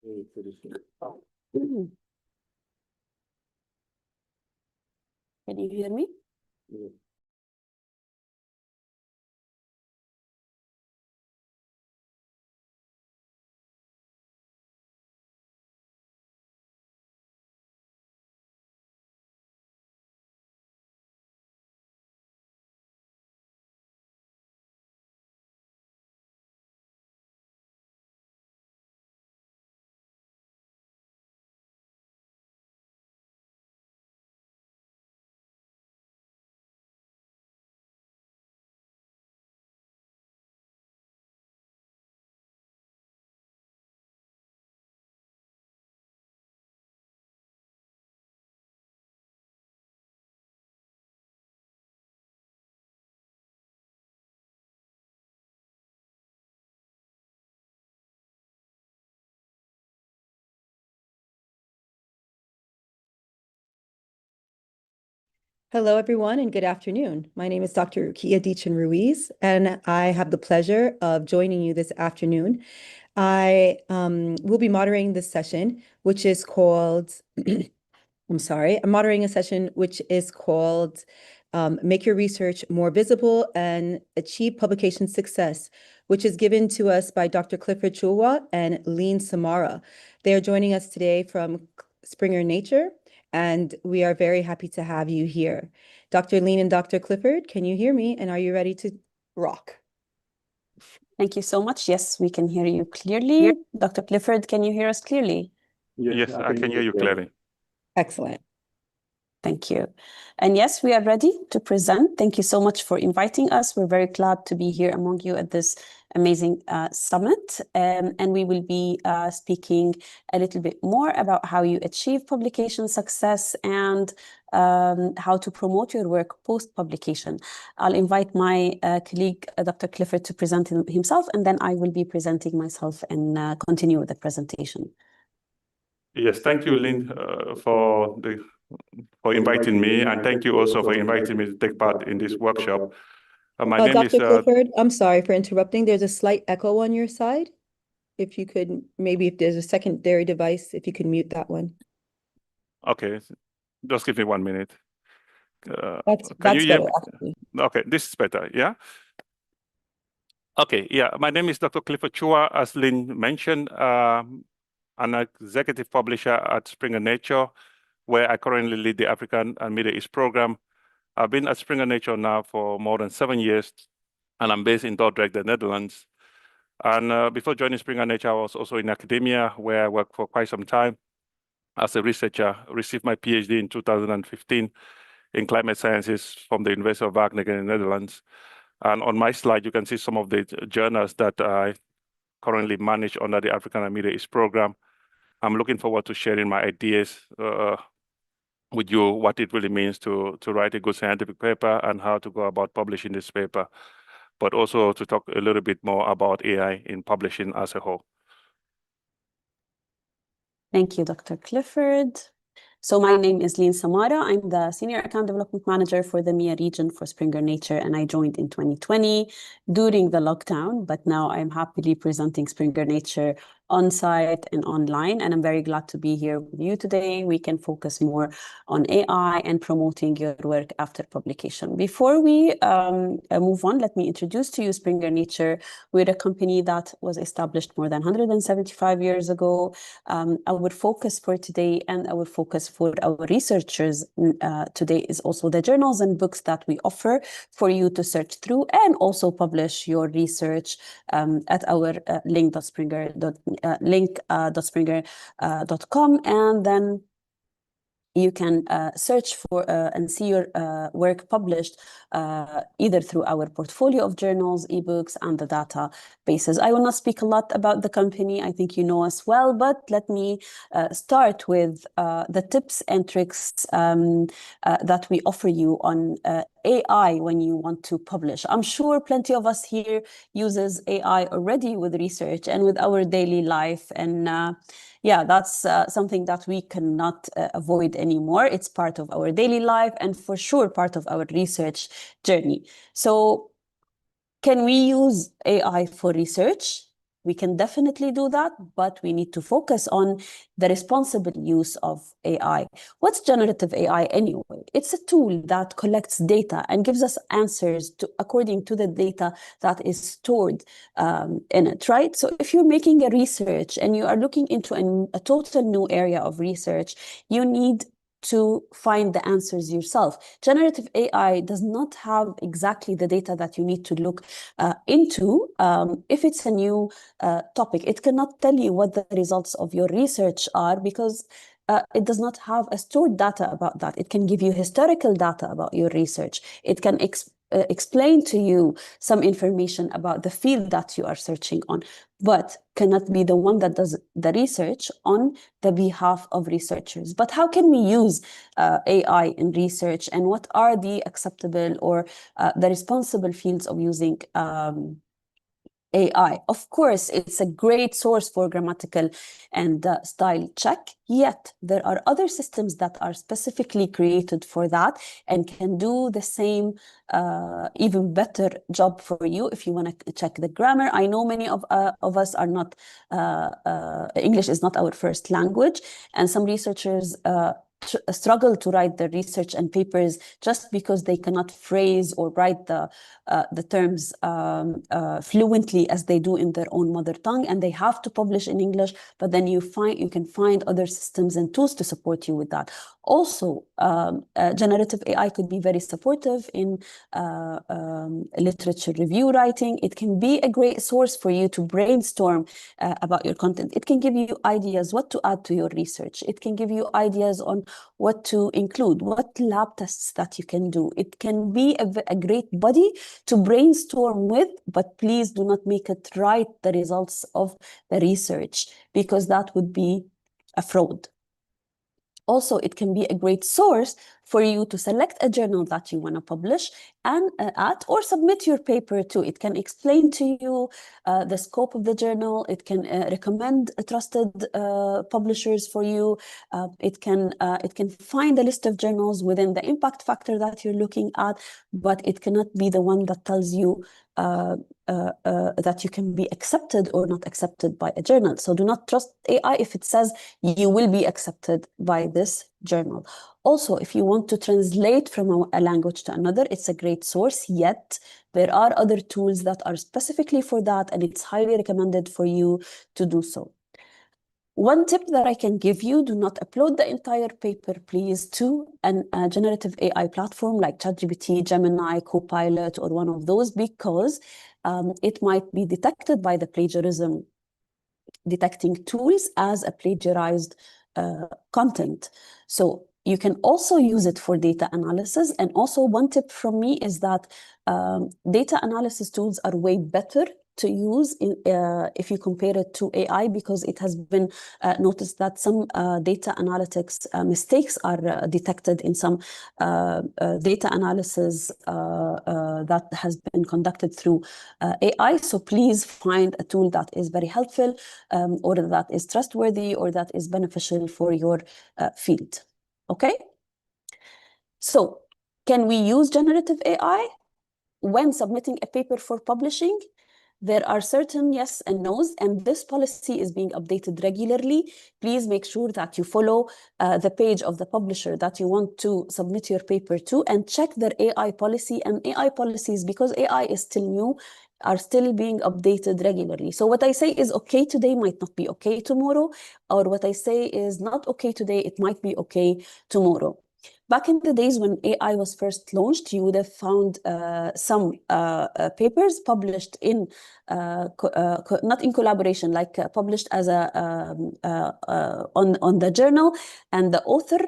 Speaker 5: Can you hear me?
Speaker 6: Hello, everyone, and good afternoon. My name is Dr. Rukia Deachin-Ruiz, and I have the pleasure of joining you this afternoon. I will be moderating this session, which is called, I'm moderating a session which is called Make Your Research More Visible and Achieve Publication Success, which is given to us by Dr. Clifford Chulwa and Lean Samara. They are joining us today from Springer Nature, and we are very happy to have you here. Dr. Lean and Dr. Clifford, can you hear me? And are you ready to rock?
Speaker 5: Thank you so much. Yes, we can hear you clearly. Dr. Clifford, can you hear us clearly?
Speaker 7: Yes, I can hear you clearly.
Speaker 6: Excellent.
Speaker 5: Thank you. And yes, we are ready to present. Thank you so much for inviting us. We're very glad to be here among you at this amazing summit. And we will be speaking a little bit more about how you achieve publication success and how to promote your work post-publication. I'll invite my colleague, Dr. Clifford, to present himself, and then I will be presenting myself and continue with the presentation.
Speaker 7: Yes, thank you, Lynn, for inviting me, and thank you also for inviting me to take part in this workshop. My name
Speaker 6: Dr.
Speaker 7: is
Speaker 6: Clifford, I'm sorry for interrupting. There's a slight echo on your side. If you could, maybe if there's a secondary device, if you could mute that one.
Speaker 7: Okay, just give me 1 minute.
Speaker 6: That's
Speaker 7: Can you hear
Speaker 6: better,
Speaker 7: me?
Speaker 6: actually.
Speaker 7: Okay, this is better, yeah? Okay, yeah, my name is Dr. Clifford Chua, as Lynn mentioned. I'm an executive publisher at Springer Nature, where I currently lead the African and Middle East program. I've been at Springer Nature now for more than 7 years, and I'm based in Dordrecht, the Netherlands. And before joining Springer Nature, I was also in academia, where I worked for quite some time as a researcher. I received my PhD in 2015 in climate sciences from the University of Wageningen in the Netherlands. And on my slide, you can see some of the journals that I currently manage under the African and Middle East program. I'm looking forward to sharing my ideas with you, what it really means to write a good scientific paper and how to go about publishing this paper, but also to talk a little bit more about AI in publishing as a whole.
Speaker 5: Thank you, Dr. Clifford. So my name is Lean Samara. I'm the Senior Account Development Manager for the MEA region for Springer Nature, and I joined in 2020 during the lockdown, but now I'm happily presenting Springer Nature on-site and online, and I'm very glad to be here with you today. We can focus more on AI and promoting your work after publication. Before we move on, let me introduce to you Springer Nature. We're a company that was established more than 175 years ago. Our focus for today and our focus for our researchers today is also the journals and books that we offer for you to search through and also publish your research at our link.springer.com, and then you can search for and see your work published either through our portfolio of journals, ebooks, and the databases. I will not speak a lot about the company. I think you know us well, but let me start with the tips and tricks that we offer you on AI when you want to publish. I'm sure plenty of us here uses AI already with research and with our daily life, and yeah, that's something that we cannot avoid anymore. It's part of our daily life and for sure part of our research journey. So can we use AI for research? We can definitely do that, but we need to focus on the responsible use of AI. What's generative AI anyway? It's a tool that collects data and gives us answers according to the data that is stored in it, right? So if you're making a research and you are looking into a total new area of research, you need to find the answers yourself. Generative AI does not have exactly the data that you need to look into. If it's a new topic, it cannot tell you what the results of your research are because it does not have a stored data about that. It can give you historical data about your research. It can explain to you some information about the field that you are searching on, but cannot be the one that does the research on the behalf of researchers. But how can we use AI in research, and what are the acceptable or the responsible fields of using AI? Of course, it's a great source for grammatical and style check, yet there are other systems that are specifically created for that and can do the same, even better job for you if you want to check the grammar. I know many of us are not, English is not our first language, and some researchers struggle to write their research and papers just because they cannot phrase or write the terms fluently as they do in their own mother tongue, and they have to publish in English. But then you can find other systems and tools to support you with that. Also, generative AI could be very supportive in literature review writing. It can be a great source for you to brainstorm about your content. It can give you ideas what to add to your research. It can give you ideas on what to include, what lab tests that you can do. It can be a great body to brainstorm with, but please do not make it write the results of the research, because that would be a fraud. Also, it can be a great source for you to select a journal that you want to publish and or submit your paper to. It can explain to you the scope of the journal. It can recommend trusted publishers for you. It can find a list of journals within the impact factor that you're looking at, but it cannot be the one that tells you that you can be accepted or not accepted by a journal. So do not trust AI if it says you will be accepted by this journal. Also, if you want to translate from a language to another, it's a great source, yet there are other tools that are specifically for that, and it's highly recommended for you to do so. One tip that I can give you: do not upload the entire paper, please, to a generative AI platform like ChatGPT, Gemini, Copilot, or one of those, because it might be detected by the plagiarism detecting tools as a plagiarized content. So you can also use it for data analysis. And also, one tip from me is that data analysis tools are way better to use if you compare it to AI, because it has been noticed that some data analytics mistakes are detected in some data analysis that has been conducted through AI. So please find a tool that is very helpful, or that is trustworthy, or that is beneficial for your field. Okay? So can we use generative AI when submitting a paper for publishing? There are certain yes and no's, and this policy is being updated regularly. Please make sure that you follow the page of the publisher that you want to submit your paper to, and check their AI policy. And AI policies, because AI is still new, are still being updated regularly. So what I say is okay today might not be okay tomorrow, or what I say is not okay today, it might be okay tomorrow. Back in the days when AI was first launched, you would have found some papers published in, not in collaboration, like published as a on the journal, and the author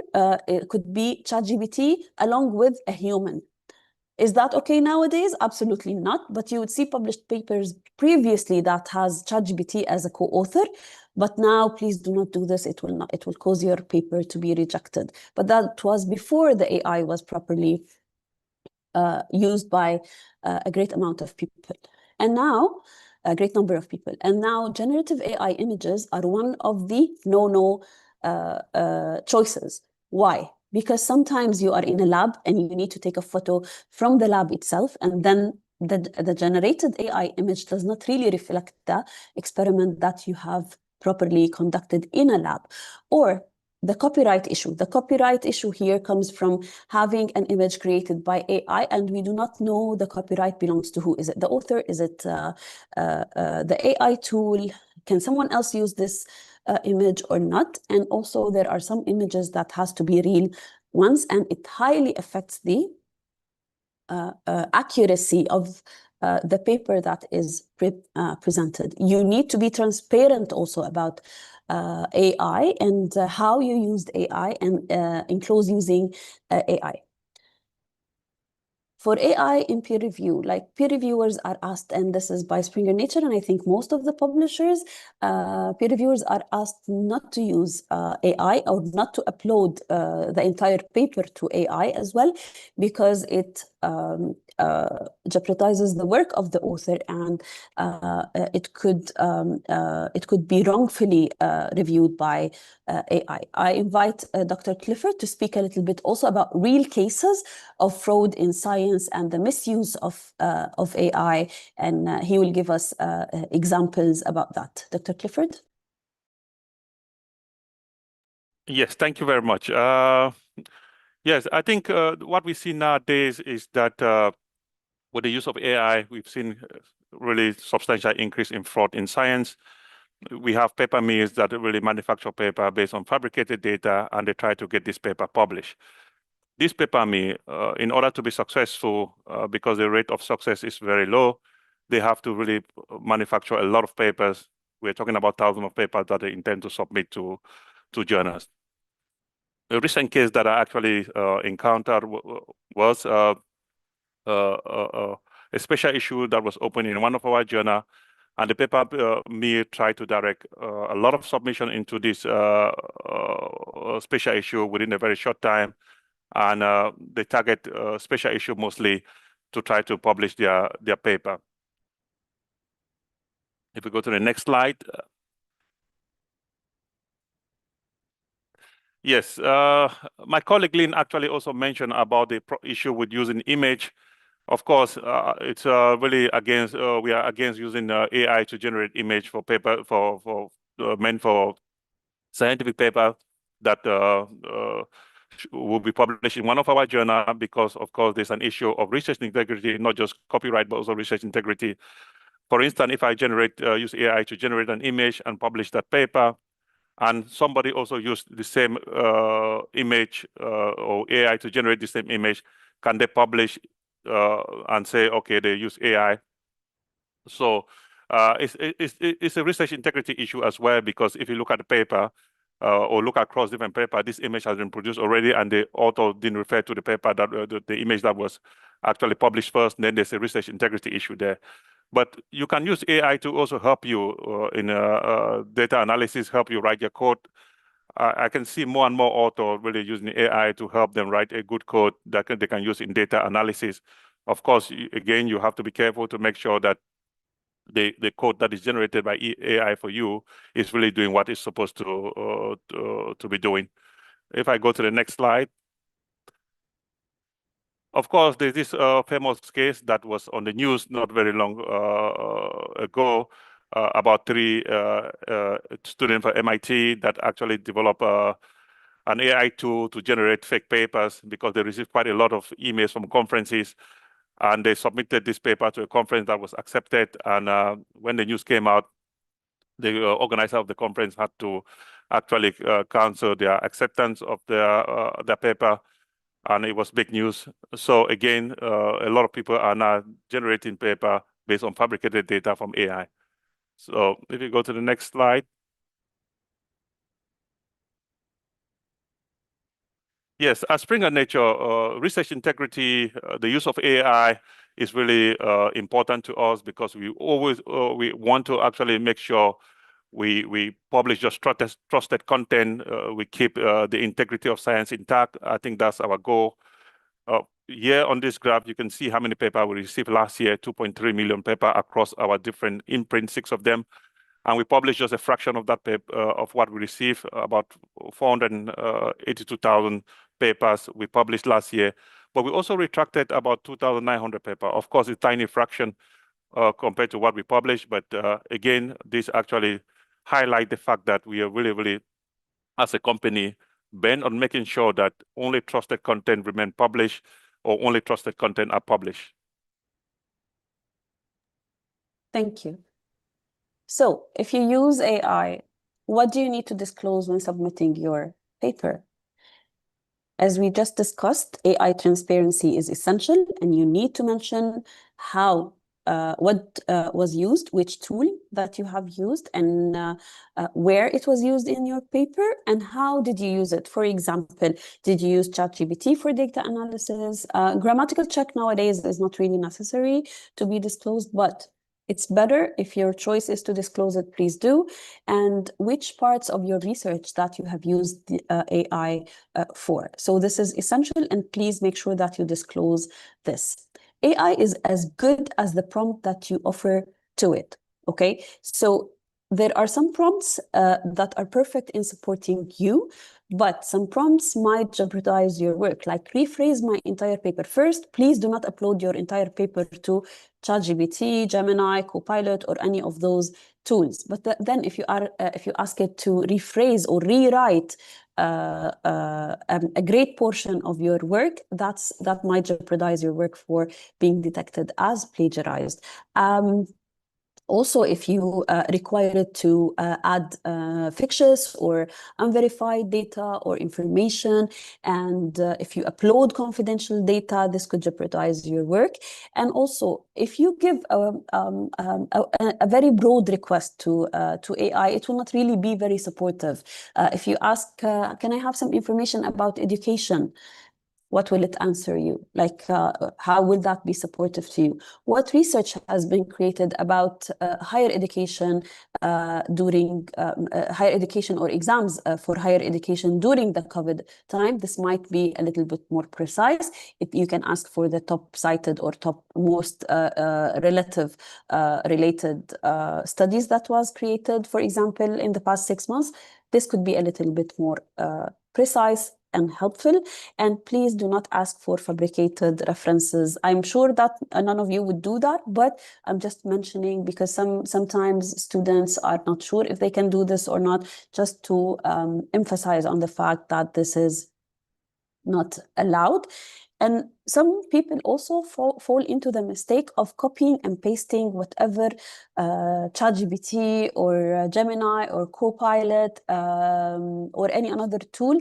Speaker 5: it could be ChatGPT along with a human. Is that okay nowadays? Absolutely not. But you would see published papers previously that has ChatGPT as a co-author. But now, please do not do this. It will cause your paper to be rejected. But that was before the AI was properly used by a great amount of people. And now, a great number of people. And now generative AI images are one of the no choices. Why? Because sometimes you are in a lab and you need to take a photo from the lab itself, and then the generated AI image does not really reflect the experiment that you have properly conducted in a lab. Or the copyright issue. The copyright issue here comes from having an image created by AI, and we do not know the copyright belongs to who. Is it the author? Is it the AI tool? Can someone else use this image or not? And also there are some images that has to be real ones, and it highly affects the accuracy of the paper that is presented. You need to be transparent also about AI and how you used AI and enclose using AI. For AI in peer review, like peer reviewers are asked, and this is by Springer Nature, and I think most of the publishers, peer reviewers are asked not to use AI or not to upload the entire paper to AI as well, because it jeopardizes the work of the author, and it could be wrongfully reviewed by AI. I invite Dr. Clifford to speak a little bit also about real cases of fraud in science and the misuse of AI, and he will give us examples about that. Dr. Clifford?
Speaker 7: Yes, thank you very much. Yes, I think what we see nowadays is that with the use of AI, we've seen really substantial increase in fraud in science. We have paper mills that really manufacture paper based on fabricated data, and they try to get this paper published. This paper mill, in order to be successful, because the rate of success is very low, they have to really manufacture a lot of papers. We're talking about thousands of papers that they intend to submit to journals. A recent case that I actually encountered was a special issue that was open in one of our journals, and the paper mill tried to direct a lot of submission into this special issue within a very short time, and they target special issue mostly to try to publish their paper. If we go to the next slide. Yes, my colleague Lynn actually also mentioned about the issue with using image. Of course, it's really against, we are against using AI to generate image for paper, meant for scientific paper that will be published in one of our journals, because of course there's an issue of research integrity, not just copyright, but also research integrity. For instance, if I use AI to generate an image and publish that paper, and somebody also used the same image or AI to generate the same image, can they publish and say, okay, they use AI? So it's a research integrity issue as well, because if you look at the paper or look across different paper, this image has been produced already, and the author didn't refer to the paper that the image that was actually published first. Then there's a research integrity issue there. But you can use AI to also help you in data analysis, help you write your code. I can see more and more authors really using AI to help them write a good code that they can use in data analysis. Of course, again, you have to be careful to make sure that the code that is generated by AI for you is really doing what it's supposed to be doing. If I go to the next slide. Of course, there's this famous case that was on the news not very long ago about 3 students from MIT that actually developed an AI tool to generate fake papers, because they received quite a lot of emails from conferences, and they submitted this paper to a conference that was accepted. And when the news came out, the organizer of the conference had to actually cancel their acceptance of their paper. And it was big news. So again, a lot of people are now generating paper based on fabricated data from AI. So if you go to the next slide. Yes, at Springer Nature, research integrity, the use of AI is really important to us, because we always we want to actually make sure we publish just trusted content. We keep the integrity of science intact. I think that's our goal. Here on this graph, you can see how many papers we received last year, 2.3 million papers across our different imprints, 6 of them. And we published just a fraction of that paper, of what we received, about 482,000 papers we published last year. but we also retracted about 2,900 papers. Of course, a tiny fraction compared to what we published, but again, this actually highlight the fact that we are really, as a company, bent on making sure that only trusted content remain published or only trusted content are published.
Speaker 5: Thank you. So if you use AI, what do you need to disclose when submitting your paper? As we just discussed, AI transparency is essential, and you need to mention how what was used, which tool that you have used, and where it was used in your paper, and how did you use it. For example, did you use ChatGPT for data analysis? Grammatical check nowadays is not really necessary to be disclosed, but it's better if your choice is to disclose it, please do. And which parts of your research that you have used the, AI for. So this is essential, and please make sure that you disclose this. AI is as good as the prompt that you offer to it, okay? So there are some prompts that are perfect in supporting you, but some prompts might jeopardize your work, like rephrase my entire paper. First, please do not upload your entire paper to ChatGPT, Gemini, Copilot, or any of those tools. But then if you ask it to rephrase or rewrite a great portion of your work, that might jeopardize your work for being detected as plagiarized. Also, if you require it to add fictitious or unverified data or information, and if you upload confidential data, this could jeopardize your work. And also, if you give a very broad request to AI, it will not really be very supportive. If you ask, can I have some information about education? What will it answer you? Like, how will that be supportive to you? What research has been created about higher education during higher education or exams for higher education during the COVID time? This might be a little bit more precise. If you can ask for the top cited or top most related studies that was created, for example, in the past 6 months, this could be a little bit more precise and helpful. And please do not ask for fabricated references. I'm sure that none of you would do that, but I'm just mentioning because sometimes students are not sure if they can do this or not, just to emphasize on the fact that this is not allowed. And some people also fall into the mistake of copying and pasting whatever ChatGPT or Gemini or Copilot or any another tool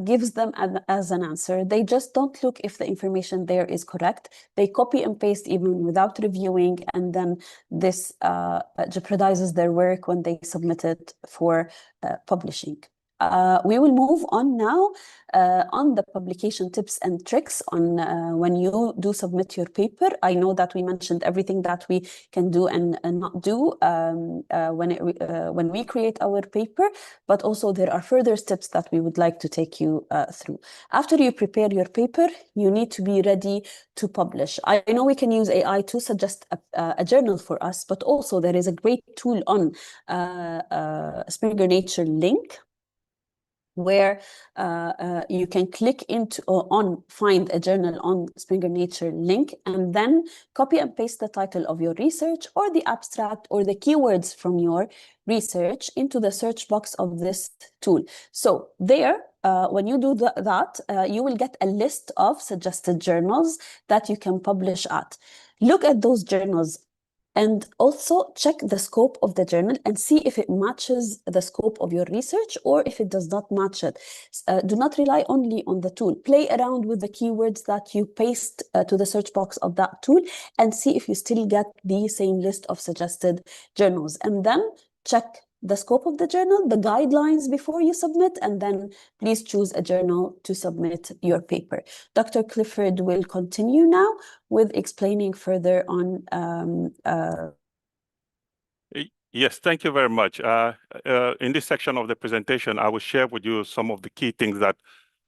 Speaker 5: gives them as an answer. They just don't look if the information there is correct. They copy and paste even without reviewing, and then this jeopardizes their work when they submit it for publishing. We will move on now on the publication tips and tricks on when you do submit your paper. I know that we mentioned everything that we can do and not do when we create our paper, but also there are further steps that we would like to take you through. After you prepare your paper, you need to be ready to publish. I know we can use AI to suggest a journal for us, but also there is a great tool on Springer Nature link, where you can click into on find a journal on Springer Nature link, and then copy and paste the title of your research or the abstract or the keywords from your research into the search box of this tool. So there, when you do that, you will get a list of suggested journals that you can publish at. Look at those journals and also check the scope of the journal and see if it matches the scope of your research or if it does not match it. Do not rely only on the tool. Play around with the keywords that you paste to the search box of that tool and see if you still get the same list of suggested journals. And then check the scope of the journal, the guidelines before you submit, and then please choose a journal to submit your paper. Dr. Clifford will continue now with explaining further on.
Speaker 7: Yes, thank you very much. In this section of the presentation, I will share with you some of the key things that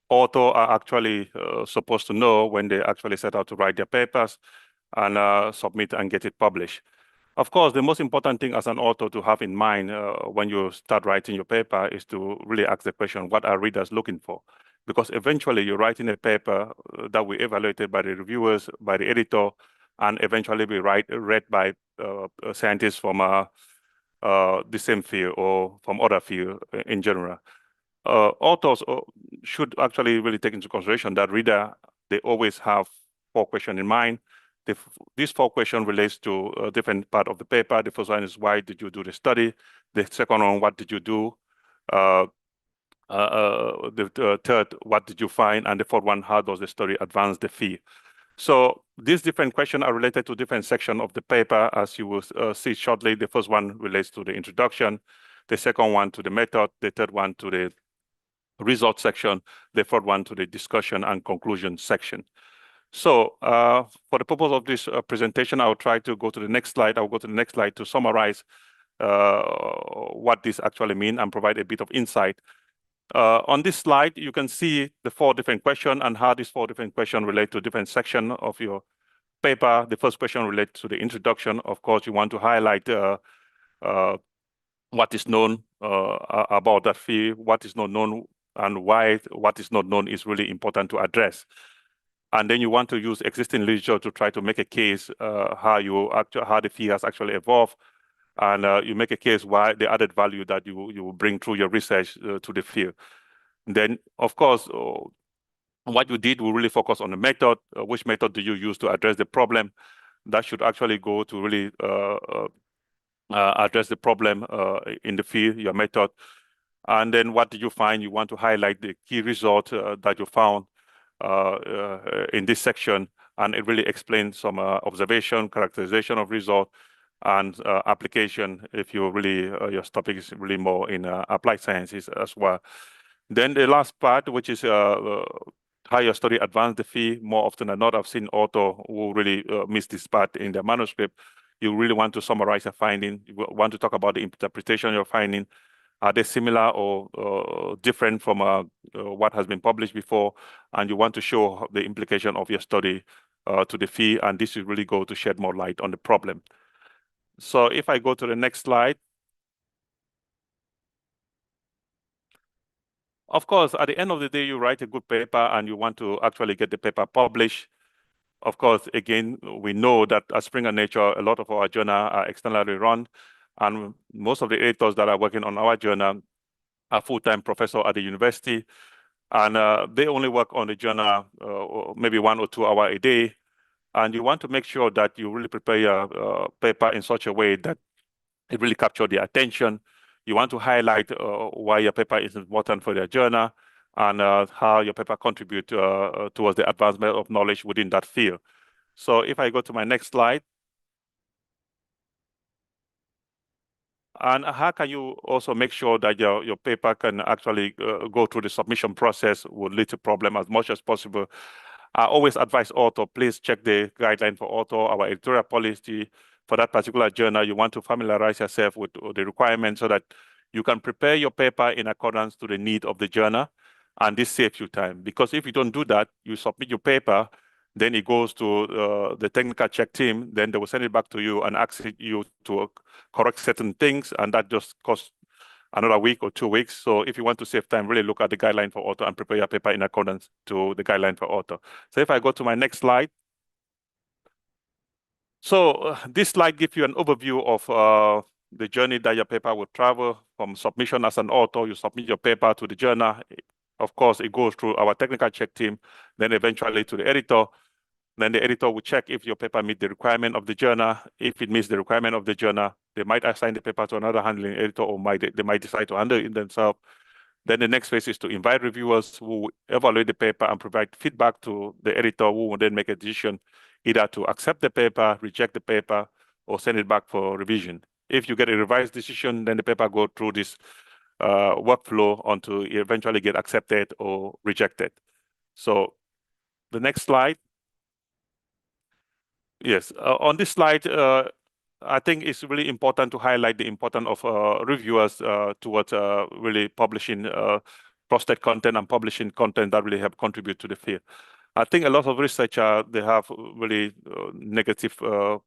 Speaker 7: authors are actually supposed to know when they actually set out to write their papers and submit and get it published. Of course, the most important thing as an author to have in mind when you start writing your paper is to really ask the question, what are readers looking for? because eventually you're writing a paper that will be evaluated by the reviewers, by the editor, and eventually be read by scientists from the same field or from other field in general. Authors should actually really take into consideration that reader, they always have 4 questions in mind. These 4 questions relates to a different part of the paper. The first one is, why did you do the study? The second one, what did you do? The third, what did you find? And the fourth one, how does the study advance the field? So these different questions are related to different sections of the paper, as you will see shortly. The first one relates to the introduction, the second one to the method, the third one to the result section, the fourth one to the discussion and conclusion section. So for the purpose of this presentation, I'll try to go to the next slide. I'll go to the next slide to summarize what this actually means and provide a bit of insight. On this slide, you can see the 4 different questions and how these 4 different questions relate to different sections of your paper. The first question relates to the introduction. Of course, you want to highlight what is known about that field, what is not known, and why what is not known is really important to address. And then you want to use existing literature to try to make a case how the field has actually evolved, and you make a case why the added value that you bring through your research to the field. Then, of course, what you did will really focus on the method. Which method do you use to address the problem? That should actually go to really address the problem in the field, your method. And then what did you find? You want to highlight the key result that you found in this section, and it really explains some observation, characterization of result, and application if you really your topic is really more in applied sciences as well. Then the last part, which is how your study advanced the field. More often than not, I've seen author who really miss this part in their manuscript. You really want to summarize a finding. You want to talk about the interpretation of your finding. Are they similar or different from what has been published before? And you want to show the implication of your study to the field, and this will really go to shed more light on the problem. So if I go to the next slide. Of course, at the end of the day, you write a good paper and you want to actually get the paper published. Of course, again, we know that at Springer Nature, a lot of our journals are externally run, and most of the editors that are working on our journal are full-time professors at the university, and they only work on the journal maybe 1 or 2 hours a day. And you want to make sure that you really prepare your paper in such a way that it really captures their attention. You want to highlight why your paper is important for their journal, and how your paper contributes towards the advancement of knowledge within that field. So if I go to my next slide. And how can you also make sure that your paper can actually go through the submission process with little problem as much as possible? I always advise author, please check the guideline for author, our editorial policy for that particular journal. You want to familiarize yourself with the requirements so that you can prepare your paper in accordance to the need of the journal, and this saves you time. Because if you don't do that, you submit your paper, then it goes to the technical check team, then they will send it back to you and ask you to correct certain things, and that just costs another week or 2 weeks. So if you want to save time, really look at the guideline for author and prepare your paper in accordance to the guideline for author. So if I go to my next slide. So this slide gives you an overview of the journey that your paper will travel from submission as an author. You submit your paper to the journal. Of course, it goes through our technical check team, then eventually to the editor. Then the editor will check if your paper meets the requirement of the journal. If it meets the requirement of the journal, they might assign the paper to another handling editor, or they might decide to handle it themselves. Then the next phase is to invite reviewers who evaluate the paper and provide feedback to the editor, who will then make a decision either to accept the paper, reject the paper, or send it back for revision. If you get a revised decision, then the paper goes through this workflow until it eventually get accepted or rejected. So the next slide. Yes, on this slide, I think it's really important to highlight the importance of reviewers towards really publishing trusted content and publishing content that really help contribute to the field. I think a lot of researchers, they have really negative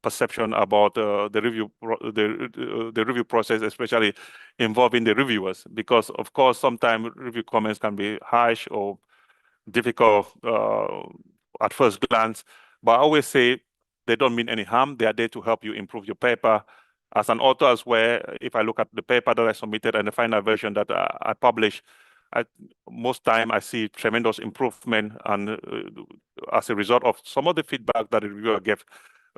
Speaker 7: perception about the review process, especially involving the reviewers, because of course sometimes review comments can be harsh or difficult at first glance, but I always say they don't mean any harm. They are there to help you improve your paper. As an author as well, if I look at the paper that I submitted and the final version that I publish, most time I see tremendous improvement, and as a result of some of the feedback that the reviewer gave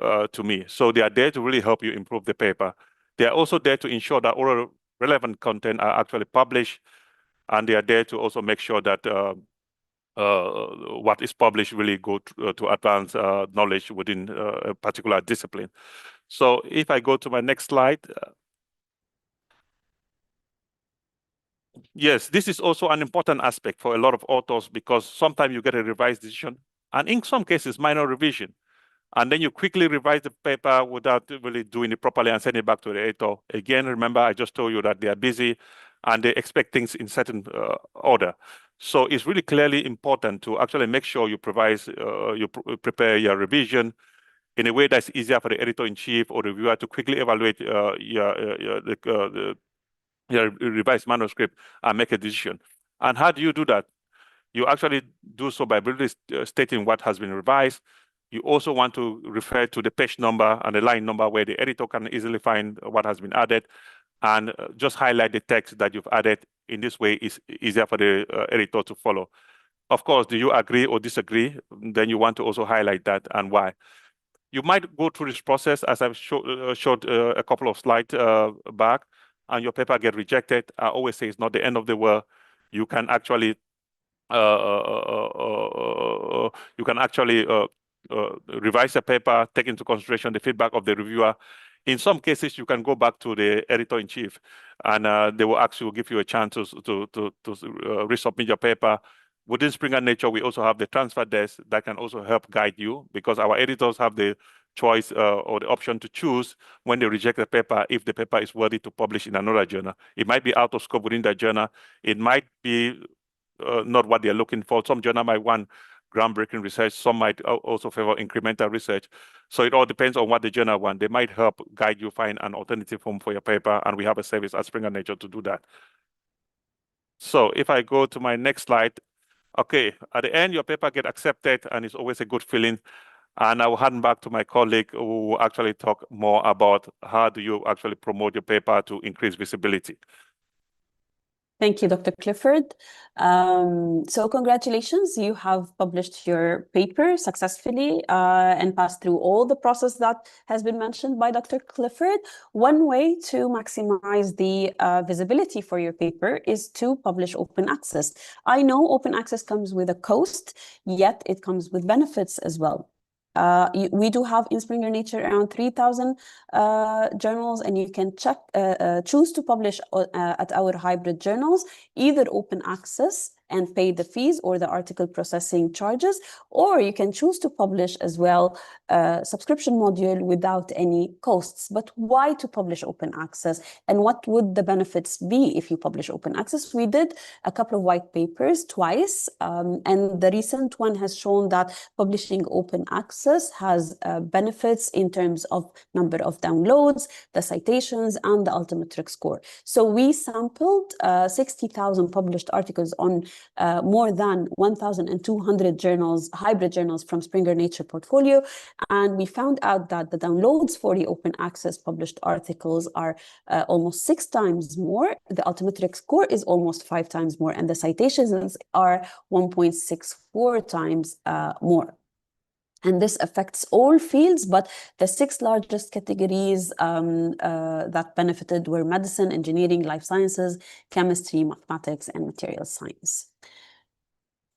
Speaker 7: to me. So they are there to really help you improve the paper. They are also there to ensure that all relevant content are actually published, and they are there to also make sure that what is published really go to advance knowledge within a particular discipline. So if I go to my next slide. Yes, this is also an important aspect for a lot of authors, because sometimes you get a revised decision, and in some cases, minor revision. And then you quickly revise the paper without really doing it properly and send it back to the editor. Again, remember, I just told you that they are busy and they expect things in certain order. So it's really clearly important to actually make sure you prepare your revision in a way that's easier for the editor-in-chief or the reviewer to quickly evaluate your revised manuscript and make a decision. And how do you do that? You actually do so by really stating what has been revised. You also want to refer to the page number and the line number where the editor can easily find what has been added, and just highlight the text that you've added. In this way, it's easier for the editor to follow. Of course, do you agree or disagree? Then you want to also highlight that and why. You might go through this process, as I've showed a couple of slides back, and your paper get rejected. I always say it's not the end of the world. You can actually revise the paper, take into consideration the feedback of the reviewer. In some cases, you can go back to the editor-in-chief, and they will actually give you a chance to resubmit your paper. Within Springer Nature, we also have the transfer desk that can also help guide you, because our editors have the choice or the option to choose when they reject the paper if the paper is worthy to publish in another journal. It might be out of scope within that journal. It might be not what they're looking for. Some journal might want groundbreaking research. Some might also favor incremental research. So it all depends on what the journal wants. They might help guide you find an alternative home for your paper, and we have a service at Springer Nature to do that. So if I go to my next slide, okay, at the end, your paper get accepted, and it's always a good feeling. And I will hand back to my colleague who will actually talk more about how do you actually promote your paper to increase visibility.
Speaker 5: Thank you, Dr. Clifford. So congratulations, you have published your paper successfully and passed through all the process that has been mentioned by Dr. Clifford. One way to maximize the visibility for your paper is to publish open access. I know open access comes with a cost, yet it comes with benefits as well. We do have in Springer Nature around 3,000 journals, and you can choose to publish at our hybrid journals, either open access and pay the fees or the article processing charges, or you can choose to publish as well a subscription module without any costs. But why to publish open access, and what would the benefits be if you publish open access? We did a couple of white papers twice, and the recent one has shown that publishing open access has benefits in terms of number of downloads, the citations, and the Altimetric score. So we sampled 60,000 published articles on more than 1,200 journals, hybrid journals from Springer Nature portfolio, and we found out that the downloads for the open access published articles are almost 6 times more, the Altimetric score is almost 5 times more, and the citations are 1.64 times more. And this affects all fields, but the 6 largest categories that benefited were medicine, engineering, life sciences, chemistry, mathematics, and material science.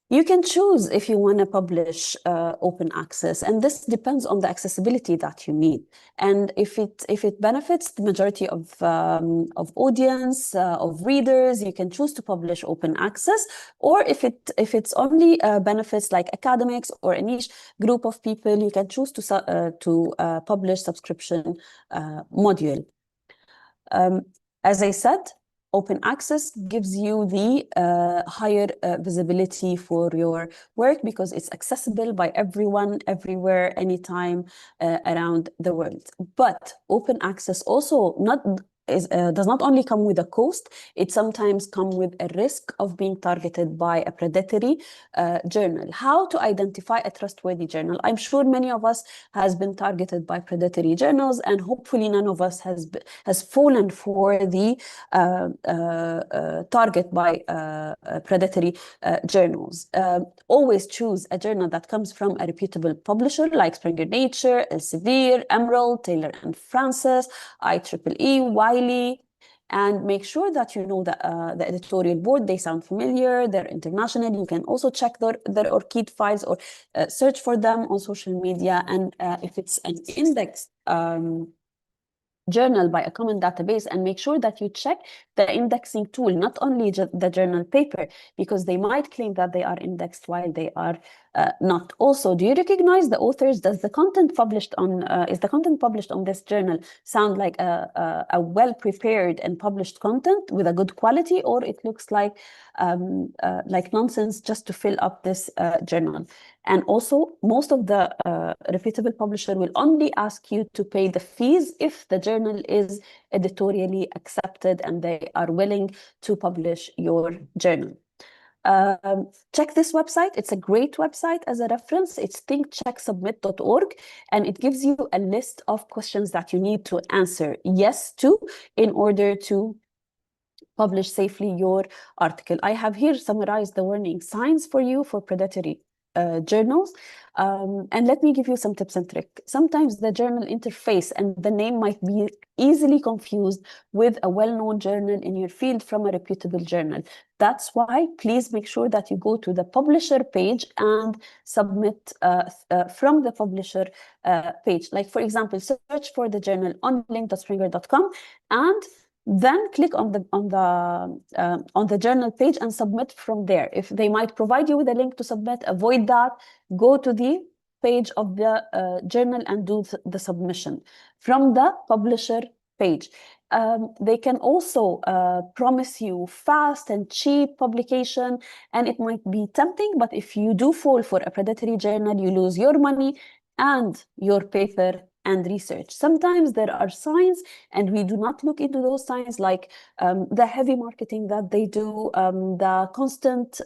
Speaker 5: You can choose if you want to publish open access, and this depends on the accessibility that you need. And if it benefits the majority of audience, of readers, you can choose to publish open access. Or if it's only benefits like academics or a niche group of people, you can choose to publish subscription module. As I said, open access gives you the higher visibility for your work because it's accessible by everyone, everywhere, anytime around the world. But open access also does not only come with a cost, it sometimes comes with a risk of being targeted by a predatory journal. How to identify a trustworthy journal? I'm sure many of us has been targeted by predatory journals, and hopefully none of us has fallen for the target by predatory journals. Always choose a journal that comes from a reputable publisher like Springer Nature, Elsevier, Emerald, Taylor and Francis, IEEE, Wiley, and make sure that you know the editorial board. They sound familiar, they're international. You can also check their ORCID files or search for them on social media. And if it's an indexed journal by a common database, and make sure that you check the indexing tool, not only the journal paper, because they might claim that they are indexed while they are not. Also, do you recognize the authors? Does the content published on is the content published on this journal sound like a well prepared and published content with a good quality, or it looks like nonsense just to fill up this journal? And also, most of the reputable publisher will only ask you to pay the fees if the journal is editorially accepted and they are willing to publish your journal. Check this website. It's a great website as a reference. It's thinkchecksubmit.org, and it gives you a list of questions that you need to answer yes to in order to publish safely your article. I have here summarized the warning signs for you for predatory journals. And let me give you some tips and tricks. Sometimes the journal interface and the name might be easily confused with a well-known journal in your field from a reputable journal. That's why please make sure that you go to the publisher page and submit from the publisher page. Like, for example, search for the journal on link.springer.com and then click on the journal page and submit from there. If they might provide you with a link to submit, avoid that. Go to the page of the journal and do the submission from the publisher page. They can also promise you fast and cheap publication, and it might be tempting, but if you do fall for a predatory journal, you lose your money and your paper and research. Sometimes there are signs, and we do not look into those signs, like the heavy marketing that they do, the constant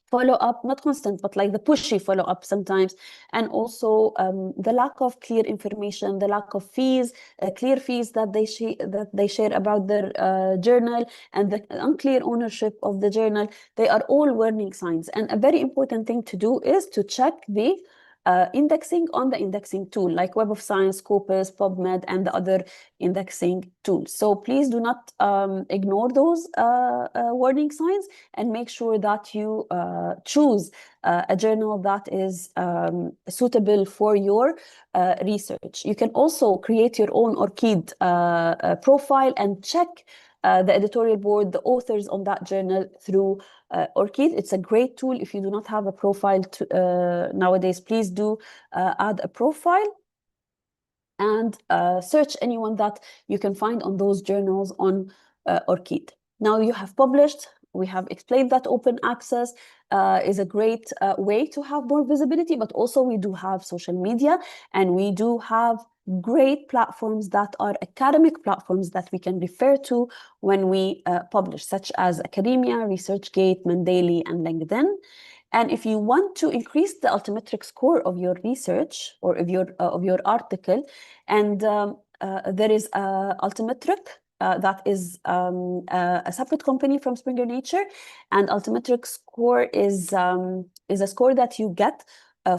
Speaker 5: follow-up, not constant, but like the pushy follow-up sometimes, and also the lack of clear information, the lack of fees, clear fees that they share about their journal, and the unclear ownership of the journal. They are all warning signs. And a very important thing to do is to check the indexing on the indexing tool, like Web of Science, Scopus, PubMed, and the other indexing tools. So please do not ignore those warning signs, and make sure that you choose a journal that is suitable for your research. You can also create your own ORCID profile and check the editorial board, the authors on that journal through ORCID. It's a great tool. If you do not have a profile nowadays, please do add a profile and search anyone that you can find on those journals on ORCID. Now you have published. We have explained that open access is a great way to have more visibility, but also we do have social media, and we do have great platforms that are academic platforms that we can refer to when we publish, such as Academia, ResearchGate, Mendeley, and LinkedIn. And if you want to increase the altimetric score of your research or of your article, and there is altimetric that is a separate company from Springer Nature, and altimetric score is a score that you get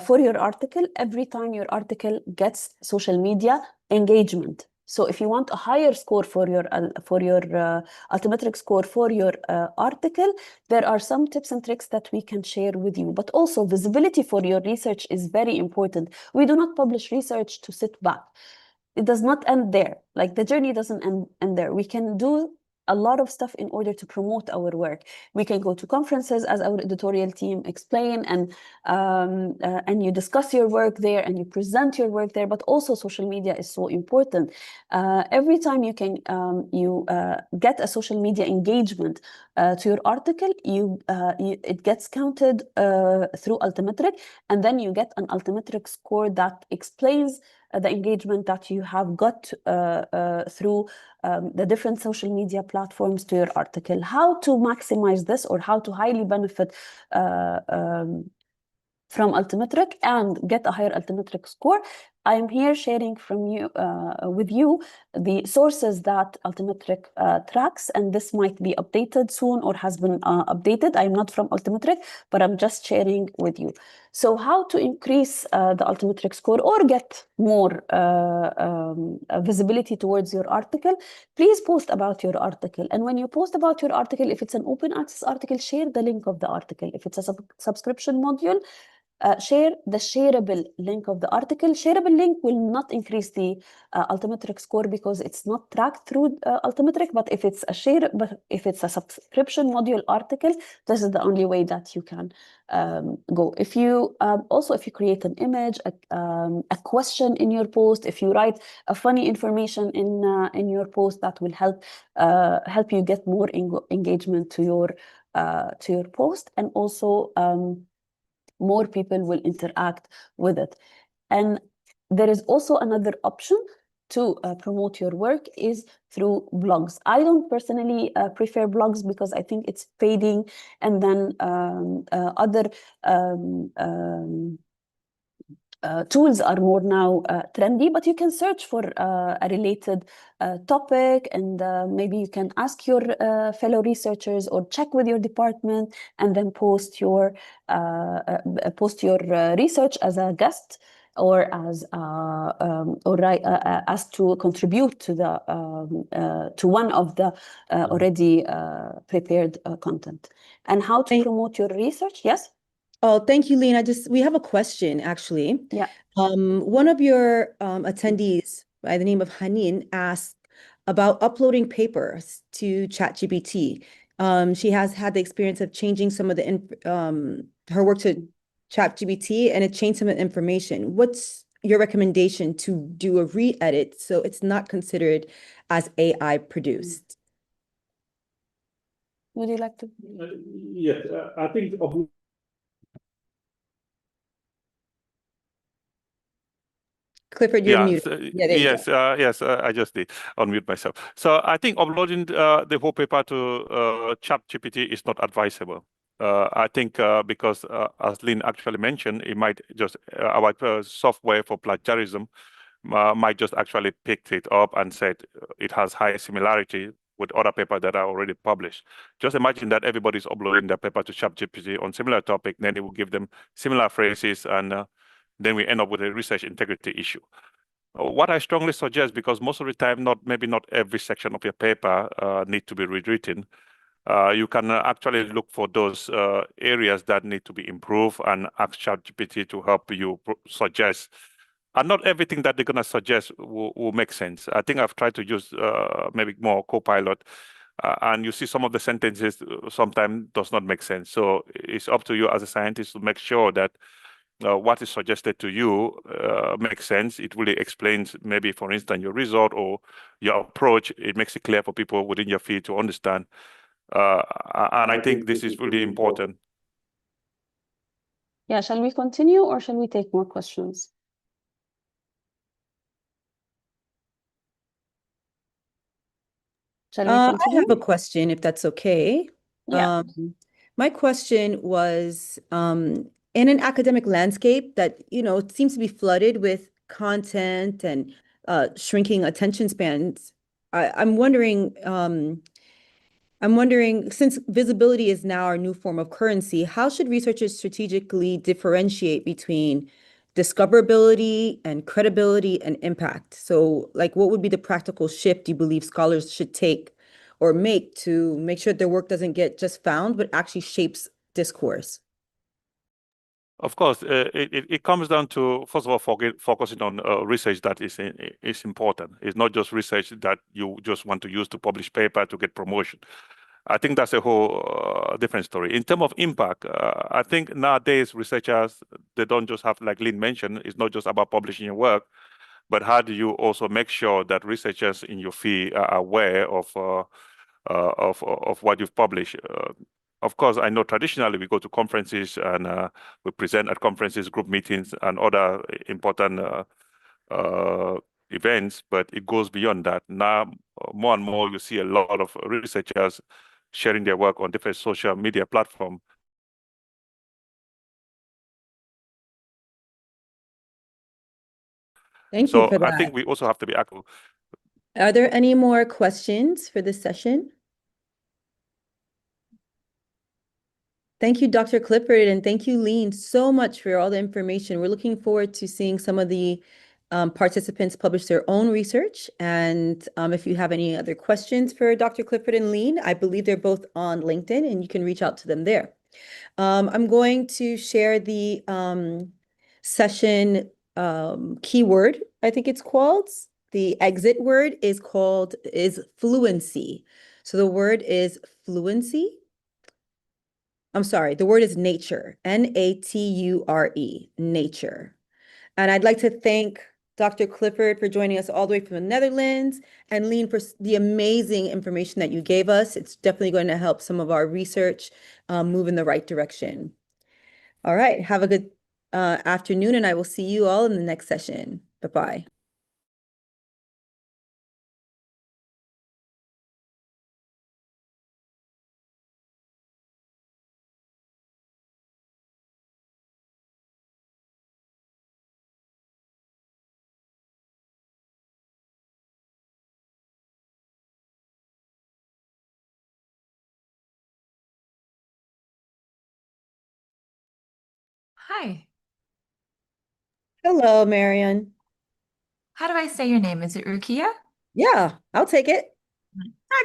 Speaker 5: for your article every time your article gets social media engagement. So if you want a higher score for your altimetric score for your article, there are some tips and tricks that we can share with you. But also, visibility for your research is very important. We do not publish research to sit back. It does not end there. Like, the journey doesn't end there. We can do a lot of stuff in order to promote our work. We can go to conferences, as our editorial team explain, and you discuss your work there and you present your work there. But also, social media is so important. Every time you can get a social media engagement to your article, it gets counted through altimetric, and then you get an altimetric score that explains the engagement that you have got through the different social media platforms to your article. How to maximize this, or how to highly benefit from Altimetric and get a higher Altimetric score. I'm here sharing with you the sources that Altimetric tracks, and this might be updated soon or has been updated. I'm not from Altimetric, but I'm just sharing with you. So how to increase the Altimetric score or get more visibility towards your article? Please post about your article. And when you post about your article, if it's an open access article, share the link of the article. If it's a subscription module, share the shareable link of the article. Shareable link will not increase the Altimetric score because it's not tracked through Altimetric. But if it's a subscription module article, this is the only way that you can go. If you if you create an image, a question in your post, if you write a funny information in your post, that will help you get more engagement to your post, and also more people will interact with it. And there is also another option to promote your work is through blogs. I don't personally prefer blogs because I think it's fading, and then other tools are more now trendy, but you can search for a related topic, and maybe you can ask your fellow researchers or check with your department, and then post your research as a guest, or as to contribute to to one of the already prepared content. And how to promote your research? Yes.
Speaker 6: Oh, thank you, Lean. We have a question, actually.
Speaker 5: Yeah.
Speaker 6: One of your attendees by the name of Hanin asked about uploading papers to ChatGPT. She has had the experience of changing some of her work to ChatGPT, and it changed some of the information. What's your recommendation to do a re-edit so it's not considered as AI produced?
Speaker 5: Would you like to?
Speaker 7: Yes, I think
Speaker 6: Clifford, you're muted. Yeah, there you go.
Speaker 7: Yes, I just did unmute myself. So I think uploading the whole paper to ChatGPT is not advisable. I think because, as Lynn actually mentioned, it might just, our software for plagiarism might just actually picked it up and said it has high similarity with other papers that are already published. Just imagine that everybody's uploading their paper to ChatGPT on similar topic, then it will give them similar phrases, and then we end up with a research integrity issue. What I strongly suggest, because most of the time, maybe not every section of your paper need to be rewritten, you can actually look for those areas that need to be improved and ask ChatGPT to help you suggest. And not everything that they're going to suggest will make sense. I think I've tried to use maybe more Copilot, and you see some of the sentences sometimes does not make sense. So it's up to you as a scientist to make sure that what is suggested to you makes sense. It really explains, maybe, for instance, your result or your approach. It makes it clear for people within your field to understand. And I think this is really important.
Speaker 5: Yeah, shall we continue or shall we take more questions? Shall we continue?
Speaker 6: I have a question, if that's okay.
Speaker 5: Yeah.
Speaker 6: My question was, in an academic landscape that, it seems to be flooded with content and shrinking attention spans, I'm wondering, since visibility is now our new form of currency, how should researchers strategically differentiate between discoverability and credibility and impact? So, what would be the practical shift you believe scholars should take or make to make sure their work doesn't get just found, but actually shapes discourse?
Speaker 7: Of course, it comes down to, first of all, focusing on research that is important. It's not just research that you just want to use to publish paper to get promotion. I think that's a whole different story. In terms of impact, I think nowadays researchers, they don't just have, like Lynn mentioned, it's not just about publishing your work, but how do you also make sure that researchers in your field are aware of what you've published? Of course, I know traditionally we go to conferences and we present at conferences, group meetings, and other important events, but it goes beyond that. Now, more and more, you see a lot of researchers sharing their work on different social media platforms.
Speaker 6: Thank you
Speaker 7: So
Speaker 6: for
Speaker 7: I
Speaker 6: that.
Speaker 7: think we also have to be active.
Speaker 6: Are there any more questions for this session? Thank you, Dr. Clifford, and thank you, Lean, so much for all the information. We're looking forward to seeing some of the participants publish their own research. And if you have any other questions for Dr. Clifford and Lean, I believe they're both on LinkedIn and you can reach out to them there. I'm going to share the session keyword, I think it's called. The exit word is fluency. So the word is fluency. I'm sorry, the word is nature, Nature, nature. And I'd like to thank Dr. Clifford for joining us all the way from the Netherlands, and Lean for the amazing information that you gave us. It's definitely going to help some of our research move in the right direction. All right, have a good afternoon, and I will see you all in the next session. Bye-bye.
Speaker 8: Hi.
Speaker 6: Hello, Marian.
Speaker 8: How do I say your name? Is it Rukia?
Speaker 6: Yeah, I'll take it.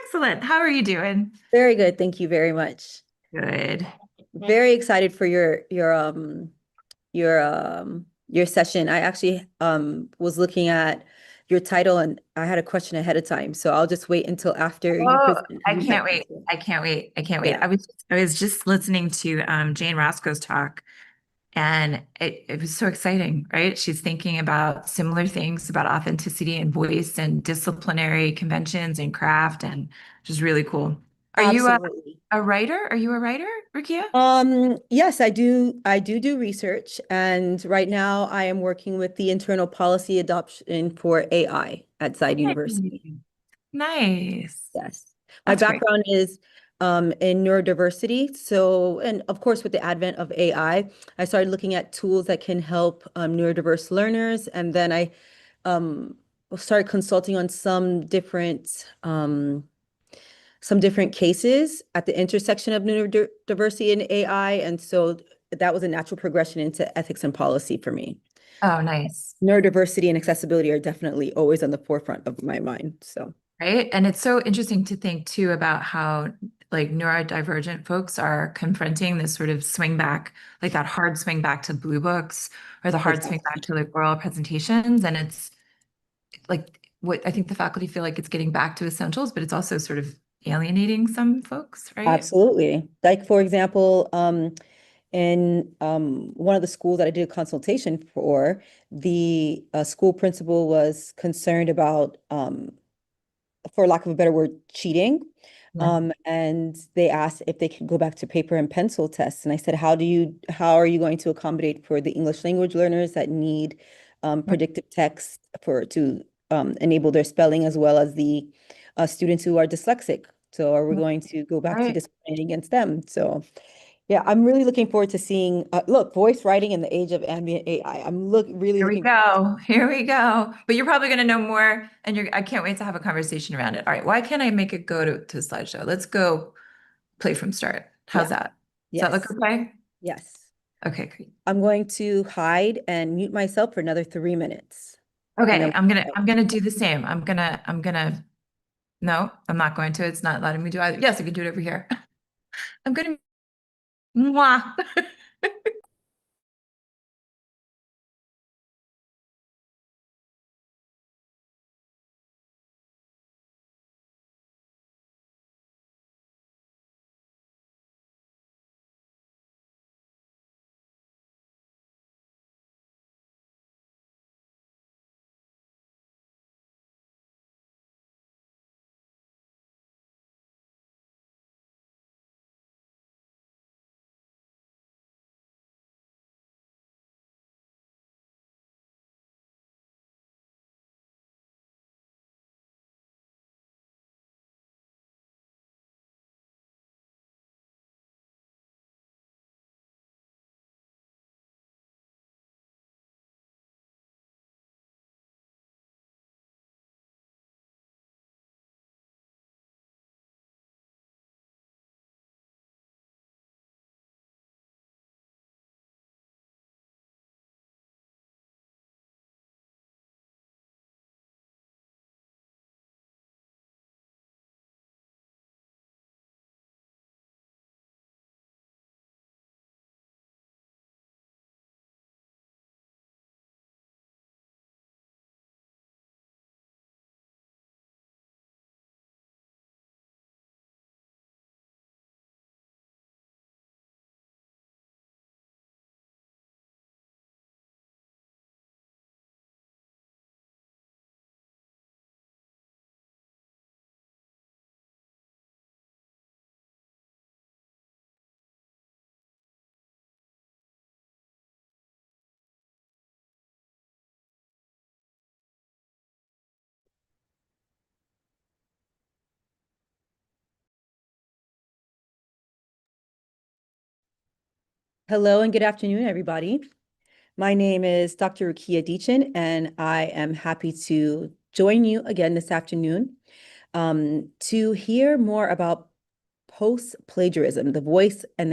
Speaker 8: Excellent. How are you doing?
Speaker 6: Very good. Thank you very much.
Speaker 8: Good.
Speaker 6: Very excited for your session. I actually was looking at your title and I had a question ahead of time. So I'll just wait until after you
Speaker 8: Oh,
Speaker 6: present.
Speaker 8: I can't wait. I can't wait. I can't wait.
Speaker 6: Yeah.
Speaker 8: I was just listening to Jane Roscoe's talk, and it was so exciting, right? She's thinking about similar things about authenticity and voice and disciplinary conventions and craft, and just really cool. Are you
Speaker 6: Absolutely.
Speaker 8: a writer? Are you a writer, Rukia?
Speaker 6: Yes, I do research, and right now I am working with the internal policy adoption for AI at Side University.
Speaker 8: Nice.
Speaker 6: Yes. My
Speaker 8: That's great.
Speaker 6: background is in neurodiversity. So, and of course, with the advent of AI, I started looking at tools that can help neurodiverse learners. And then I started consulting on some different cases at the intersection of neurodiversity and AI. And so that was a natural progression into ethics and policy for me.
Speaker 8: Oh, nice.
Speaker 6: Neurodiversity and accessibility are definitely always on the forefront of my mind. So.
Speaker 8: Right. And it's so interesting to think too about how like neurodivergent folks are confronting this sort of swing back, like that hard swing back to blue books or the hard swing back to like oral presentations. And it's like what I think the faculty feel like it's getting back to essentials, but it's also sort of alienating some folks, right?
Speaker 6: Absolutely. Like, for example, in one of the schools that I did a consultation for, the school principal was concerned about for lack of a better word, cheating.
Speaker 8: Yeah.
Speaker 6: And they asked if they could go back to paper and pencil tests. And I said, how are you going to accommodate for the English language learners that need predictive text to enable their spelling, as well as the students who are dyslexic? So are we going to go back to
Speaker 8: Right.
Speaker 6: discriminating against them? So yeah, I'm really looking forward to seeing, look, voice writing in the age of ambient AI. Really
Speaker 8: Here we
Speaker 6: looking.
Speaker 8: go. Here we go. But you're probably going to know more, and I can't wait to have a conversation around it. All right. Why can't I make it go to a slideshow? Let's go play from start. How's
Speaker 6: Yeah.
Speaker 8: that? Does that look
Speaker 6: Yes.
Speaker 8: okay?
Speaker 6: Yes.
Speaker 8: Okay, great.
Speaker 6: I'm going to hide and mute myself for another 3 minutes.
Speaker 8: Okay,
Speaker 6: then-
Speaker 8: I'm gonna do the same. No, I'm not going to. It's not letting me do either. Yes, I can do it over here. I'm gonna mwah.
Speaker 6: Hello and good afternoon, everybody. My name is Dr. Rukia Deachin, and I am happy to join you again this afternoon to hear more about post-plagiarism, the voice in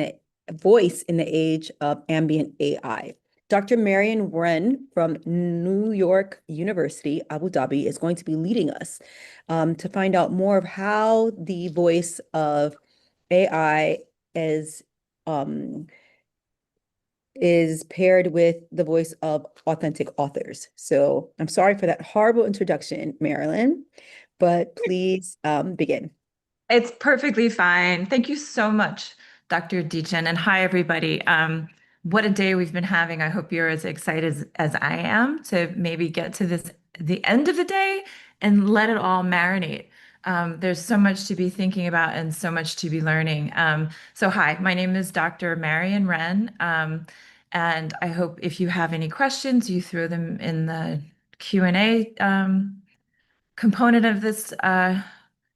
Speaker 6: the age of ambient AI. Dr. Marian Wren from New York University, Abu Dhabi, is going to be leading us to find out more of how the voice of AI is paired with the voice of authentic authors. So I'm sorry for that horrible introduction, Marilyn, but please begin.
Speaker 8: It's perfectly fine. Thank you so much, Dr. Deachin, and hi, everybody. What a day we've been having. I hope you're as excited as I am to maybe get to the end of the day and let it all marinate. There's so much to be thinking about and so much to be learning. So hi, my name is Dr. Marian Wren, and I hope if you have any questions, you throw them in the Q&A component of this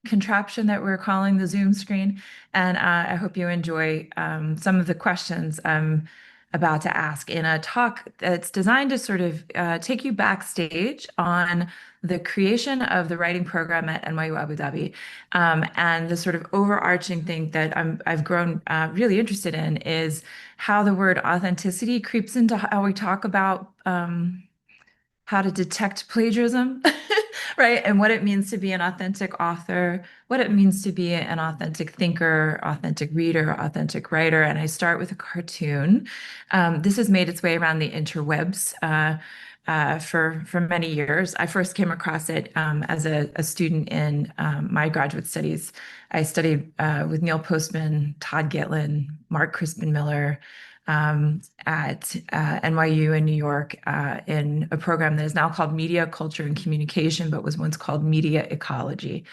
Speaker 8: contraption that we're calling the Zoom screen. And I hope you enjoy some of the questions I'm about to ask in a talk that's designed to sort of take you backstage on the creation of the writing program at NYU Abu Dhabi. And the sort of overarching thing that I've grown really interested in is how the word authenticity creeps into how we talk about how to detect plagiarism, right? And what it means to be an authentic author, what it means to be an authentic thinker, authentic reader, authentic writer. And I start with a cartoon. This has made its way around the interwebs for many years. I first came across it as a student in my graduate studies. I studied with Neil Postman, Todd Gitlin, Mark Crispin Miller, at NYU in New York in a program that is now called Media, Culture, and Communication, but was once called Media Ecology.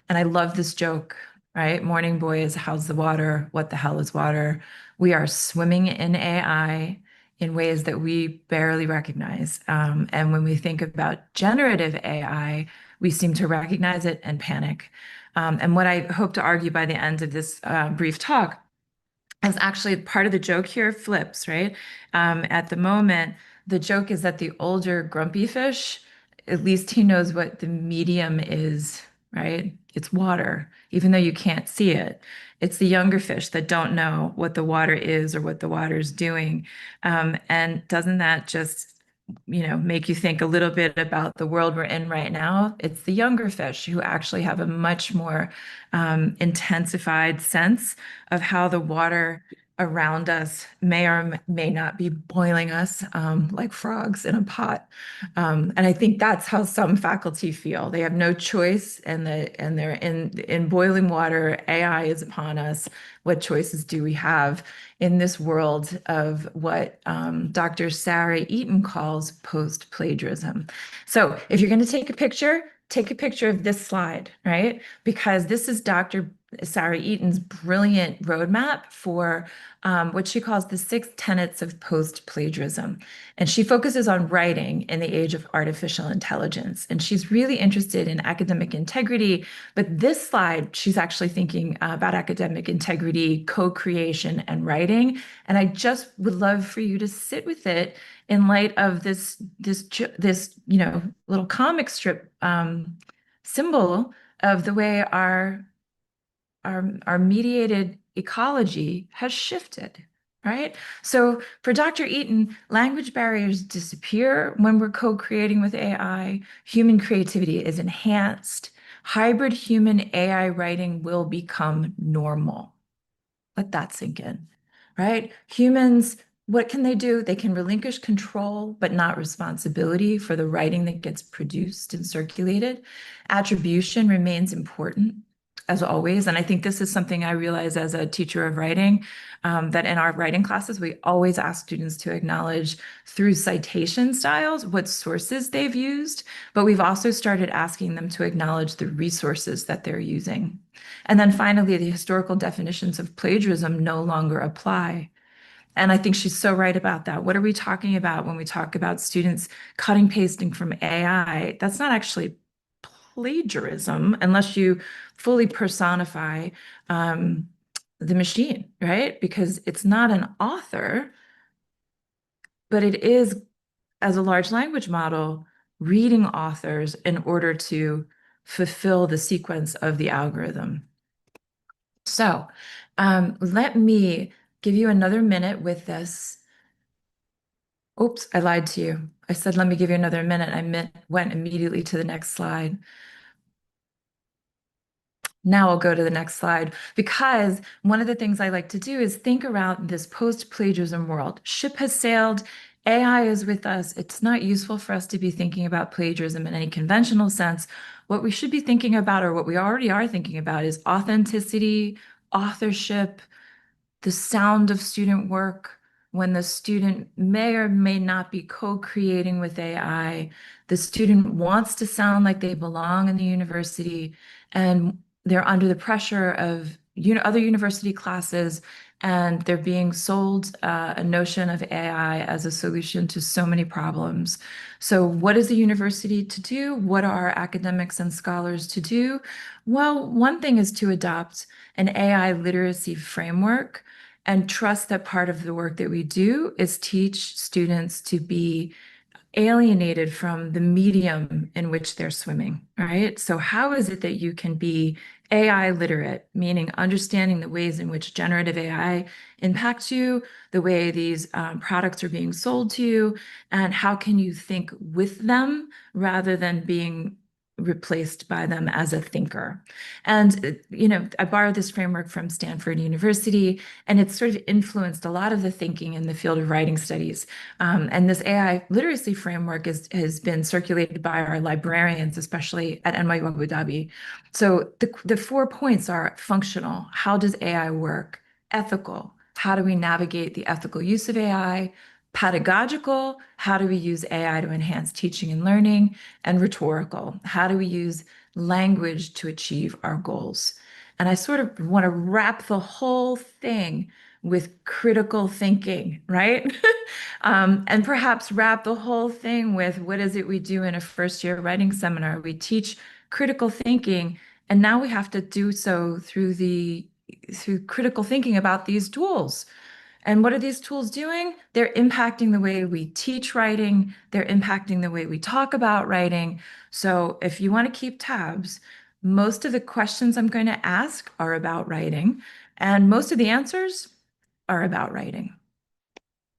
Speaker 8: And I love this joke, right? Morning boys, how's the water? What the hell is water? We are swimming in AI in ways that we barely recognize. And when we think about generative AI, we seem to recognize it and panic. And what I hope to argue by the end of this brief talk is actually part of the joke here flips, right? At the moment, the joke is that the older grumpy fish, at least he knows what the medium is, right? It's water, even though you can't see it. It's the younger fish that don't know what the water is or what the water is doing. And doesn't that just make you think a little bit about the world we're in right now? It's the younger fish who actually have a much more intensified sense of how the water around us may or may not be boiling us like frogs in a pot. And I think that's how some faculty feel. They have no choice, and they're in boiling water. AI is upon us. What choices do we have in this world of what Dr. Sarah Eaton calls post-plagiarism? So if you're going to take a picture of this slide, right? Because this is Dr. Sarah Eaton's brilliant roadmap for what she calls the 6 tenets of post-plagiarism. And she focuses on writing in the age of artificial intelligence. And she's really interested in academic integrity. But this slide, she's actually thinking about academic integrity, co-creation, and writing. And I just would love for you to sit with it in light of this little comic strip symbol of the way our mediated ecology has shifted, right? So for Dr. Eaton, language barriers disappear when we're co-creating with AI. Human creativity is enhanced. Hybrid human AI writing will become normal. Let that sink in, right? Humans, what can they do? They can relinquish control, but not responsibility for the writing that gets produced and circulated. Attribution remains important, as always. And I think this is something I realize as a teacher of writing, that in our writing classes, we always ask students to acknowledge through citation styles what sources they've used, but we've also started asking them to acknowledge the resources that they're using. And then finally, the historical definitions of plagiarism no longer apply. And I think she's so right about that. What are we talking about when we talk about students cutting, pasting from AI? That's not actually plagiarism unless you fully personify the machine, right? Because it's not an author, but it is, as a large language model, reading authors in order to fulfill the sequence of the algorithm. So let me give you another minute with this. Oops, I lied to you. I said, let me give you another minute. I went immediately to the next slide. Now I'll go to the next slide, because one of the things I like to do is think around this post-plagiarism world. Ship has sailed, AI is with us. It's not useful for us to be thinking about plagiarism in any conventional sense. What we should be thinking about, or what we already are thinking about, is authenticity, authorship, the sound of student work, when the student may or may not be co-creating with AI. The student wants to sound like they belong in the university, and they're under the pressure of other university classes, and they're being sold a notion of AI as a solution to so many problems. So what is the university to do? What are academics and scholars to do? Well, one thing is to adopt an AI literacy framework and trust that part of the work that we do is teach students to be alienated from the medium in which they're swimming, right? So how is it that you can be AI literate, meaning understanding the ways in which generative AI impacts you, the way these products are being sold to you, and how can you think with them rather than being replaced by them as a thinker? And, I borrowed this framework from Stanford University, and it's sort of influenced a lot of the thinking in the field of writing studies. And this AI literacy framework has been circulated by our librarians, especially at NYU Abu Dhabi. So the 4 points are functional. How does AI work? Ethical. How do we navigate the ethical use of AI? Pedagogical. How do we use AI to enhance teaching and learning? And rhetorical. How do we use language to achieve our goals? And I sort of want to wrap the whole thing with critical thinking, right? And perhaps wrap the whole thing with, what is it we do in a first-year writing seminar? We teach critical thinking, and now we have to do so through critical thinking about these tools. And what are these tools doing? They're impacting the way we teach writing. They're impacting the way we talk about writing. So if you want to keep tabs, most of the questions I'm going to ask are about writing, and most of the answers are about writing.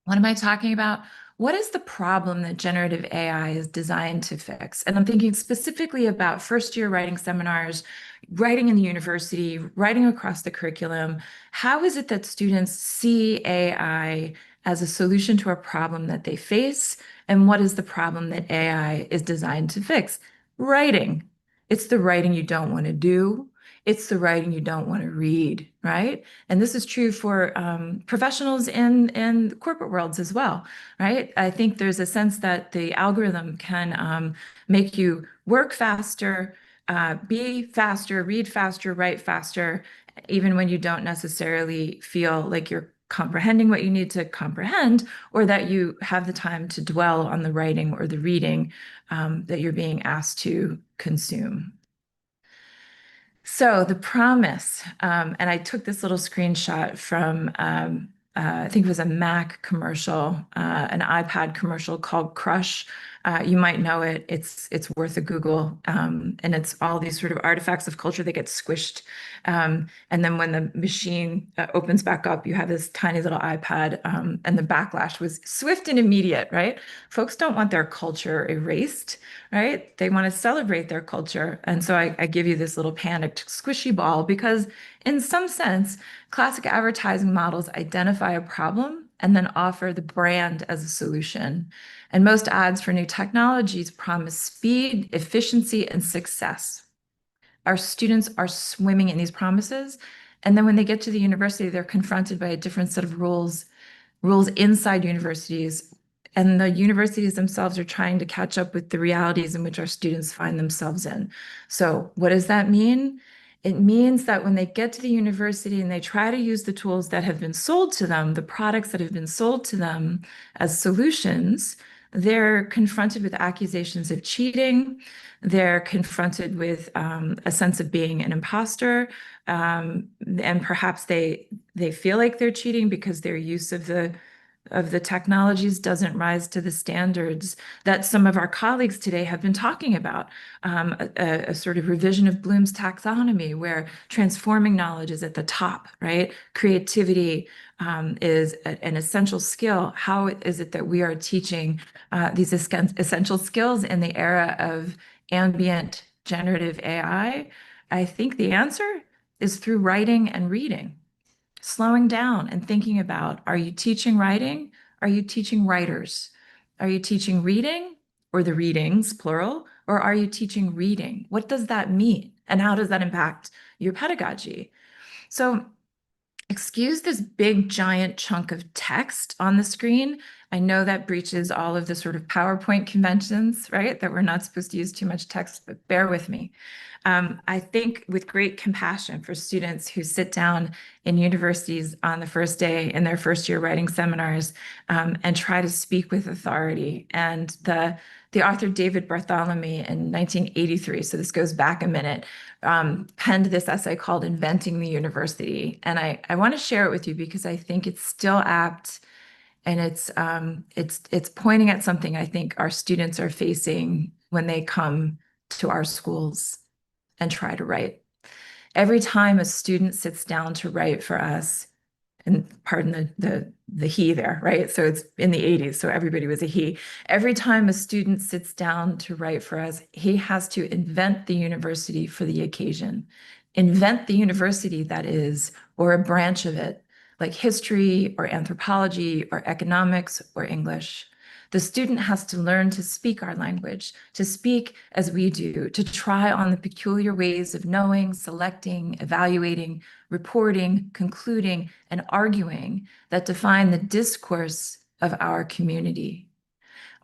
Speaker 8: What am I talking about? What is the problem that generative AI is designed to fix? And I'm thinking specifically about first-year writing seminars, writing in the university, writing across the curriculum. How is it that students see AI as a solution to a problem that they face? And what is the problem that AI is designed to fix? Writing. It's the writing you don't want to do. It's the writing you don't want to read, right? And this is true for professionals in corporate worlds as well, right? I think there's a sense that the algorithm can make you work faster, be faster, read faster, write faster, even when you don't necessarily feel like you're comprehending what you need to comprehend, or that you have the time to dwell on the writing or the reading that you're being asked to consume. So the promise, and I took this little screenshot from, I think it was a Mac commercial, an iPad commercial called Crush. You might know it. It's worth a Google, and it's all these sort of artifacts of culture that get squished. And then when the machine opens back up, you have this tiny little iPad, and the backlash was swift and immediate, right? Folks don't want their culture erased, right? They want to celebrate their culture. And so I give you this little panicked squishy ball because, in some sense, classic advertising models identify a problem and then offer the brand as a solution. And most ads for new technologies promise speed, efficiency, and success. Our students are swimming in these promises. And then when they get to the university, they're confronted by a different set of rules inside universities. And the universities themselves are trying to catch up with the realities in which our students find themselves in. So what does that mean? It means that when they get to the university and they try to use the tools that have been sold to them, the products that have been sold to them as solutions, they're confronted with accusations of cheating. They're confronted with a sense of being an imposter. And perhaps they feel like they're cheating because their use of the of the technologies doesn't rise to the standards that some of our colleagues today have been talking about. A sort of revision of Bloom's taxonomy, where transforming knowledge is at the top, right? Creativity is an essential skill. How is it that we are teaching these essential skills in the era of ambient generative AI? I think the answer is through writing and reading. Slowing down and thinking about, are you teaching writing? Are you teaching writers? Are you teaching reading, or the readings, plural, or are you teaching reading? What does that mean? And how does that impact your pedagogy? So excuse this big giant chunk of text on the screen. I know that breaches all of the sort of PowerPoint conventions, right? That we're not supposed to use too much text, but bear with me. I think with great compassion for students who sit down in universities on the first day in their first year writing seminars and try to speak with authority. And the author David Bartholomew in 1983, so this goes back a minute, penned this essay called Inventing the University. And I want to share it with you because I think it's still apt, and it's pointing at something I think our students are facing when they come to our schools and try to write. Every time a student sits down to write for us, and pardon the he there, right? So it's in the 80s, so everybody was a he. Every time a student sits down to write for us, he has to invent the university for the occasion. Invent the university, that is, or a branch of it, like history or anthropology or economics or English. The student has to learn to speak our language, to speak as we do, to try on the peculiar ways of knowing, selecting, evaluating, reporting, concluding, and arguing that define the discourse of our community.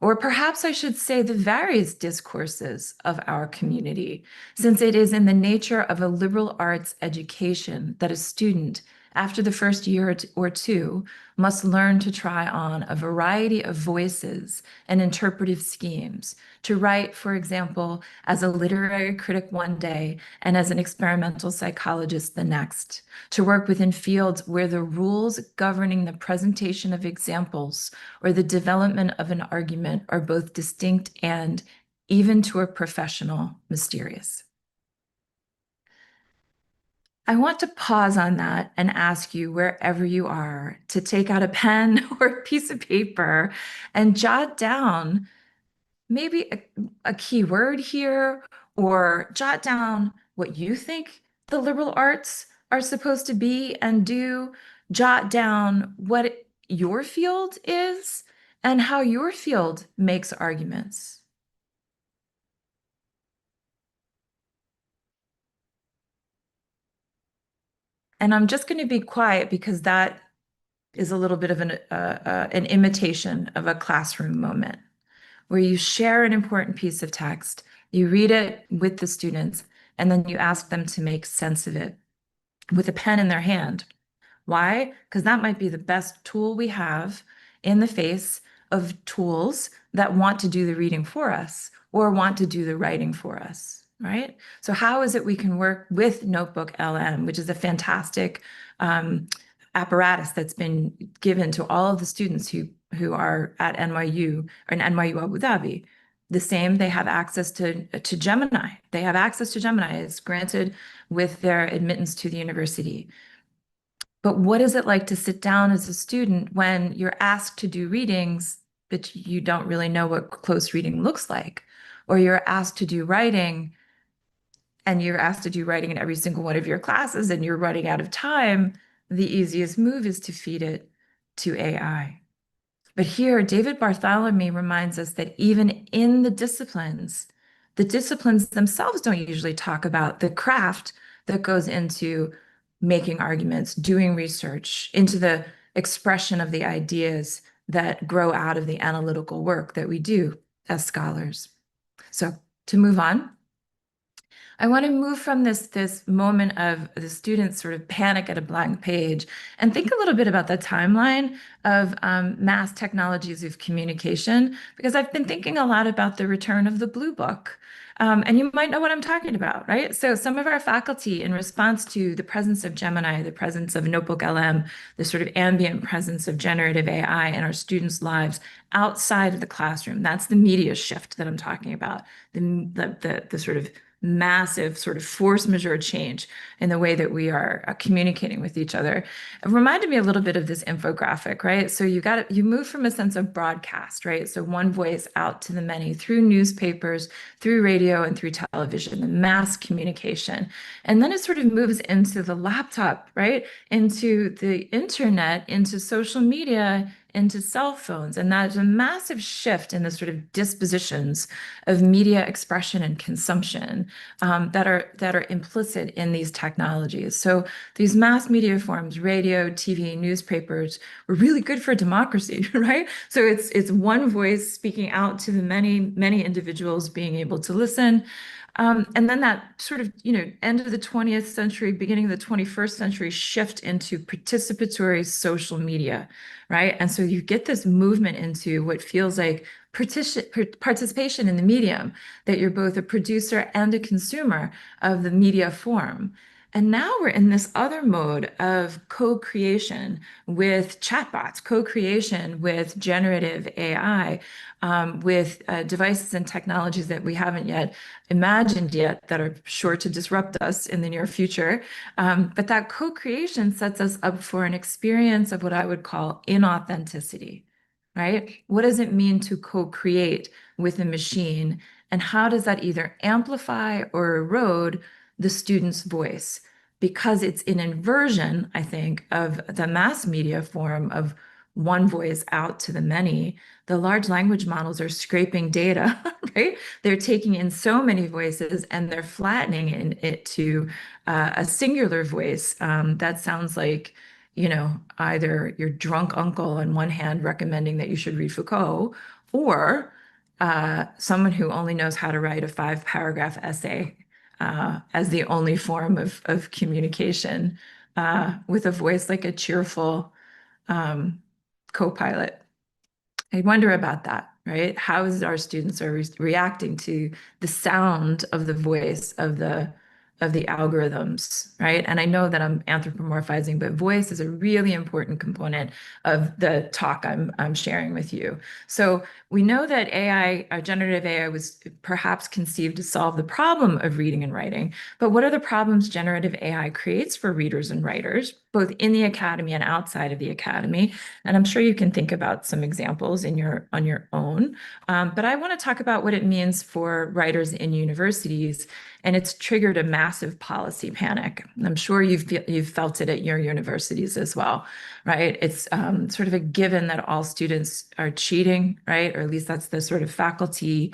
Speaker 8: Or perhaps I should say the various discourses of our community, since it is in the nature of a liberal arts education that a student, after the first year or two, must learn to try on a variety of voices and interpretive schemes, to write, for example, as a literary critic one day and as an experimental psychologist the next, to work within fields where the rules governing the presentation of examples or the development of an argument are both distinct and, even to a professional, mysterious. I want to pause on that and ask you, wherever you are, to take out a pen or a piece of paper and jot down maybe a key word here, or jot down what you think the liberal arts are supposed to be and do. Jot down what your field is and how your field makes arguments. And I'm just going to be quiet because that is a little bit of an imitation of a classroom moment where you share an important piece of text, you read it with the students, and then you ask them to make sense of it with a pen in their hand. Why? Because that might be the best tool we have in the face of tools that want to do the reading for us or want to do the writing for us, right? So how is it we can work with Notebook LM, which is a fantastic apparatus that's been given to all of the students who are at NYU or in NYU Abu Dhabi. The same, they have access to Gemini. They have access to Gemini. It's granted with their admittance to the university. But what is it like to sit down as a student when you're asked to do readings, but you don't really know what close reading looks like? Or you're asked to do writing, and you're asked to do writing in every single one of your classes, and you're running out of time. The easiest move is to feed it to AI. But here, David Bartholomew reminds us that even in the disciplines themselves don't usually talk about the craft that goes into making arguments, doing research, into the expression of the ideas that grow out of the analytical work that we do as scholars. So to move on, I want to move from this moment of the students sort of panic at a blank page and think a little bit about the timeline of mass technologies of communication, because I've been thinking a lot about the return of the Blue Book. And you might know what I'm talking about, right? So some of our faculty, in response to the presence of Gemini, the presence of Notebook LM, the sort of ambient presence of generative AI in our students' lives outside of the classroom, that's the media shift that I'm talking about, the sort of massive sort of force majeure change in the way that we are communicating with each other. It reminded me a little bit of this infographic, right? So you move from a sense of broadcast, right? So one voice out to the many through newspapers, through radio, and through television, the mass communication. And then it sort of moves into the laptop, right? Into the internet, into social media, into cell phones. And that's a massive shift in the sort of dispositions of media expression and consumption that are implicit in these technologies. So these mass media forms, radio, TV, newspapers, were really good for democracy, right? So it's one voice speaking out to the many individuals being able to listen. And then that sort of, end of the 20th century, beginning of the 21st century shift into participatory social media, right? And so you get this movement into what feels like participation in the medium, that you're both a producer and a consumer of the media form. And now we're in this other mode of co-creation with chatbots, co-creation with generative AI, with devices and technologies that we haven't yet imagined yet that are sure to disrupt us in the near future. But that co-creation sets us up for an experience of what I would call inauthenticity, right? What does it mean to co-create with a machine? And how does that either amplify or erode the student's voice? Because it's an inversion, I think, of the mass media form of one voice out to the many. The large language models are scraping data, right? They're taking in so many voices and they're flattening it to a singular voice that sounds like, either your drunk uncle on one hand recommending that you should read Foucault, or someone who only knows how to write a 5-paragraph essay as the only form of communication with a voice like a cheerful co-pilot. I wonder about that, right? How is our students are reacting to the sound of the voice of the algorithms, right? And I know that I'm anthropomorphizing, but voice is a really important component of the talk I'm sharing with you. So we know that AI, generative AI, was perhaps conceived to solve the problem of reading and writing. But what are the problems generative AI creates for readers and writers, both in the academy and outside of the academy? And I'm sure you can think about some examples on your own. But I want to talk about what it means for writers in universities, and it's triggered a massive policy panic. I'm sure you've felt it at your universities as well, right? It's sort of a given that all students are cheating, right? Or at least that's the sort of faculty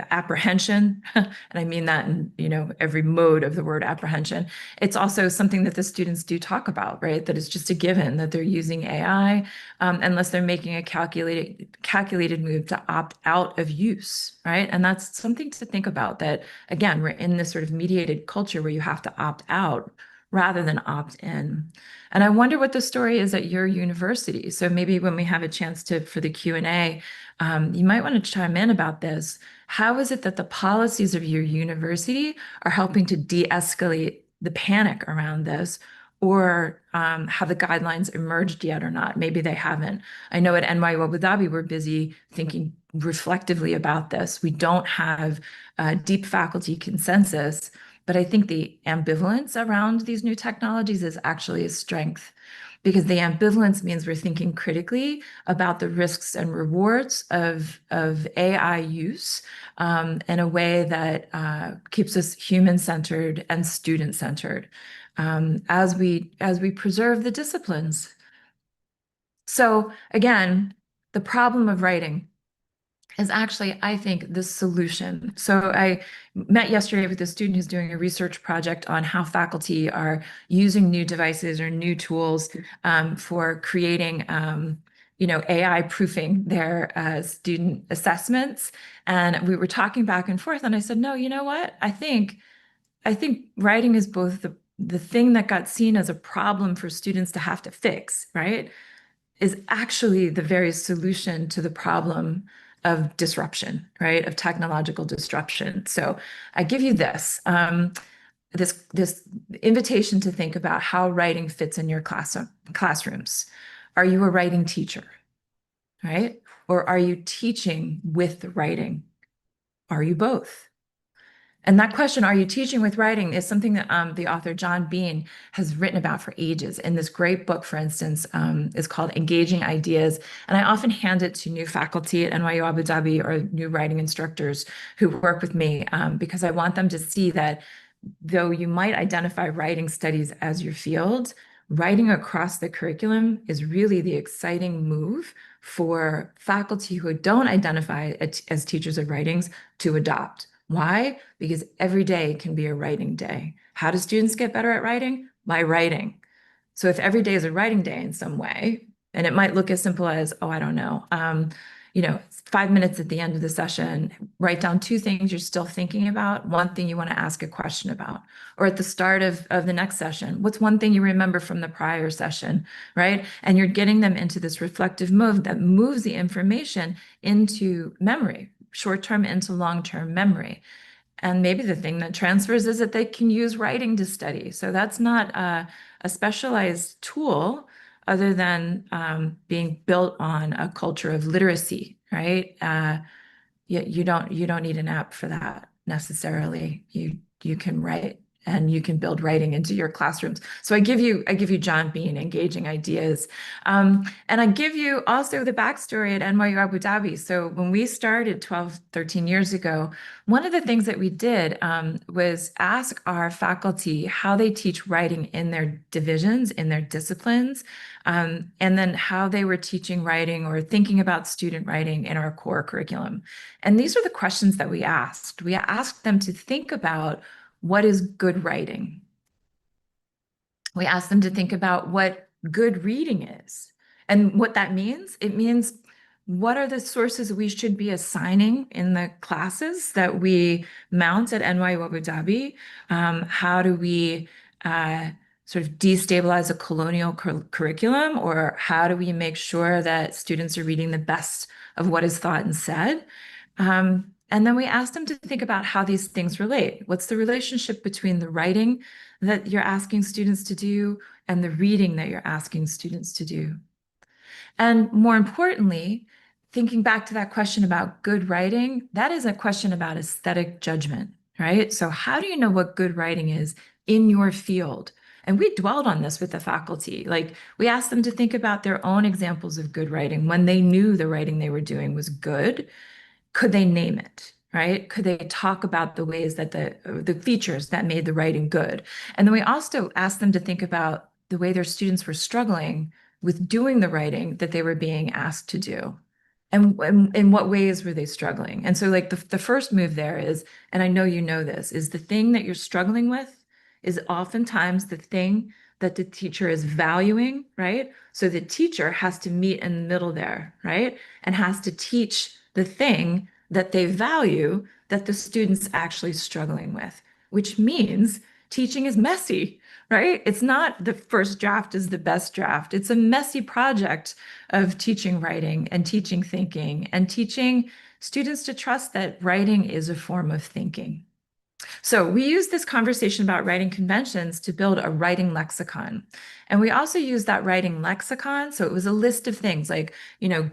Speaker 8: apprehension, and I mean that in every mode of the word apprehension. It's also something that the students do talk about, right? That it's just a given that they're using AI unless they're making a calculated move to opt out of use, right? And that's something to think about, that again, we're in this sort of mediated culture where you have to opt out rather than opt in. And I wonder what the story is at your university. So maybe when we have a chance for the Q&A, you might want to chime in about this. How is it that the policies of your university are helping to de-escalate the panic around this? Or have the guidelines emerged yet or not? Maybe they haven't. I know at NYU Abu Dhabi, we're busy thinking reflectively about this. We don't have deep faculty consensus, but I think the ambivalence around these new technologies is actually a strength, because the ambivalence means we're thinking critically about the risks and rewards of AI use in a way that keeps us human-centered and student-centered as we preserve the disciplines. So again, the problem of writing is actually, I think, the solution. So I met yesterday with a student who's doing a research project on how faculty are using new devices or new tools for creating AI proofing their student assessments. And we were talking back and forth, and I said, no, you know what? I think writing is both the thing that got seen as a problem for students to have to fix, right, is actually the very solution to the problem of disruption, right? Of technological disruption. So I give you this, this invitation to think about how writing fits in your classrooms. Are you a writing teacher, right? Or are you teaching with writing? Are you both? And that question, are you teaching with writing, is something that the author John Bean has written about for ages. In this great book, for instance, is called Engaging Ideas. And I often hand it to new faculty at NYU Abu Dhabi or new writing instructors who work with me because I want them to see that though you might identify writing studies as your field, writing across the curriculum is really the exciting move for faculty who don't identify as teachers of writings to adopt. Why? Because every day can be a writing day. How do students get better at writing? By writing. So if every day is a writing day in some way, and it might look as simple as, oh, I don't know, 5 minutes at the end of the session, write down 2 things you're still thinking about, 1 thing you want to ask a question about. Or at the start of the next session, what's 1 thing you remember from the prior session, right? And you're getting them into this reflective mode that moves the information into memory, short-term into long-term memory. And maybe the thing that transfers is that they can use writing to study. So that's not a specialized tool other than being built on a culture of literacy, right? You don't need an app for that necessarily. You can write and you can build writing into your classrooms. So I give you John Bean, Engaging Ideas. And I give you also the backstory at NYU Abu Dhabi. So when we started 12, 13 years ago, one of the things that we did was ask our faculty how they teach writing in their divisions, in their disciplines, and then how they were teaching writing or thinking about student writing in our core curriculum. And these are the questions that we asked. We asked them to think about what is good writing. We asked them to think about what good reading is. And what that means, it means what are the sources we should be assigning in the classes that we mount at NYU Abu Dhabi? How do we sort of destabilize a colonial curriculum? Or how do we make sure that students are reading the best of what is thought and said? And then we asked them to think about how these things relate. What's the relationship between the writing that you're asking students to do and the reading that you're asking students to do? And more importantly, thinking back to that question about good writing, that is a question about aesthetic judgment, right? So how do you know what good writing is in your field? And we dwelled on this with the faculty. Like, we asked them to think about their own examples of good writing when they knew the writing they were doing was good. Could they name it, right? Could they talk about the ways that the features that made the writing good? And then we also asked them to think about the way their students were struggling with doing the writing that they were being asked to do. And in what ways were they struggling? And so like the first move there is, and I know you know this, is the thing that you're struggling with is oftentimes the thing that the teacher is valuing, right? So the teacher has to meet in the middle there, right? And has to teach the thing that they value that the student's actually struggling with, which means teaching is messy, right? It's not the first draft is the best draft. It's a messy project of teaching writing and teaching thinking and teaching students to trust that writing is a form of thinking. So we use this conversation about writing conventions to build a writing lexicon. And we also use that writing lexicon. So it was a list of things like,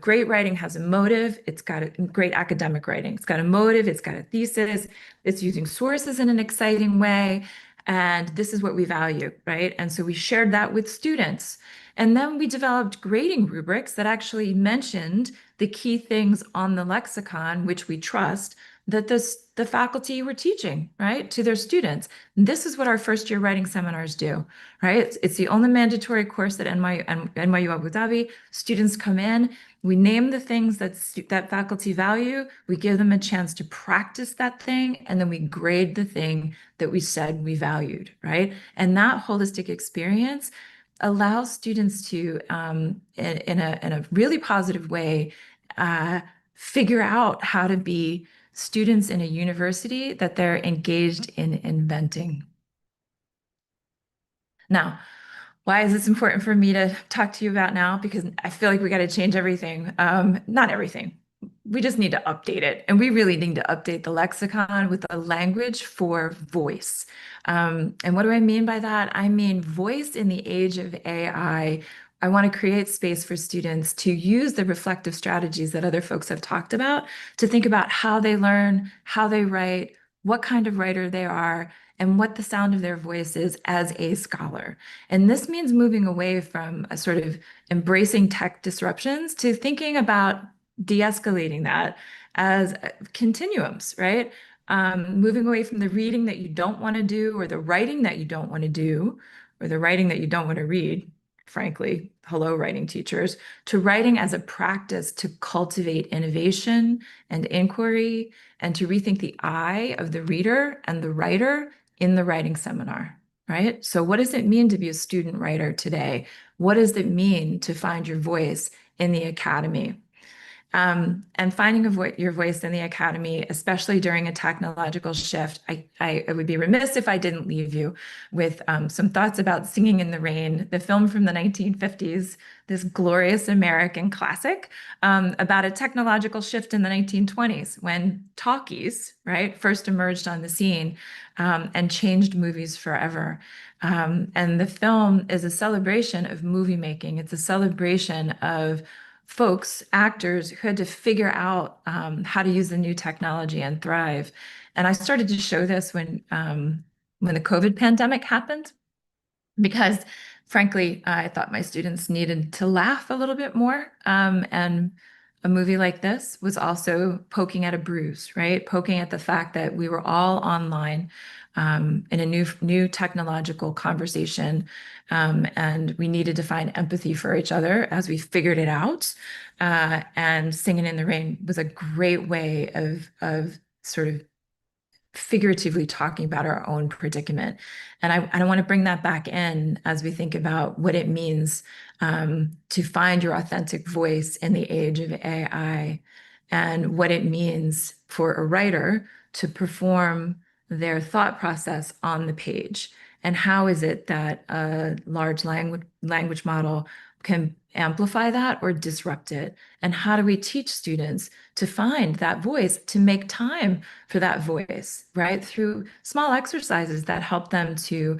Speaker 8: great writing has a motive. It's got a great academic writing. It's got a motive. It's got a thesis. It's using sources in an exciting way. And this is what we value, right? And so we shared that with students. And then we developed grading rubrics that actually mentioned the key things on the lexicon, which we trust, that the faculty were teaching, right, to their students. And this is what our first year writing seminars do, right? It's the only mandatory course at NYU Abu Dhabi. Students come in, we name the things that faculty value, we give them a chance to practice that thing, and then we grade the thing that we said we valued, right? And that holistic experience allows students to, in a really positive way, figure out how to be students in a university that they're engaged in inventing. Now, why is this important for me to talk to you about now? Because I feel like we got to change everything. Not everything, we just need to update it. And we really need to update the lexicon with a language for voice. And what do I mean by that? I mean, voice in the age of AI. I want to create space for students to use the reflective strategies that other folks have talked about to think about how they learn, how they write, what kind of writer they are, and what the sound of their voice is as a scholar. And this means moving away from a sort of embracing tech disruptions to thinking about de-escalating that as continuums, right? Moving away from the reading that you don't want to do, or the writing that you don't want to do, or the writing that you don't want to read, frankly, hello, writing teachers, to writing as a practice to cultivate innovation and inquiry, and to rethink the I of the reader and the writer in the writing seminar, right? So what does it mean to be a student writer today? What does it mean to find your voice in the academy? And finding your voice in the academy, especially during a technological shift, I would be remiss if I didn't leave you with some thoughts about Singing in the Rain, the film from the 1950s, this glorious American classic about a technological shift in the 1920s when talkies, right, first emerged on the scene and changed movies forever. And the film is a celebration of movie making. It's a celebration of folks, actors who had to figure out how to use the new technology and thrive. And I started to show this when the COVID pandemic happened, because frankly, I thought my students needed to laugh a little bit more. And a movie like this was also poking at a bruise, right? Poking at the fact that we were all online in a new technological conversation. And we needed to find empathy for each other as we figured it out. And Singing in the Rain was a great way of sort of figuratively talking about our own predicament. And I want to bring that back in as we think about what it means to find your authentic voice in the age of AI, and what it means for a writer to perform their thought process on the page. And how is it that a large language model can amplify that or disrupt it? And how do we teach students to find that voice, to make time for that voice, right? Through small exercises that help them to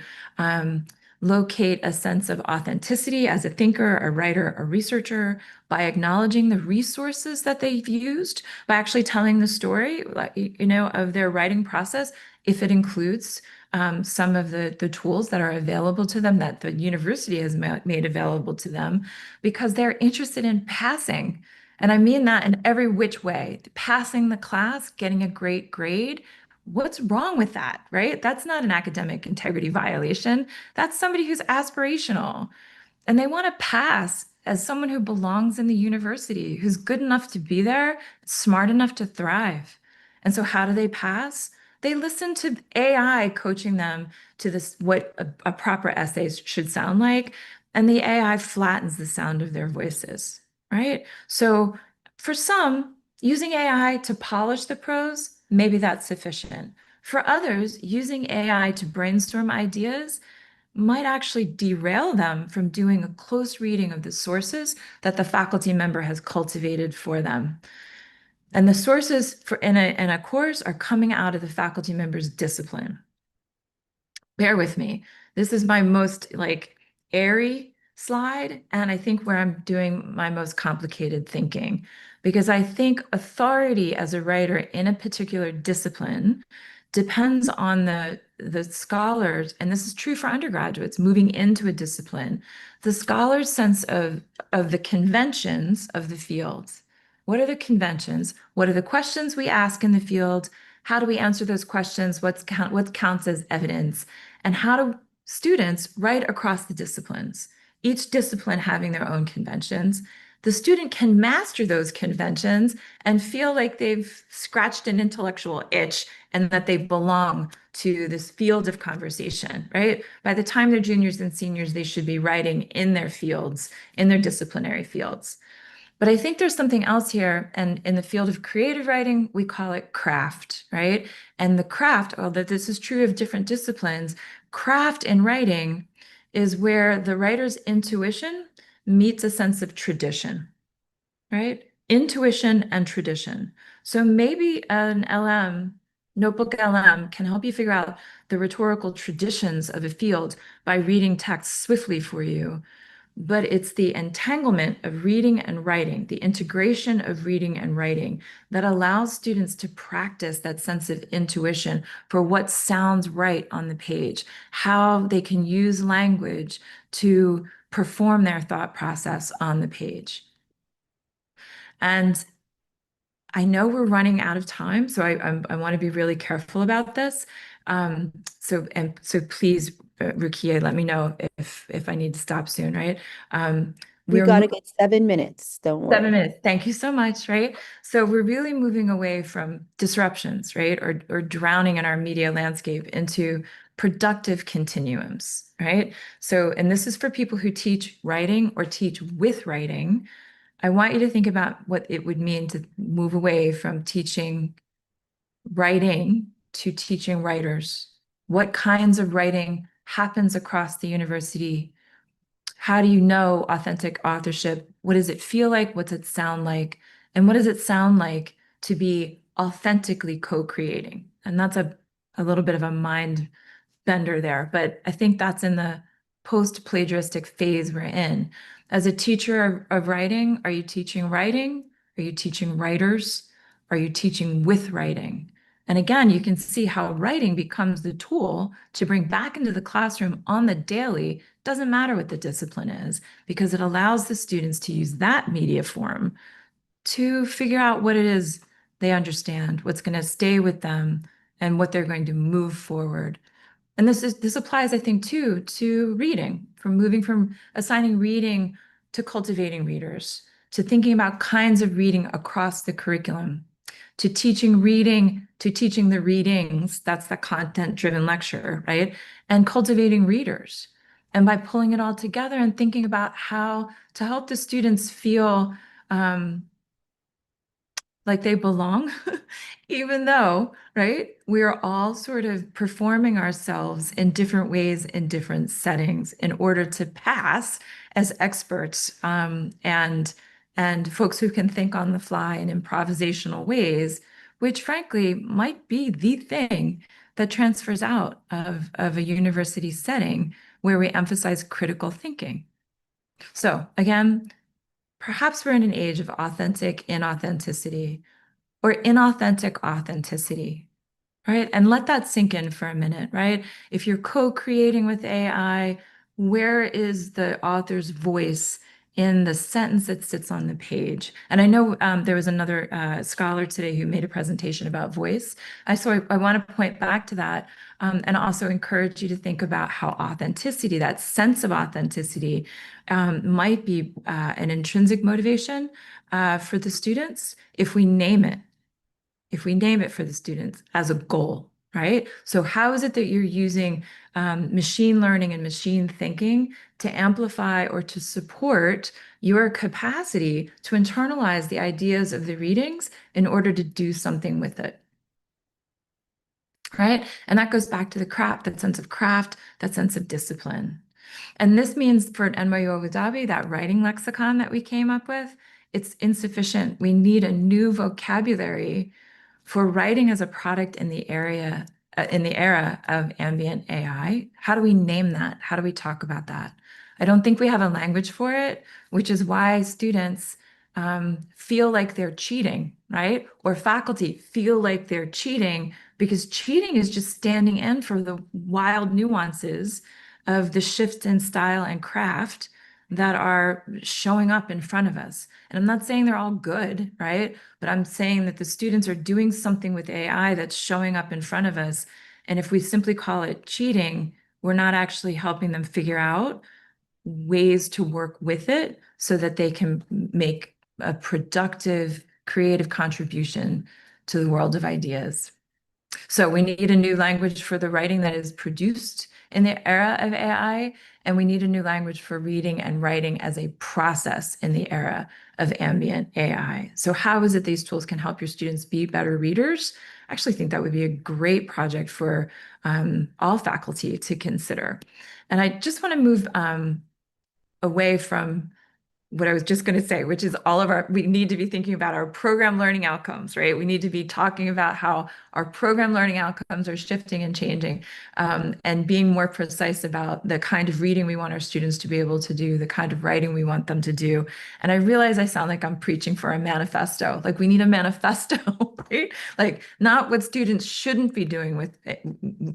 Speaker 8: locate a sense of authenticity as a thinker, a writer, a researcher, by acknowledging the resources that they've used, by actually telling the story, of their writing process, if it includes some of the tools that are available to them, that the university has made available to them, because they're interested in passing. And I mean that in every which way. Passing the class, getting a great grade. What's wrong with that, right? That's not an academic integrity violation. That's somebody who's aspirational. And they want to pass as someone who belongs in the university, who's good enough to be there, smart enough to thrive. And so how do they pass? They listen to AI coaching them to this, what a proper essay should sound like. And the AI flattens the sound of their voices, right? So for some, using AI to polish the prose, maybe that's sufficient. For others, using AI to brainstorm ideas might actually derail them from doing a close reading of the sources that the faculty member has cultivated for them. And the sources in a course are coming out of the faculty member's discipline. Bear with me. This is my most airy slide, and I think where I'm doing my most complicated thinking, because I think authority as a writer in a particular discipline depends on the scholars, and this is true for undergraduates moving into a discipline, the scholar's sense of the conventions of the field. What are the conventions? What are the questions we ask in the field? How do we answer those questions? What counts as evidence? And how do students write across the disciplines, each discipline having their own conventions? The student can master those conventions and feel like they've scratched an intellectual itch and that they belong to this field of conversation, right? By the time they're juniors and seniors, they should be writing in their fields, in their disciplinary fields. But I think there's something else here. And in the field of creative writing, we call it craft, right? And the craft, although this is true of different disciplines, craft in writing is where the writer's intuition meets a sense of tradition, right? intuition and tradition. So maybe an LM, notebook LM, can help you figure out the rhetorical traditions of a field by reading text swiftly for you. But it's the entanglement of reading and writing, the integration of reading and writing that allows students to practice that sense of intuition for what sounds right on the page, how they can use language to perform their thought process on the page. And I know we're running out of time, so I want to be really careful about this. So please, Rukia, let me know if I need to stop soon, right?
Speaker 6: We've got to get 7 minutes. Don't worry.
Speaker 8: 7 minutes. Thank you so much, right? So we're really moving away from disruptions, right? Or drowning in our media landscape into productive continuums, right? So, and this is for people who teach writing or teach with writing. I want you to think about what it would mean to move away from teaching writing to teaching writers. What kinds of writing happens across the university? How do you know authentic authorship? What does it feel like? What's it sound like? And what does it sound like to be authentically co-creating? And that's a little bit of a mind bender there, but I think that's in the post-plagiaristic phase we're in. As a teacher of writing, are you teaching writing? Are you teaching writers? Are you teaching with writing? And again, you can see how writing becomes the tool to bring back into the classroom on the daily. Doesn't matter what the discipline is, because it allows the students to use that media form to figure out what it is they understand, what's going to stay with them, and what they're going to move forward. And this applies, I think, too, to reading, from moving from assigning reading to cultivating readers, to thinking about kinds of reading across the curriculum, to teaching reading, to teaching the readings, that's the content-driven lecture, right? And cultivating readers. And by pulling it all together and thinking about how to help the students feel like they belong, even though, right, we are all sort of performing ourselves in different ways in different settings in order to pass as experts and folks who can think on the fly in improvisational ways, which frankly might be the thing that transfers out of a university setting where we emphasize critical thinking. So again, perhaps we're in an age of authentic inauthenticity or inauthentic authenticity, right? And let that sink in for a minute, right? If you're co-creating with AI, where is the author's voice in the sentence that sits on the page? And I know there was another scholar today who made a presentation about voice. So I want to point back to that and also encourage you to think about how authenticity, that sense of authenticity, might be an intrinsic motivation for the students if we name it. If we name it for the students as a goal, right? So how is it that you're using machine learning and machine thinking to amplify or to support your capacity to internalize the ideas of the readings in order to do something with it? Right? And that goes back to the craft, that sense of craft, that sense of discipline. And this means for an NYU Abu Dhabi, that writing lexicon that we came up with, it's insufficient. We need a new vocabulary for writing as a product in the era of ambient AI. How do we name that? How do we talk about that? I don't think we have a language for it, which is why students feel like they're cheating, right? Or faculty feel like they're cheating, because cheating is just standing in for the wild nuances of the shift in style and craft that are showing up in front of us. And I'm not saying they're all good, right? But I'm saying that the students are doing something with AI that's showing up in front of us. And if we simply call it cheating, we're not actually helping them figure out ways to work with it so that they can make a productive, creative contribution to the world of ideas. So we need a new language for the writing that is produced in the era of AI, and we need a new language for reading and writing as a process in the era of ambient AI. So how is it these tools can help your students be better readers? I actually think that would be a great project for all faculty to consider. And I just want to move away from what I was just going to say, which is we need to be thinking about our program learning outcomes, right? We need to be talking about how our program learning outcomes are shifting and changing, and being more precise about the kind of reading we want our students to be able to do, the kind of writing we want them to do. And I realize I sound like I'm preaching for a manifesto. Like we need a manifesto, right? Like not what students shouldn't be doing with,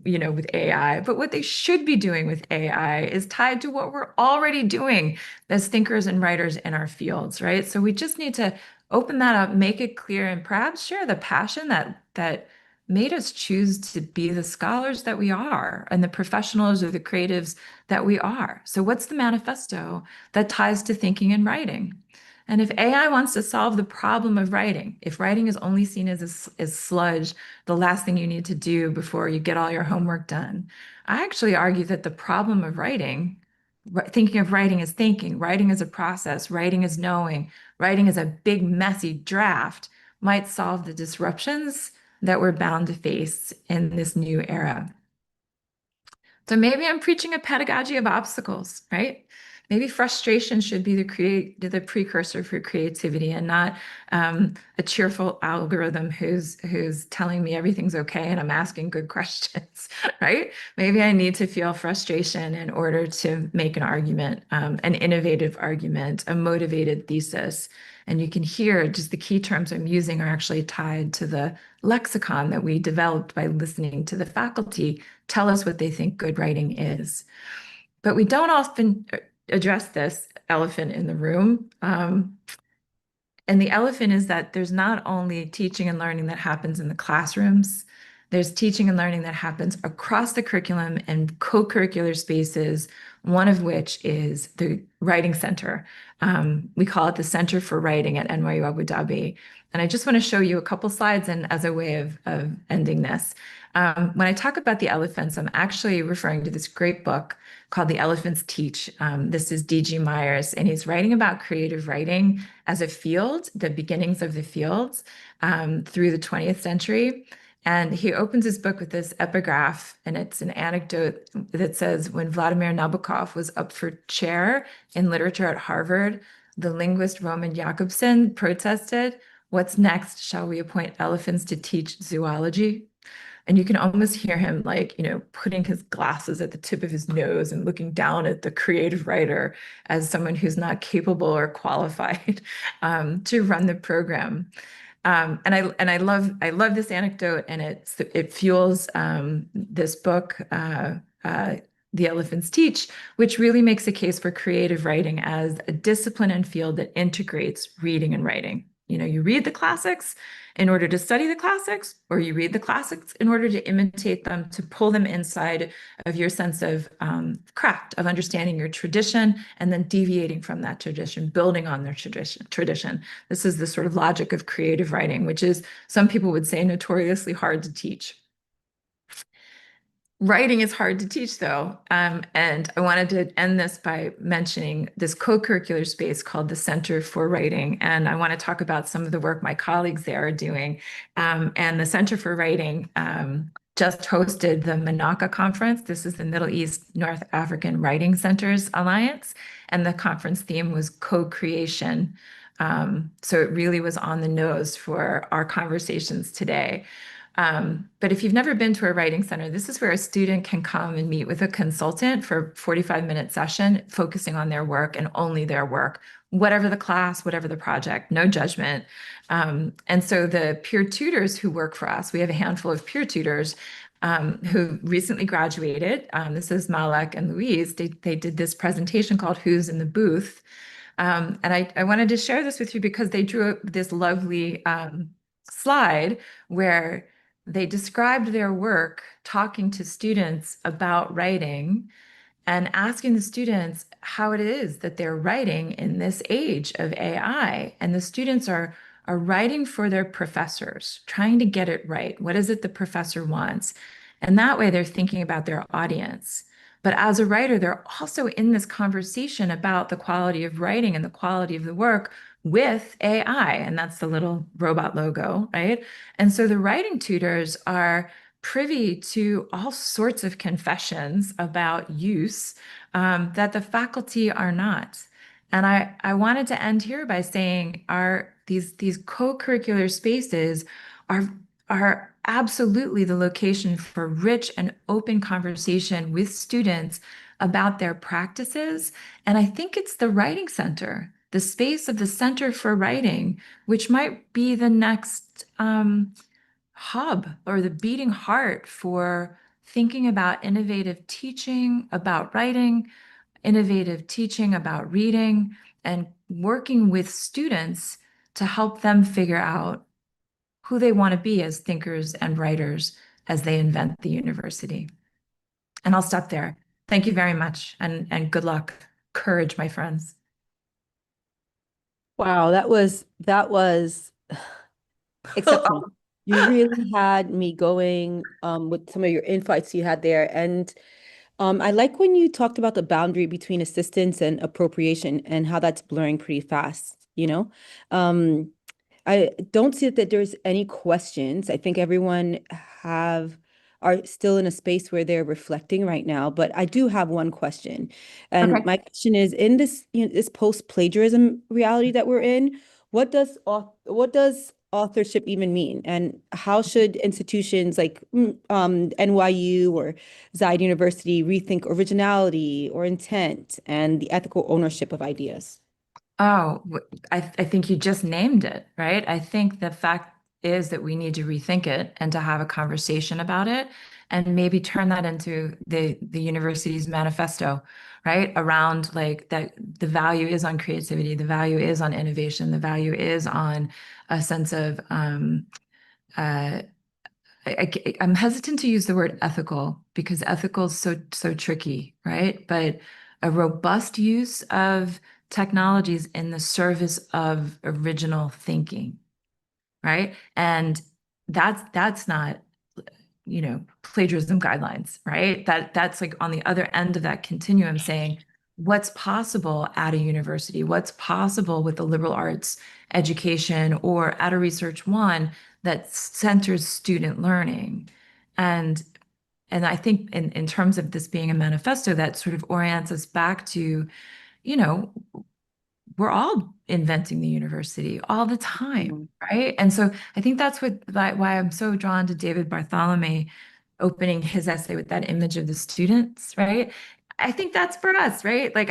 Speaker 8: with AI, but what they should be doing with AI is tied to what we're already doing as thinkers and writers in our fields, right? So we just need to open that up, make it clear, and perhaps share the passion that made us choose to be the scholars that we are and the professionals or the creatives that we are. So what's the manifesto that ties to thinking and writing? And if AI wants to solve the problem of writing, if writing is only seen as sludge, the last thing you need to do before you get all your homework done, I actually argue that the problem of writing, thinking of writing as thinking, writing as a process, writing as knowing, writing as a big, messy draft, might solve the disruptions that we're bound to face in this new era. So maybe I'm preaching a pedagogy of obstacles, right? Maybe frustration should be the precursor for creativity, and not a cheerful algorithm who's telling me everything's okay and I'm asking good questions, right? Maybe I need to feel frustration in order to make an argument, an innovative argument, a motivated thesis. And you can hear just the key terms I'm using are actually tied to the lexicon that we developed by listening to the faculty tell us what they think good writing is. But we don't often address this elephant in the room. And the elephant is that there's not only teaching and learning that happens in the classrooms, there's teaching and learning that happens across the curriculum and co-curricular spaces, one of which is the Writing Center. We call it the Center for Writing at NYU Abu Dhabi. And I just want to show you a couple slides and as a way of ending this. When I talk about the elephants, I'm actually referring to this great book called The Elephants Teach. This is D.G. Myers, and he's writing about creative writing as a field, the beginnings of the fields through the 20th century. And he opens his book with this epigraph, and it's an anecdote that says, when Vladimir Nabokov was up for chair in literature at Harvard, the linguist Roman Jakobson protested, "What's next? Shall we appoint elephants to teach zoology?" And you can almost hear him putting his glasses at the tip of his nose and looking down at the creative writer as someone who's not capable or qualified to run the program. And I love this anecdote, and it fuels this book, The Elephants Teach, which really makes a case for creative writing as a discipline and field that integrates reading and writing. You read the classics in order to study the classics, or you read the classics in order to imitate them, to pull them inside of your sense of craft, of understanding your tradition, and then deviating from that tradition, building on their tradition. This is the sort of logic of creative writing, which is, some people would say, notoriously hard to teach. Writing is hard to teach, though, and I wanted to end this by mentioning this co-curricular space called the Center for Writing, and I want to talk about some of the work my colleagues there are doing. And the Center for Writing just hosted the Manaka Conference. This is the Middle East North African Writing Centers Alliance, and the conference theme was co-creation. So it really was on the nose for our conversations today. But if you've never been to a writing center, this is where a student can come and meet with a consultant for a 45-minute session, focusing on their work and only their work, whatever the class, whatever the project, no judgment. And so the peer tutors who work for us, we have a handful of peer tutors who recently graduated. This is Malek and Louise. They did this presentation called Who's in the Booth? And I wanted to share this with you because they drew this lovely slide where they described their work talking to students about writing and asking the students how it is that they're writing in this age of AI. And the students are writing for their professors, trying to get it right. What is it the professor wants? And that way they're thinking about their audience. But as a writer, they're also in this conversation about the quality of writing and the quality of the work with AI, and that's the little robot logo, right? And so the writing tutors are privy to all sorts of confessions about use that the faculty are not. And I wanted to end here by saying these co-curricular spaces are absolutely the location for rich and open conversation with students about their practices. And I think it's the Writing Center, the space of the Center for Writing, which might be the next hub or the beating heart for thinking about innovative teaching about writing, innovative teaching about reading, and working with students to help them figure out who they want to be as thinkers and writers as they invent the university. And I'll stop there. Thank you very much, and good luck. Courage, my friends.
Speaker 6: Wow, that was exceptional. You really had me going with some of your insights you had there. And I like when you talked about the boundary between assistance and appropriation and how that's blurring pretty fast, you know? I don't see that there's any questions. I think everyone are still in a space where they're reflecting right now, but I do have one question. And
Speaker 8: Okay.
Speaker 6: my question is, in this, this post-plagiarism reality that we're in, what does authorship even mean? And how should institutions like NYU or Zayed University rethink originality or intent and the ethical ownership of ideas?
Speaker 8: Oh, I think you just named it, right? I think the fact is that we need to rethink it and to have a conversation about it and maybe turn that into the university's manifesto, right? Around like that the value is on creativity, the value is on innovation, the value is on a sense of uh, I'm hesitant to use the word ethical because ethical is so tricky, right? But a robust use of technologies in the service of original thinking, right? And that's not, plagiarism guidelines, right? That's like on the other end of that continuum saying what's possible at a university, what's possible with the liberal arts education or at a Research One that centers student learning. And I think in terms of this being a manifesto, that sort of orients us back to, you know, we're all inventing the university all the time, right? And so I think that's why I'm so drawn to David Bartholomew opening his essay with that image of the students, right? I think that's for us, right? Like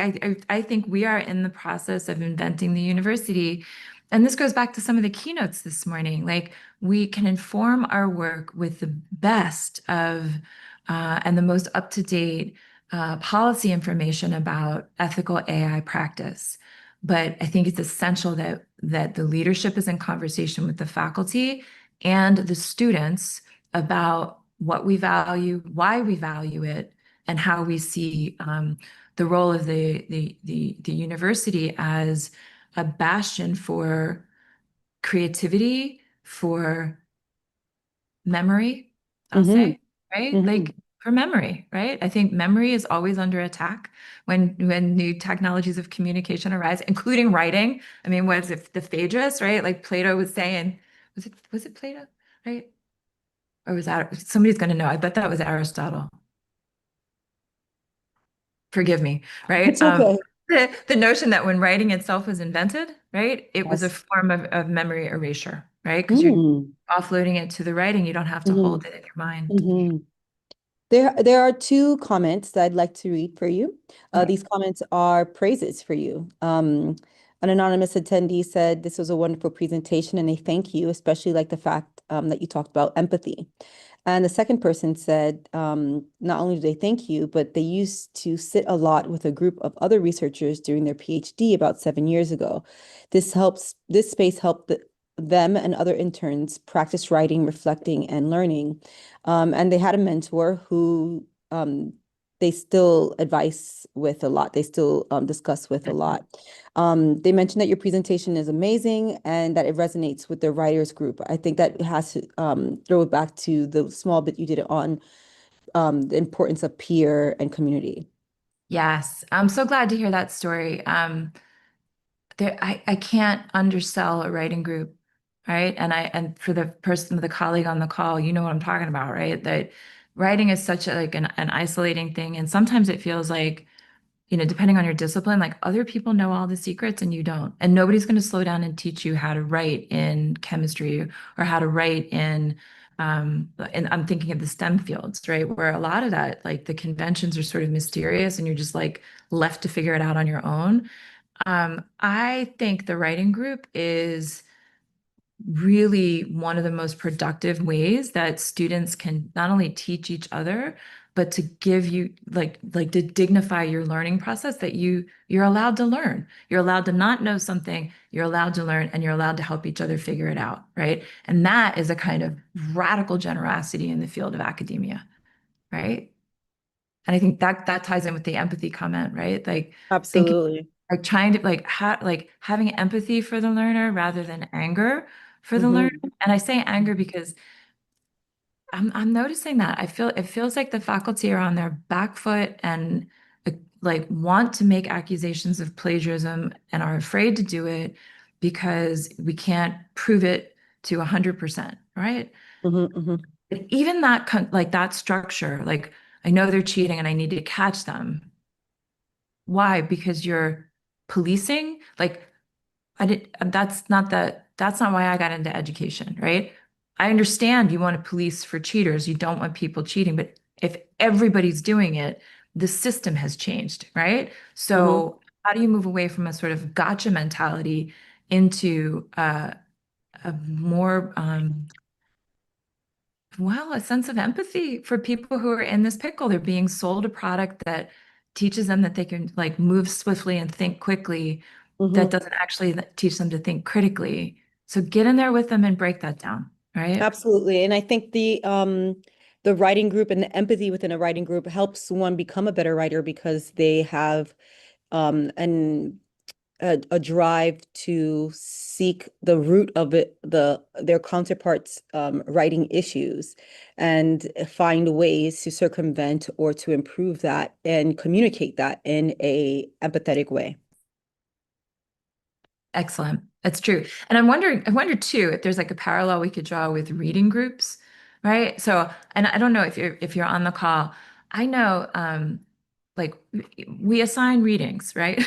Speaker 8: I think we are in the process of inventing the university. And this goes back to some of the keynotes this morning. Like we can inform our work with the best of and the most up-to-date policy information about ethical AI practice. But I think it's essential that the leadership is in conversation with the faculty and the students about what we value, why we value it, and how we see the role of the university as a bastion for creativity, for memory, I'll say, right? Like for memory, right? I think memory is always under attack when new technologies of communication arise, including writing. I mean, was it the Phaedrus, right? Like Plato was saying, was it Plato, right? Or was that somebody's going to know? I bet that was Aristotle. Forgive me, right?
Speaker 6: It's okay.
Speaker 8: The notion that when writing itself was invented, right, it was a
Speaker 6: Yes.
Speaker 8: form of memory erasure, right? Because you're offloading it to the writing, you don't have to hold it in your mind.
Speaker 6: There are two comments that I'd like to read for you.
Speaker 8: Okay.
Speaker 6: These comments are praises for you. An anonymous attendee said this was a wonderful presentation and they thank you, especially like the fact that you talked about empathy. And the second person said, not only do they thank you, but they used to sit a lot with a group of other researchers during their PhD about 7 years ago. This space helped them and other interns practice writing, reflecting, and learning. And they had a mentor who they still advise with a lot. They still discuss with a lot. They mentioned that your presentation is amazing and that it resonates with the writers group. I think that has to throw it back to the small bit you did it on the importance of peer and community.
Speaker 8: Yes, I'm so glad to hear that story. I can't undersell a writing group, right? And for the colleague on the call, you know what I'm talking about, right? That writing is such an isolating thing, and sometimes it feels like depending on your discipline, like other people know all the secrets and you don't. And nobody's going to slow down and teach you how to write in chemistry or how to write and I'm thinking of the STEM fields, right? Where a lot of that, like the conventions are sort of mysterious and you're just like left to figure it out on your own. I think the writing group is really one of the most productive ways that students can not only teach each other, but to give you like to dignify your learning process that you're allowed to learn. You're allowed to not know something, you're allowed to learn, and you're allowed to help each other figure it out, right? And that is a kind of radical generosity in the field of academia, right? And I think that ties in with the empathy comment, right? Like thinking
Speaker 5: Absolutely.
Speaker 8: like trying to like having empathy for the learner rather than anger for the learner. And I say anger because I'm noticing that it feels like the faculty are on their back foot and like want to make accusations of plagiarism and are afraid to do it because we can't prove it to 100%, right? Even that like that structure, like I know they're cheating and I need to catch them. Why? Because you're policing? Like that's not why I got into education, right? I understand you want to police for cheaters, you don't want people cheating, but if everybody's doing it, the system has changed, right? So how do you move away from a sort of gotcha mentality into a more well, a sense of empathy for people who are in this pickle. They're being sold a product that teaches them that they can like move swiftly and think quickly. That doesn't actually teach them to think critically. So get in there with them and break that down, right?
Speaker 6: Absolutely. And I think the writing group and the empathy within a writing group helps one become a better writer because they have an a drive to seek the root of it, their counterparts' writing issues, and find ways to circumvent or to improve that and communicate that in a empathetic way.
Speaker 8: Excellent. That's true. And I wonder too if there's like a parallel we could draw with reading groups, right? So, and I don't know if you're on the call. I know like we assign readings, right?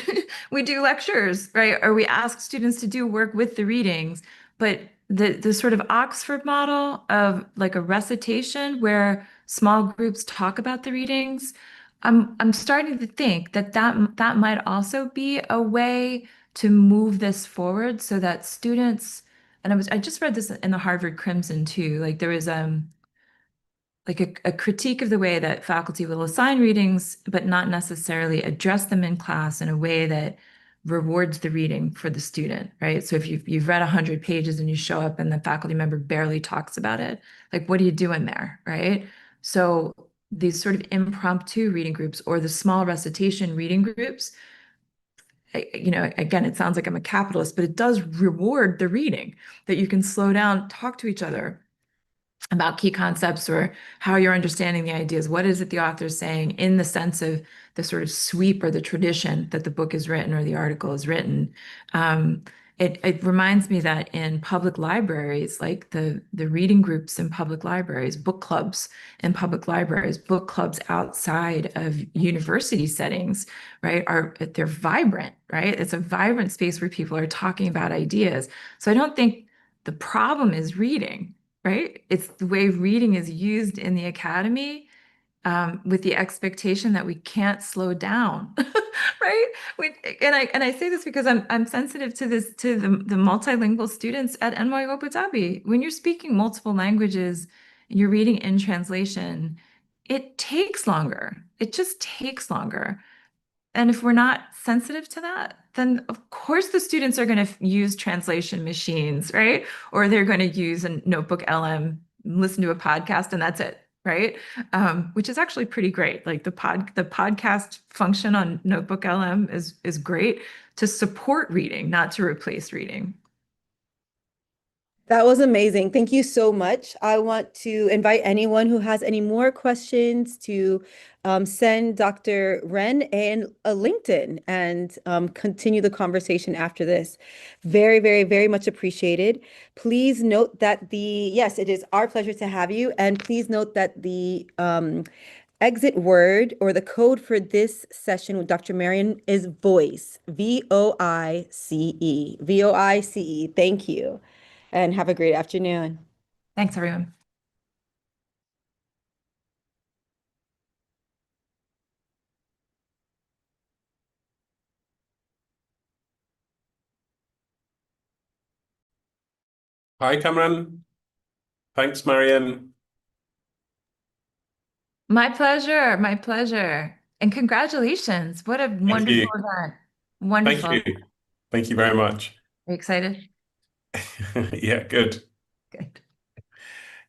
Speaker 8: We do lectures, right? Or we ask students to do work with the readings, but the sort of Oxford model of like a recitation where small groups talk about the readings, I'm starting to think that might also be a way to move this forward so that students, and I just read this in the Harvard Crimson too, like there was like a critique of the way that faculty will assign readings, but not necessarily address them in class in a way that rewards the reading for the student, right? So if you've read 100 pages and you show up and the faculty member barely talks about it, like what are you doing there, right? So these sort of impromptu reading groups or the small recitation reading groups, again, it sounds like I'm a capitalist, but it does reward the reading that you can slow down, talk to each other about key concepts or how you're understanding the ideas. What is it the author's saying in the sense of the sort of sweep or the tradition that the book is written or the article is written? It reminds me that in public libraries, like the reading groups in public libraries, book clubs in public libraries, book clubs outside of university settings, right, they're vibrant, right? It's a vibrant space where people are talking about ideas. So I don't think the problem is reading, right? It's the way reading is used in the academy, with the expectation that we can't slow down, right? And I say this because I'm sensitive to this, to the multilingual students at NYU Abu Dhabi. When you're speaking multiple languages and you're reading in translation, it takes longer. It just takes longer. And if we're not sensitive to that, then of course the students are going to use translation machines, right? Or they're going to use a notebook LM, listen to a podcast, and that's it, right? Which is actually pretty great. Like the podcast function on Notebook LM is great to support reading, not to replace reading.
Speaker 6: That was amazing. Thank you so much. I want to invite anyone who has any more questions to send Dr. Ren a LinkedIn and continue the conversation after this. Very, very, very much appreciated. Please note that yes, it is our pleasure to have you. And please note that the exit word or the code for this session with Dr. Marion is voice, VOICE, VOICE. Thank you, and have a great afternoon.
Speaker 8: Thanks, everyone.
Speaker 9: Hi, Cameron. Thanks, Marion.
Speaker 8: My pleasure. My pleasure. And congratulations. What a wonderful
Speaker 9: you.
Speaker 8: event. Wonderful.
Speaker 9: Thank you. Thank you very much.
Speaker 8: Are you excited?
Speaker 9: Yeah, good.
Speaker 8: Good.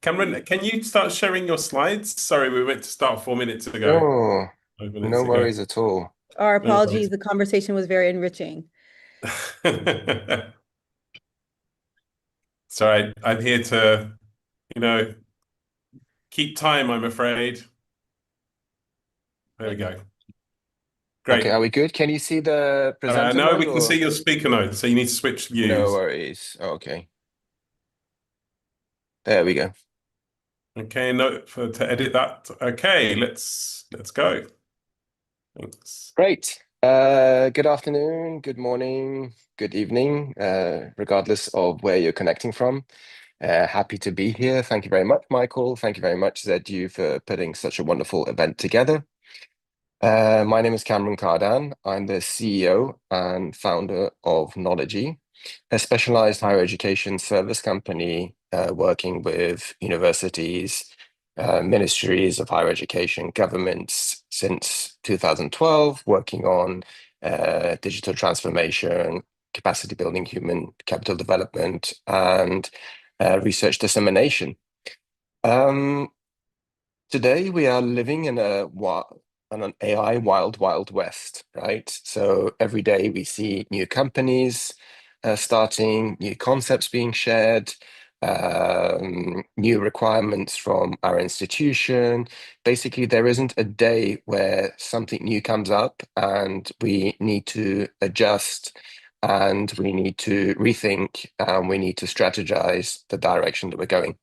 Speaker 9: Cameron, can you start sharing your slides? Sorry, we meant to start 4 minutes ago.
Speaker 10: Oh,
Speaker 9: 5
Speaker 10: no
Speaker 9: minutes ago.
Speaker 10: worries at all.
Speaker 6: Our
Speaker 9: No worries.
Speaker 6: apologies. The conversation was very enriching.
Speaker 9: Sorry, I'm here to, keep time, I'm afraid. There we go. Great.
Speaker 10: Okay, are we good? Can you see the presenter
Speaker 9: No,
Speaker 10: mode
Speaker 9: we can
Speaker 10: or-
Speaker 9: see your speaker note, so you need to switch views.
Speaker 10: No worries. Okay. There we go.
Speaker 9: Okay, note to edit that. Okay, let's go. Thanks.
Speaker 10: Great. Good afternoon, good morning, good evening, regardless of where you're connecting from. Happy to be here. Thank you very much, Michael. Thank you very much, ZU, for putting such a wonderful event together. My name is Cameron Cardan. I'm the CEO and founder of Knowledgy, a specialized higher education service company working with universities, ministries of higher education, governments since 2012, working on digital transformation, capacity building, human capital development, and research dissemination. Today, we are living in an AI wild west, right? So every day we see new companies starting, new concepts being shared, new requirements from our institution. Basically, there isn't a day where something new comes up and we need to adjust and we need to rethink and we need to strategize the direction that we're going.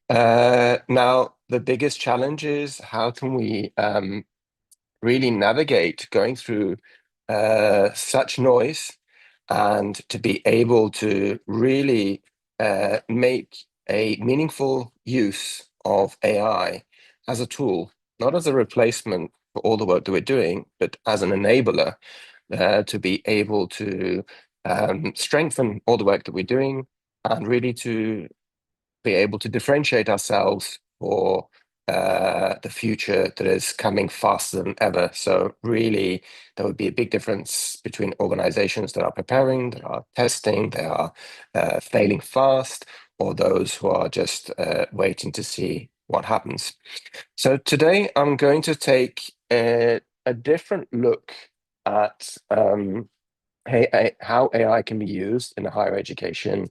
Speaker 10: Now, the biggest challenge is how can we really navigate going through such noise and to be able to really make a meaningful use of AI as a tool, not as a replacement for all the work that we're doing, but as an enabler to be able to strengthen all the work that we're doing and really to be able to differentiate ourselves for the future that is coming faster than ever. So really, there would be a big difference between organizations that are preparing, that are testing, that are failing fast, or those who are just waiting to see what happens. So today, I'm going to take a different look at how AI can be used in the higher education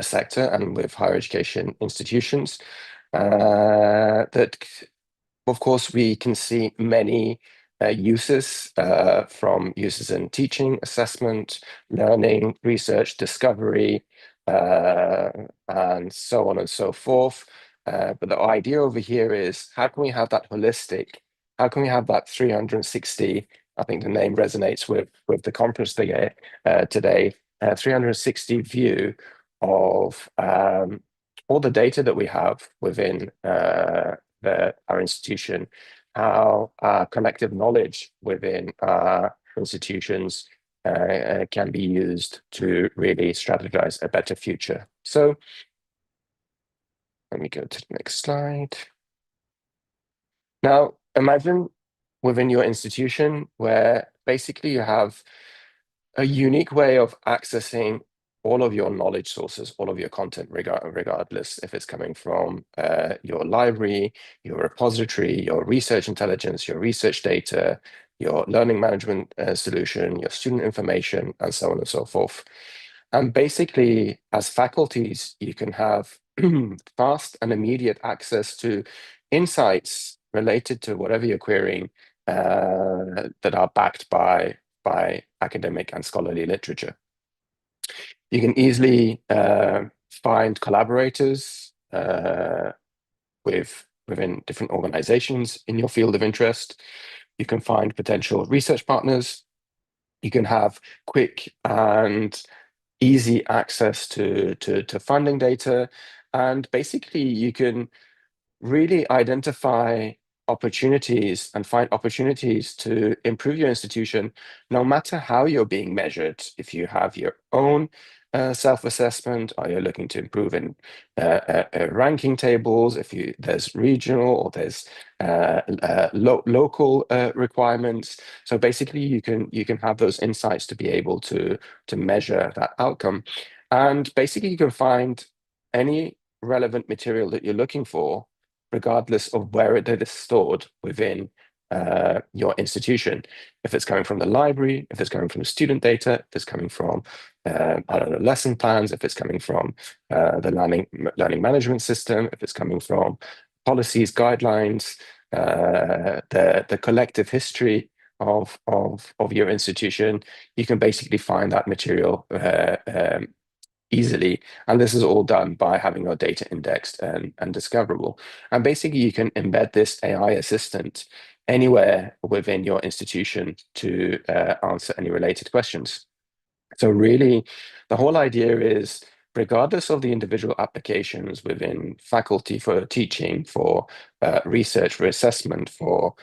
Speaker 10: sector and with higher education institutions. That, of course, we can see many uses from uses in teaching, assessment, learning, research, discovery, and so on and so forth. But the idea over here is how can we have that holistic, how can we have that 360, I think the name resonates with the conference today, 360 view of all the data that we have within our institution, how collective knowledge within our institutions can be used to really strategize a better future. So let me go to the next slide. Now, imagine within your institution where basically you have a unique way of accessing all of your knowledge sources, all of your content, regardless if it's coming from your library, your repository, your research intelligence, your research data, your learning management solution, your student information, and so on and so forth. And basically, as faculties, you can have fast and immediate access to insights related to whatever you're querying that are backed by academic and scholarly literature. You can easily find collaborators with within different organizations in your field of interest. You can find potential research partners. You can have quick and easy access to funding data. And basically, you can really identify opportunities and find opportunities to improve your institution, no matter how you're being measured. If you have your own self-assessment, or you're looking to improve in ranking tables, if there's regional or there's local requirements. So basically, you can have those insights to be able to measure that outcome, and basically you can find any relevant material that you're looking for, regardless of where it is stored within your institution. If it's coming from the library, if it's coming from student data, if it's coming from, I don't know, lesson plans, if it's coming from the learning management system, if it's coming from policies, guidelines, the collective history of your institution, you can basically find that material easily. And this is all done by having your data indexed and discoverable. And basically, you can embed this AI assistant anywhere within your institution to answer any related questions. So really, the whole idea is, regardless of the individual applications within faculty for teaching, for research, for assessment, for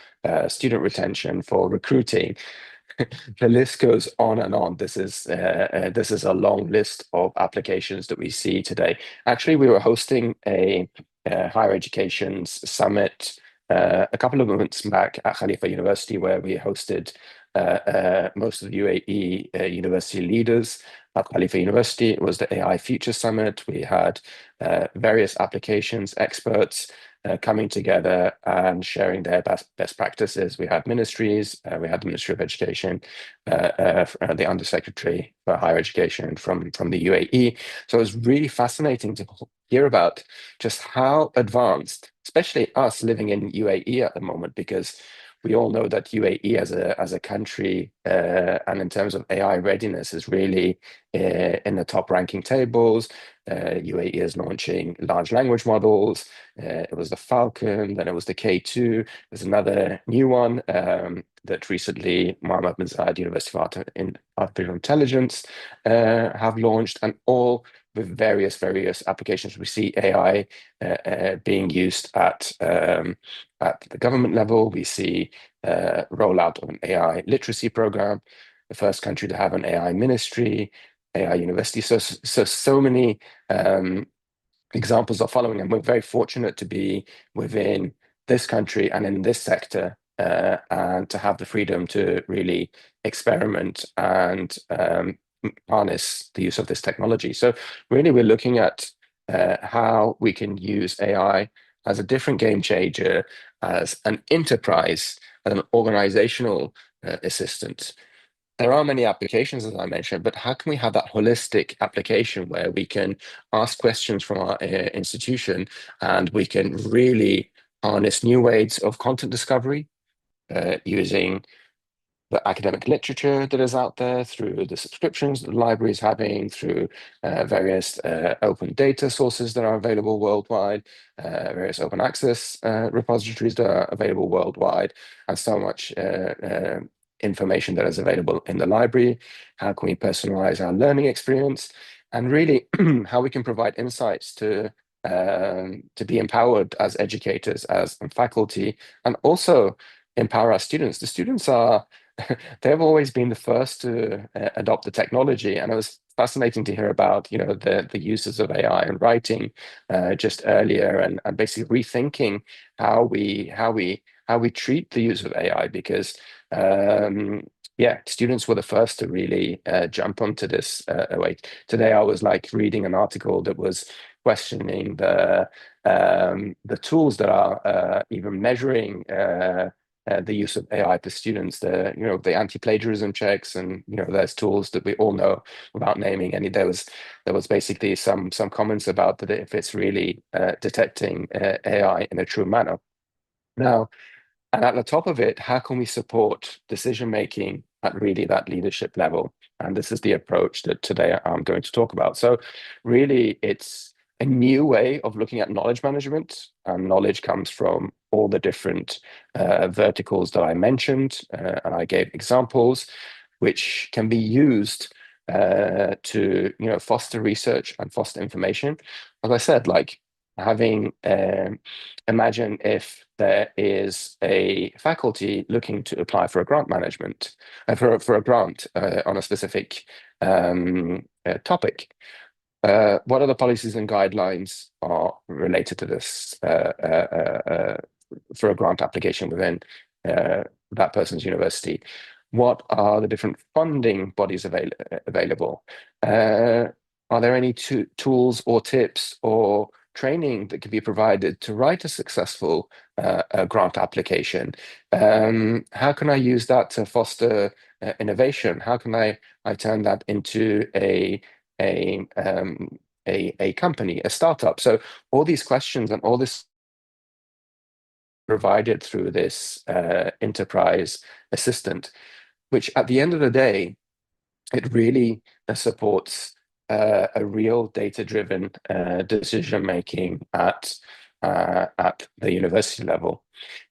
Speaker 10: student retention, for recruiting, the list goes on and on. This is a long list of applications that we see today. Actually, we were hosting a higher education summit a couple of months back at Khalifa University, where we hosted most of the UAE university leaders at Khalifa University. It was the AI Future Summit. We had various applications experts coming together and sharing their best practices. We had ministries, we had the Ministry of Education, the Undersecretary for Higher Education from the UAE. So it was really fascinating to hear about just how advanced, especially us living in UAE at the moment, because we all know that UAE as a country and in terms of AI readiness is really in the top ranking tables. UAE is launching large language models. It was the Falcon, then it was the K2. There's another new one that recently Mohammed bin Zayed, University of Artificial Intelligence, have launched, and all with various applications. We see AI being used at the government level. We see rollout of an AI literacy program, the first country to have an AI ministry, AI university. So many examples are following, and we're very fortunate to be within this country and in this sector, and to have the freedom to really experiment and harness the use of this technology. So really, we're looking at how we can use AI as a different game changer, as an enterprise, as an organizational assistant. There are many applications, as I mentioned, but how can we have that holistic application where we can ask questions from our institution, and we can really harness new ways of content discovery using the academic literature that is out there, through the subscriptions that the library is having, through various open data sources that are available worldwide, various open access repositories that are available worldwide, and so much information that is available in the library. How can we personalize our learning experience, and really how we can provide insights to be empowered as educators, as faculty, and also empower our students. The students are they've always been the first to adopt the technology, and it was fascinating to hear about the uses of AI in writing just earlier, and basically rethinking how we treat the use of AI, because students were the first to really jump onto this way. Today I was reading an article that was questioning the tools that are even measuring the use of AI to students, the anti-plagiarism checks, and there's tools that we all know without naming any. There was basically some comments about that if it's really detecting AI in a true manner. Now, and at the top of it, how can we support decision making at really that leadership level? And this is the approach that today I'm going to talk about. So really, it's a new way of looking at knowledge management. And knowledge comes from all the different verticals that I mentioned, and I gave examples, which can be used to foster research and foster information. As I said, like having imagine if there is a faculty looking to apply for a grant management for a grant on a specific topic. What other policies and guidelines are related to this for a grant application within that person's university? What are the different funding bodies available? Are there any tools or tips or training that can be provided to write a successful grant application? How can I use that to foster innovation? How can I turn that into a company, a startup? So all these questions and all this provided through this enterprise assistant, which at the end of the day, it really supports a real data-driven decision-making at the university level.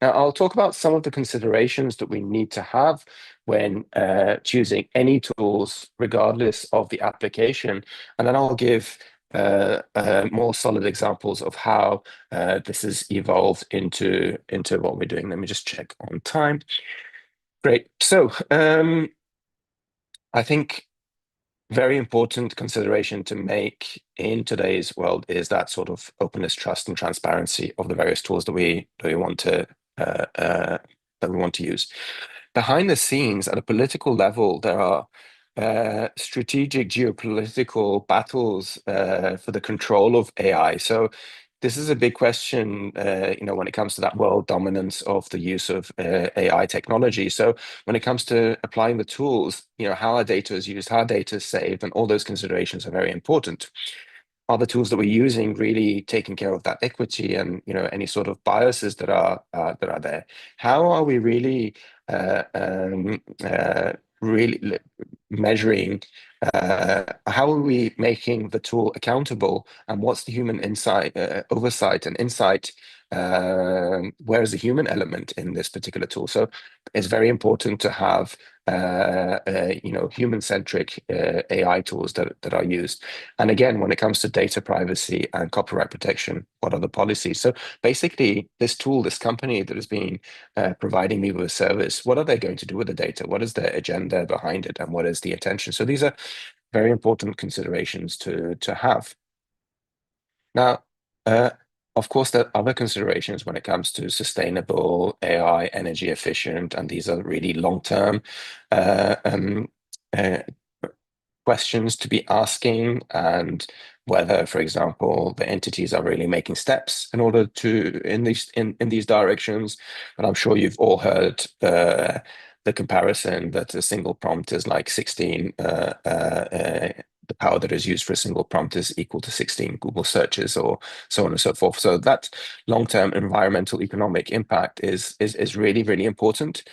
Speaker 10: Now, I'll talk about some of the considerations that we need to have when choosing any tools, regardless of the application, and then I'll give more solid examples of how this has evolved into what we're doing. Let me just check on time. Great. So I think very important consideration to make in today's world is that sort of openness, trust, and transparency of the various tools that we want to use. Behind the scenes, at a political level, there are strategic geopolitical battles for the control of AI. So this is a big question, when it comes to that world dominance of the use of AI technology. So when it comes to applying the tools, how our data is used, how data is saved, and all those considerations are very important. Are the tools that we're using really taking care of that equity and any sort of biases that are there? How are we really measuring? How are we making the tool accountable? And what's the human oversight and insight? Where is the human element in this particular tool? So it's very important to have human-centric AI tools that are used. And again, when it comes to data privacy and copyright protection, what are the policies? So basically, this tool, this company that has been providing me with a service, what are they going to do with the data? What is their agenda behind it? And what is the intention? So these are very important considerations to have. Now, of course, there are other considerations when it comes to sustainable AI, energy efficient, and these are really long-term questions to be asking, and whether, for example, the entities are really making steps in order to in these directions. And I'm sure you've all heard the comparison that a single prompt is like 16 the power that is used for a single prompt is equal to 16 Google searches, or so on and so forth. So that long-term environmental economic impact is really, really important.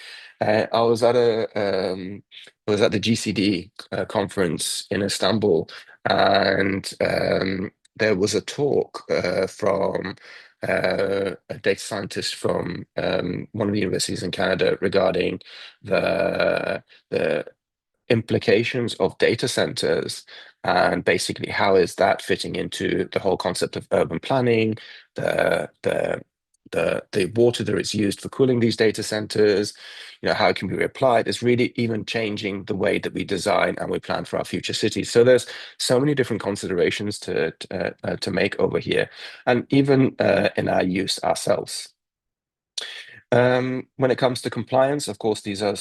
Speaker 10: I was at the GCD conference in Istanbul, and there was a talk from a data scientist from one of the universities in Canada regarding the implications of data centers, and basically how is that fitting into the whole concept of urban planning, the water that is used for cooling these data centers, how it can be reapplied. It's really even changing the way that we design and we plan for our future cities. So there's so many different considerations to make over here, and even in our use ourselves. When it comes to compliance, of course, these are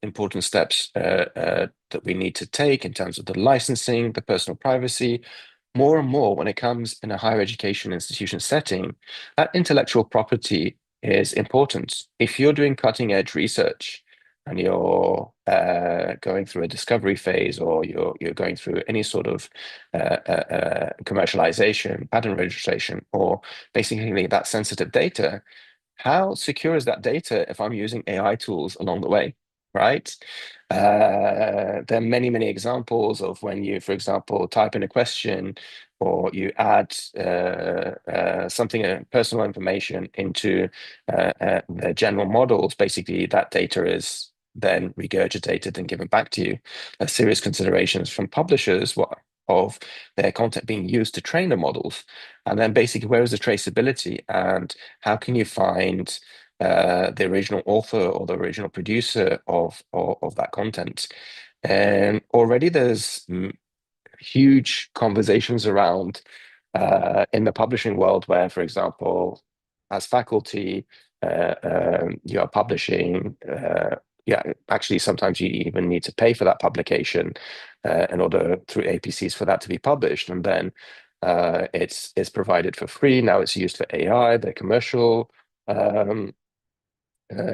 Speaker 10: important steps that we need to take in terms of the licensing, the personal privacy. More and more, when it comes in a higher education institution setting, that intellectual property is important. If you're doing cutting edge research and you're going through a discovery phase, or you're going through any sort of commercialization, patent registration, or basically that sensitive data, how secure is that data if I'm using AI tools along the way? right? There are many, many examples of when you, for example, type in a question or you add something, personal information into the general models. Basically, that data is then regurgitated and given back to you. Serious considerations from publishers of their content being used to train the models. And then basically, where is the traceability and how can you find the original author or the original producer of that content? And already there's huge conversations around in the publishing world where, for example, as faculty, you are publishing. Yeah, actually, sometimes you even need to pay for that publication in order through APCs for that to be published, and then it's provided for free. Now it's used for AI. The commercial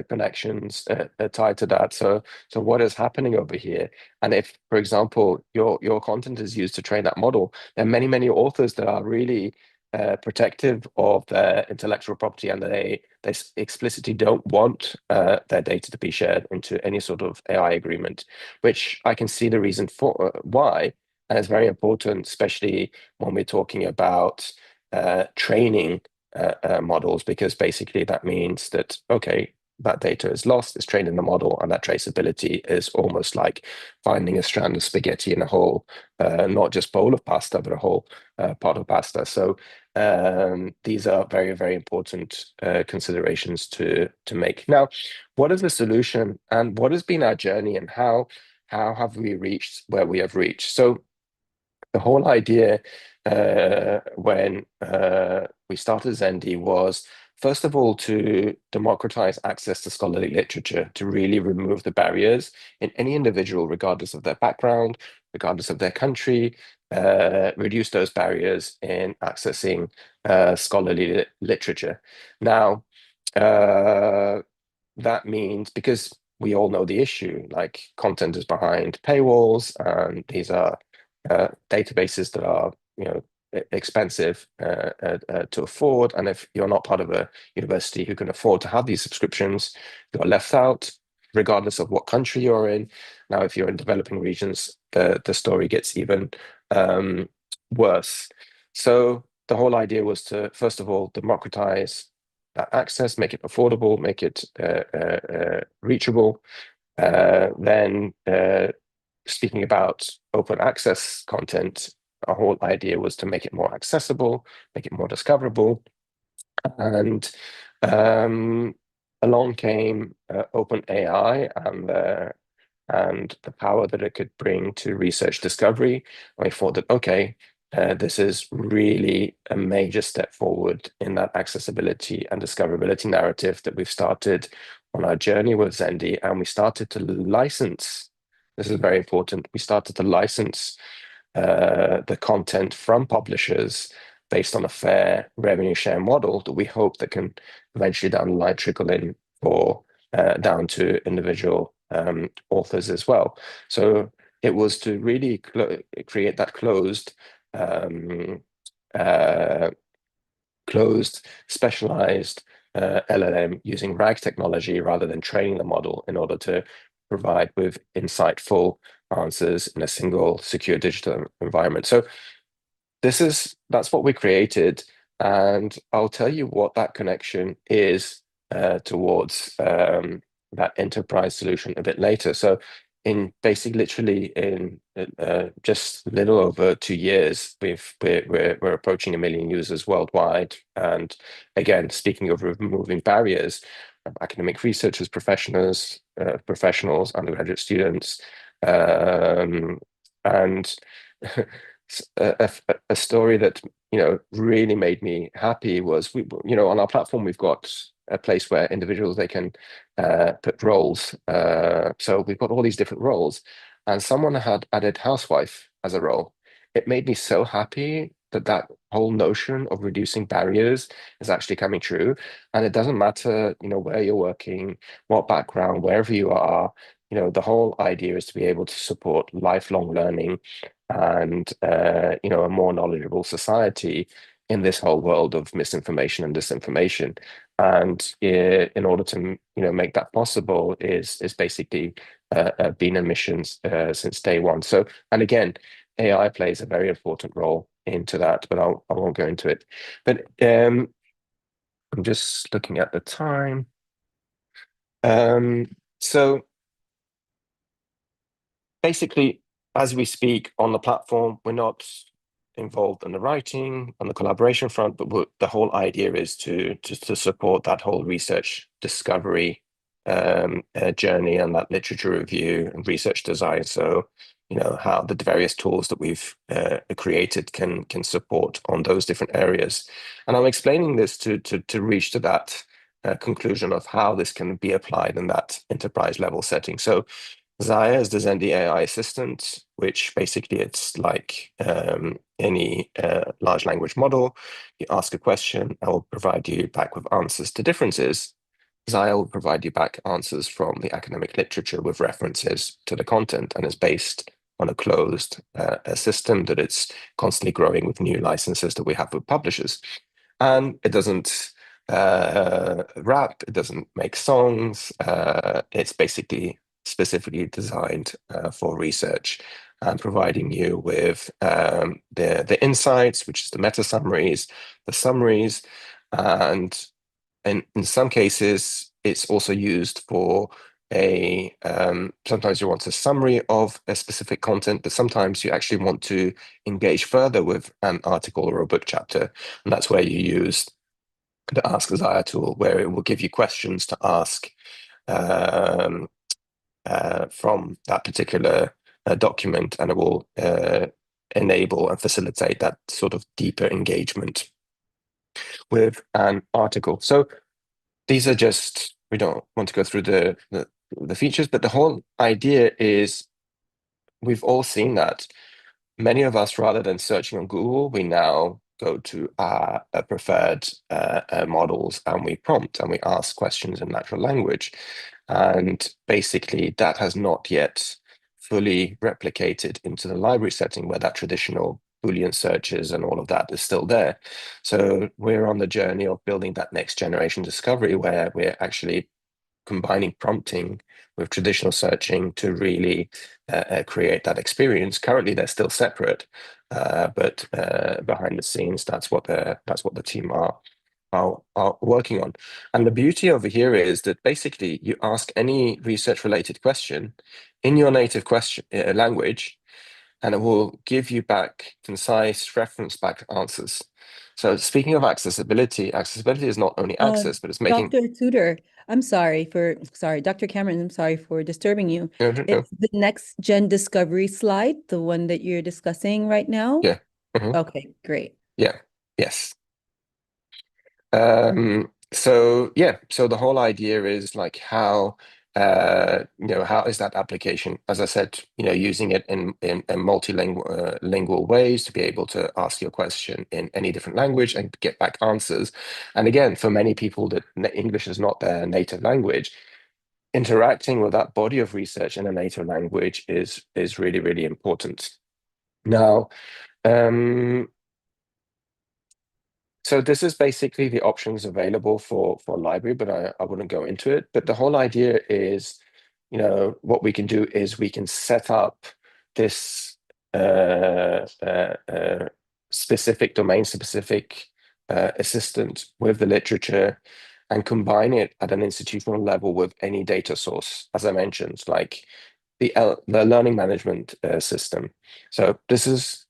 Speaker 10: connections tied to that. So what is happening over here? And if, for example, your content is used to train that model, there are many authors that are really protective of their intellectual property, and they explicitly don't want their data to be shared into any sort of AI agreement, which I can see the reason for why. And it's very important, especially when we're talking about training models, because basically that means that, okay, that data is lost, it's trained in the model, and that traceability is almost like finding a strand of spaghetti in a whole, not just bowl of pasta, but a whole pot of pasta. So these are very important considerations to make. Now, what is the solution, and what has been our journey, and how have we reached where we have reached? So the whole idea when we started Zendi was, first of all, to democratize access to scholarly literature, to really remove the barriers in any individual, regardless of their background, regardless of their country, reduce those barriers in accessing scholarly literature. Now, that means, because we all know the issue, like content is behind paywalls, and these are databases that are, expensive to afford. And if you're not part of a university who can afford to have these subscriptions, you're left out, regardless of what country you're in. Now, if you're in developing regions, the story gets even worse. So the whole idea was to, first of all, democratize that access, make it affordable, make it reachable. Then speaking about open access content, our whole idea was to make it more accessible, make it more discoverable. And along came OpenAI and the power that it could bring to research discovery. I thought that, okay, this is really a major step forward in that accessibility and discoverability narrative that we've started on our journey with Zendi, and we started to license. This is very important. We started to license the content from publishers based on a fair revenue share model that we hope that can eventually down the line trickle in for down to individual authors as well. So it was to really create that closed, specialized LLM using RAG technology rather than training the model, in order to provide with insightful answers in a single secure digital environment. So that's what we created, and I'll tell you what that connection is towards that enterprise solution a bit later. So in basically literally in just a little over 2 years, we're approaching 1 million users worldwide. And again, speaking of removing barriers, academic researchers, professionals, undergraduate students, and a story that really made me happy was, we on our platform we've got a place where individuals, they can put roles. So we've got all these different roles, and someone had added housewife as a role. It made me so happy that that whole notion of reducing barriers is actually coming true. And it doesn't matter where you're working, what background, wherever you are. The whole idea is to be able to support lifelong learning and a more knowledgeable society in this whole world of misinformation and disinformation. And in order to make that possible is basically been a mission since day one. So, and again, AI plays a very important role into that, but I won't go into it. But I'm just looking at the time. So basically, as we speak on the platform, we're not involved in the writing, on the collaboration front, but the whole idea is to support that whole research discovery journey and that literature review and research design. So, how the various tools that we've created can support on those different areas. And I'm explaining this to reach to that conclusion of how this can be applied in that enterprise level setting. So Zaya is the Zendy AI assistant, which basically it's like any large language model. You ask a question, I will provide you back with answers to differences. Zaya will provide you back answers from the academic literature with references to the content, and is based on a closed system that it's constantly growing with new licenses that we have with publishers. And it doesn't rap, it doesn't make songs. It's basically specifically designed for research and providing you with the insights, which is the meta summaries, the summaries, and in some cases, it's also used for sometimes you want a summary of a specific content, but sometimes you actually want to engage further with an article or a book chapter, and that's where you use the Ask Zaya tool, where it will give you questions to ask from that particular document, and it will enable and facilitate that sort of deeper engagement with an article. So these are just, we don't want to go through the features, but the whole idea is we've all seen that many of us, rather than searching on Google, we now go to our preferred models, and we prompt and we ask questions in natural language. And basically that has not yet fully replicated into the library setting, where that traditional Boolean searches and all of that is still there. So we're on the journey of building that next generation discovery, where we're actually combining prompting with traditional searching to really create that experience. Currently, they're still separate, but behind the scenes, that's what the team are working on. And the beauty over here is that basically you ask any research-related question in your native language, and it will give you back concise, reference-backed answers. So speaking of accessibility is not only access, but it's making...
Speaker 6: Dr. Tudor, Dr. Cameron, I'm sorry for disturbing you.
Speaker 10: No.
Speaker 6: It's the next gen discovery slide, the one that you're discussing right now?
Speaker 10: Yeah.
Speaker 6: Okay, great.
Speaker 10: Yeah. Yes. So the whole idea is like how how is that application, as I said, using it in multilingual lingual ways to be able to ask your question in any different language and get back answers. And again, for many people that English is not their native language, interacting with that body of research in a native language is really, really important. Now, so this is basically the options available for library, but I wouldn't go into it. But the whole idea is, what we can do is we can set up this specific domain-specific assistant with the literature and combine it at an institutional level with any data source, as I mentioned, like the learning management system. So this is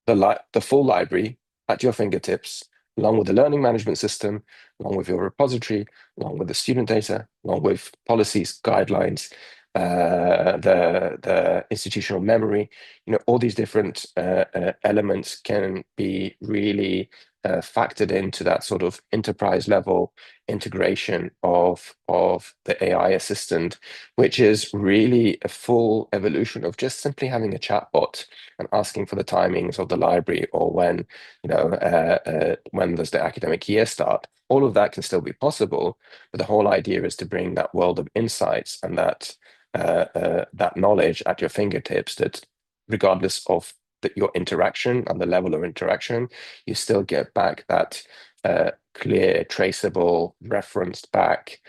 Speaker 10: the full library at your fingertips, along with the learning management system, along with your repository, along with the student data, along with policies, guidelines, the institutional memory. All these different elements can be really factored into that sort of enterprise level integration of the AI assistant, which is really a full evolution of just simply having a chatbot and asking for the timings of the library, or when does the academic year start. All of that can still be possible, but the whole idea is to bring that world of insights and that knowledge at your fingertips, that regardless of your interaction and the level of interaction, you still get back that clear, traceable, referenced back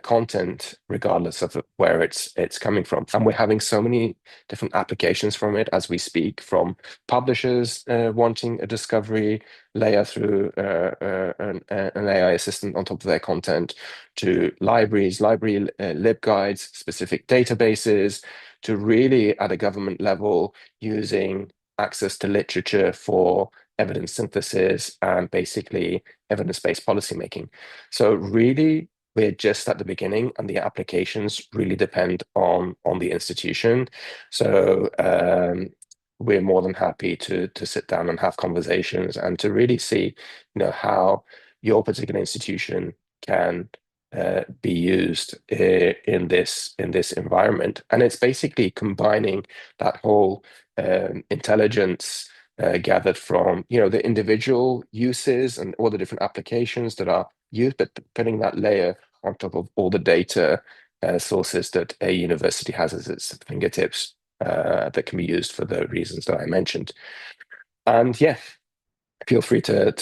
Speaker 10: content, regardless of where it's coming from. And we're having so many different applications from it as we speak, from publishers wanting a discovery layer through an AI assistant on top of their content, to libraries, library libguides, specific databases, to really at a government level using access to literature for evidence synthesis and basically evidence-based policymaking. So really, we're just at the beginning, and the applications really depend on the institution. So we're more than happy to sit down and have conversations and to really see, how your particular institution can be used in this environment. And it's basically combining that whole intelligence gathered from the individual uses and all the different applications that are used, but putting that layer on top of all the data sources that a university has at its fingertips that can be used for the reasons that I mentioned. And yeah, feel free to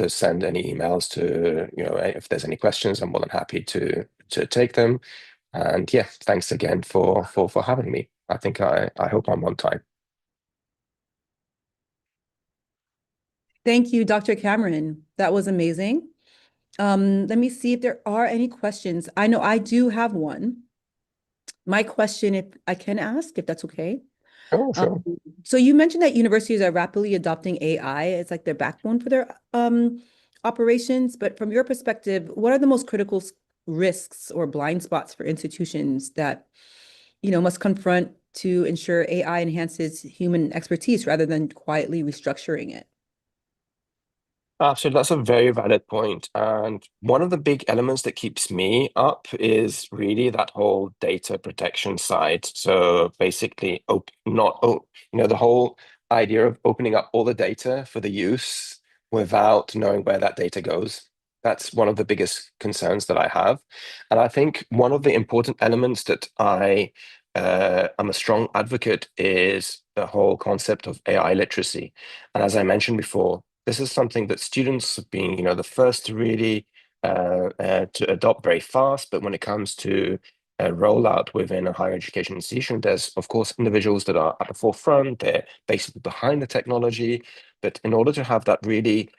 Speaker 10: send any emails to if there's any questions. I'm more than happy to take them. And yeah, thanks again for having me. I think I hope I'm on time.
Speaker 6: Thank you, Dr. Cameron. That was amazing. Let me see if there are any questions. I know I do have one. My question, if I can ask, if that's okay.
Speaker 10: Oh, sure.
Speaker 6: So you mentioned that universities are rapidly adopting AI. It's like their backbone for their operations. But from your perspective, what are the most critical risks or blind spots for institutions that must confront to ensure AI enhances human expertise rather than quietly restructuring it?
Speaker 10: Absolutely, that's a very valid point. And one of the big elements that keeps me up is really that whole data protection side. So basically, the whole idea of opening up all the data for the use without knowing where that data goes. That's one of the biggest concerns that I have. And I think one of the important elements that I'm a strong advocate is the whole concept of AI literacy. And as I mentioned before, this is something that students have been, the first to really to adopt very fast. But when it comes to rollout within a higher education institution, there's of course individuals that are at the forefront. They're basically behind the technology. But in order to have that really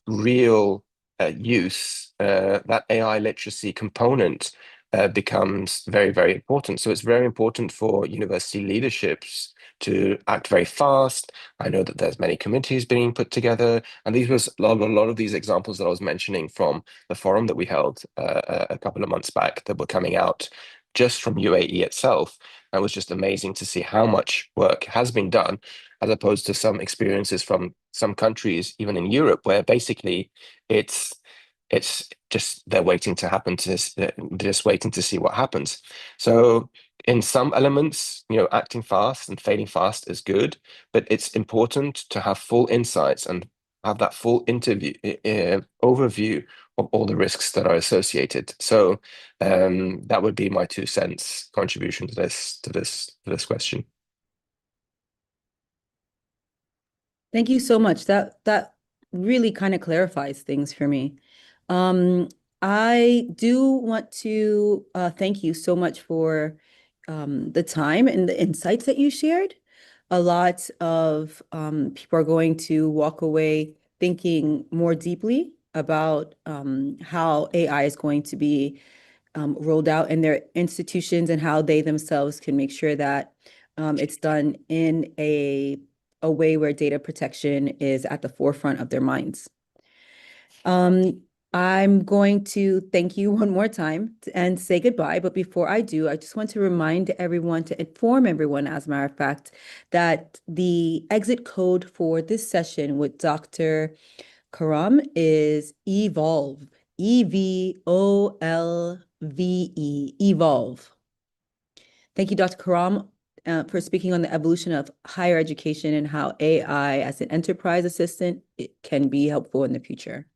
Speaker 10: real use, that AI literacy component becomes very, very important. So it's very important for university leaderships to act very fast. I know that there's many committees being put together, and these was a lot of these examples that I was mentioning from the forum that we held a couple of months back that were coming out just from UAE itself. It was just amazing to see how much work has been done, as opposed to some experiences from some countries, even in Europe, where basically it's just they're waiting to happen just waiting to see what happens. So in some elements, acting fast and failing fast is good, but it's important to have full insights and have that full overview of all the risks that are associated. So that would be my 2 cents contribution to this question.
Speaker 6: Thank you so much. That really kind of clarifies things for me. I do want to thank you so much for the time and the insights that you shared. A lot of people are going to walk away thinking more deeply about how AI is going to be rolled out in their institutions and how they themselves can make sure that it's done in a way where data protection is at the forefront of their minds. I'm going to thank you one more time and say goodbye. But before I do, I just want to remind everyone, to inform everyone, as a matter of fact, that the exit code for this session with Dr. Karam is EVOLVE, EVOLVE, EVOLVE. Thank you, Dr. Karam, for speaking on the evolution of higher education and how AI as an enterprise assistant can be helpful in the future.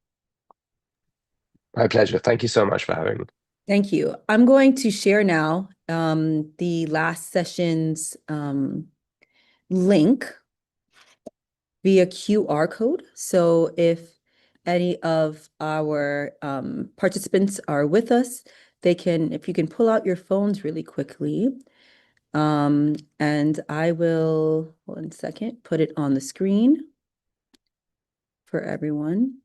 Speaker 10: My pleasure. Thank you so much for having me.
Speaker 6: Thank you. I'm going to share now the last session's link via QR code. So if any of our participants are with us, if you can pull out your phones really quickly. And I will, 1 second, put it on the screen for everyone.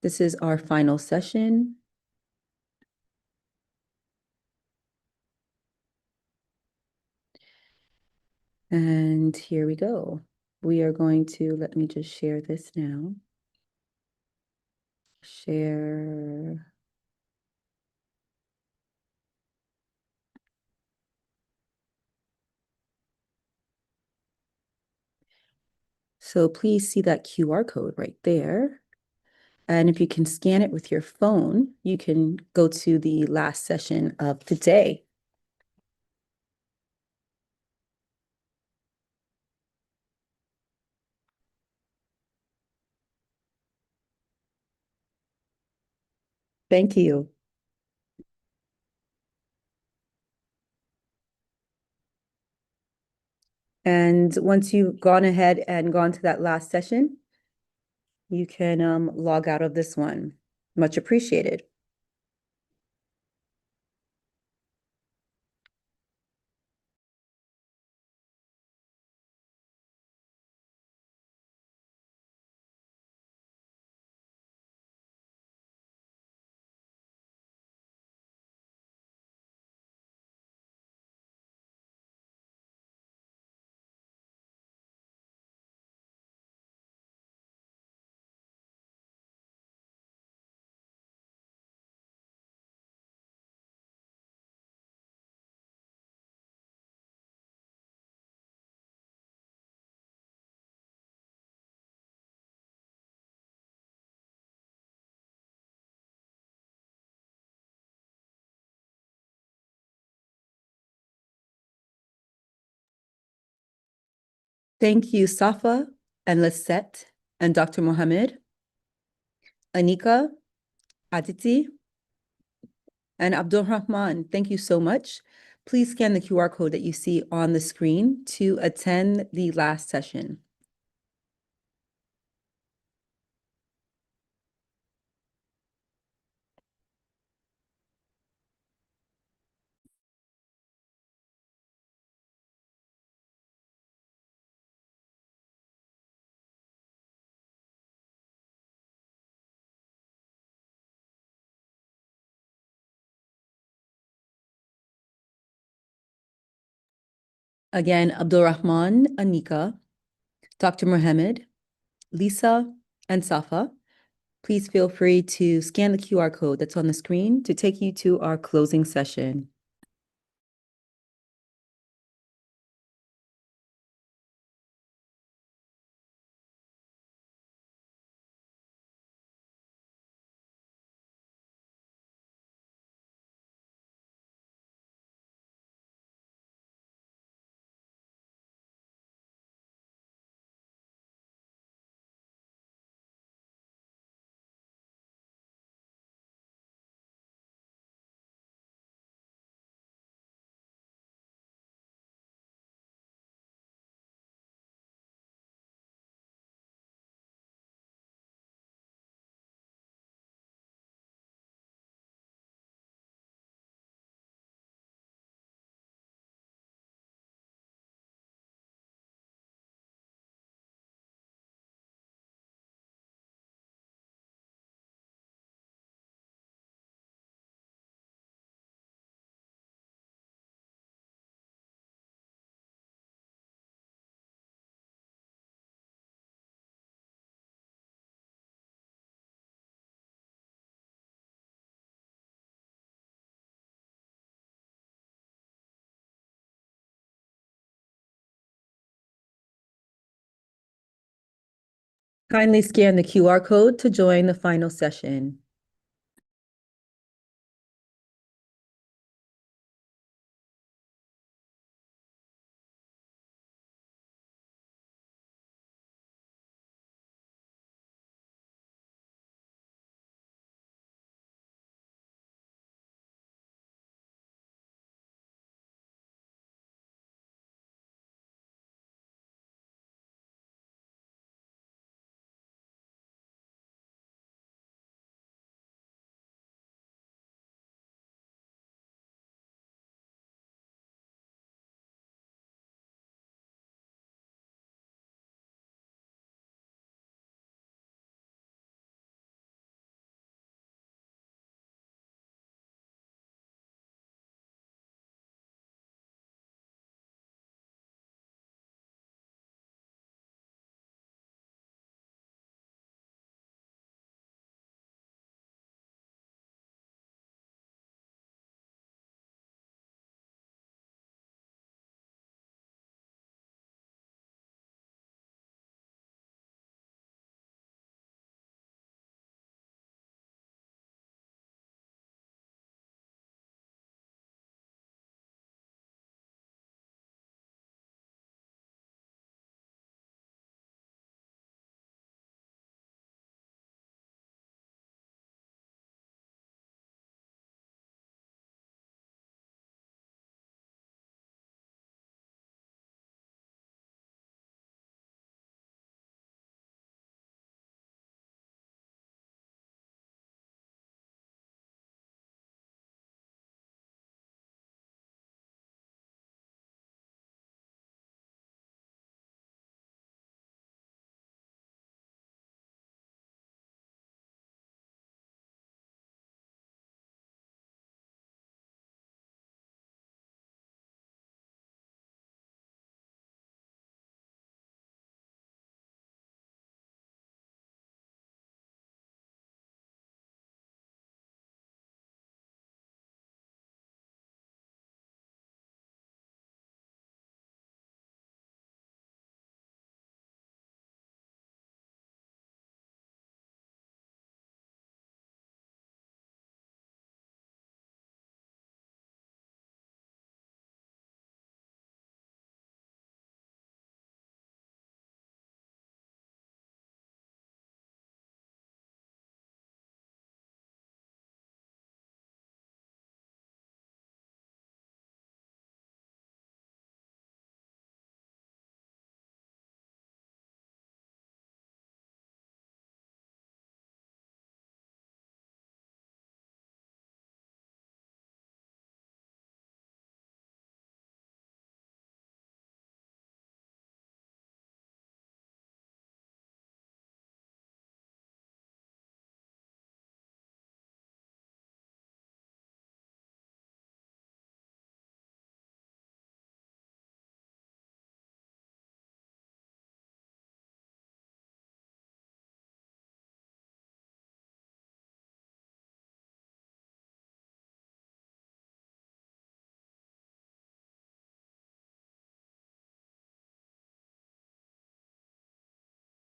Speaker 6: This is our final session. And here we go. We are going to, let me just share this now. Share. So please see that QR code right there. And if you can scan it with your phone, you can go to the last session of the day. Thank you. And once you've gone ahead and gone to that last session, you can log out of this one. Much appreciated. Thank you, Safa and Lisette and Dr. Mohammed, Anika, Aditi, and Abdulrahman. Thank you so much. Please scan the QR code that you see on the screen to attend the last session. Again, Abdulrahman, Anika, Dr. Mohammed, Lisa, and Safa. Please feel free to scan the QR code that's on the screen to take you to our closing session. Kindly scan the QR code to join the final session.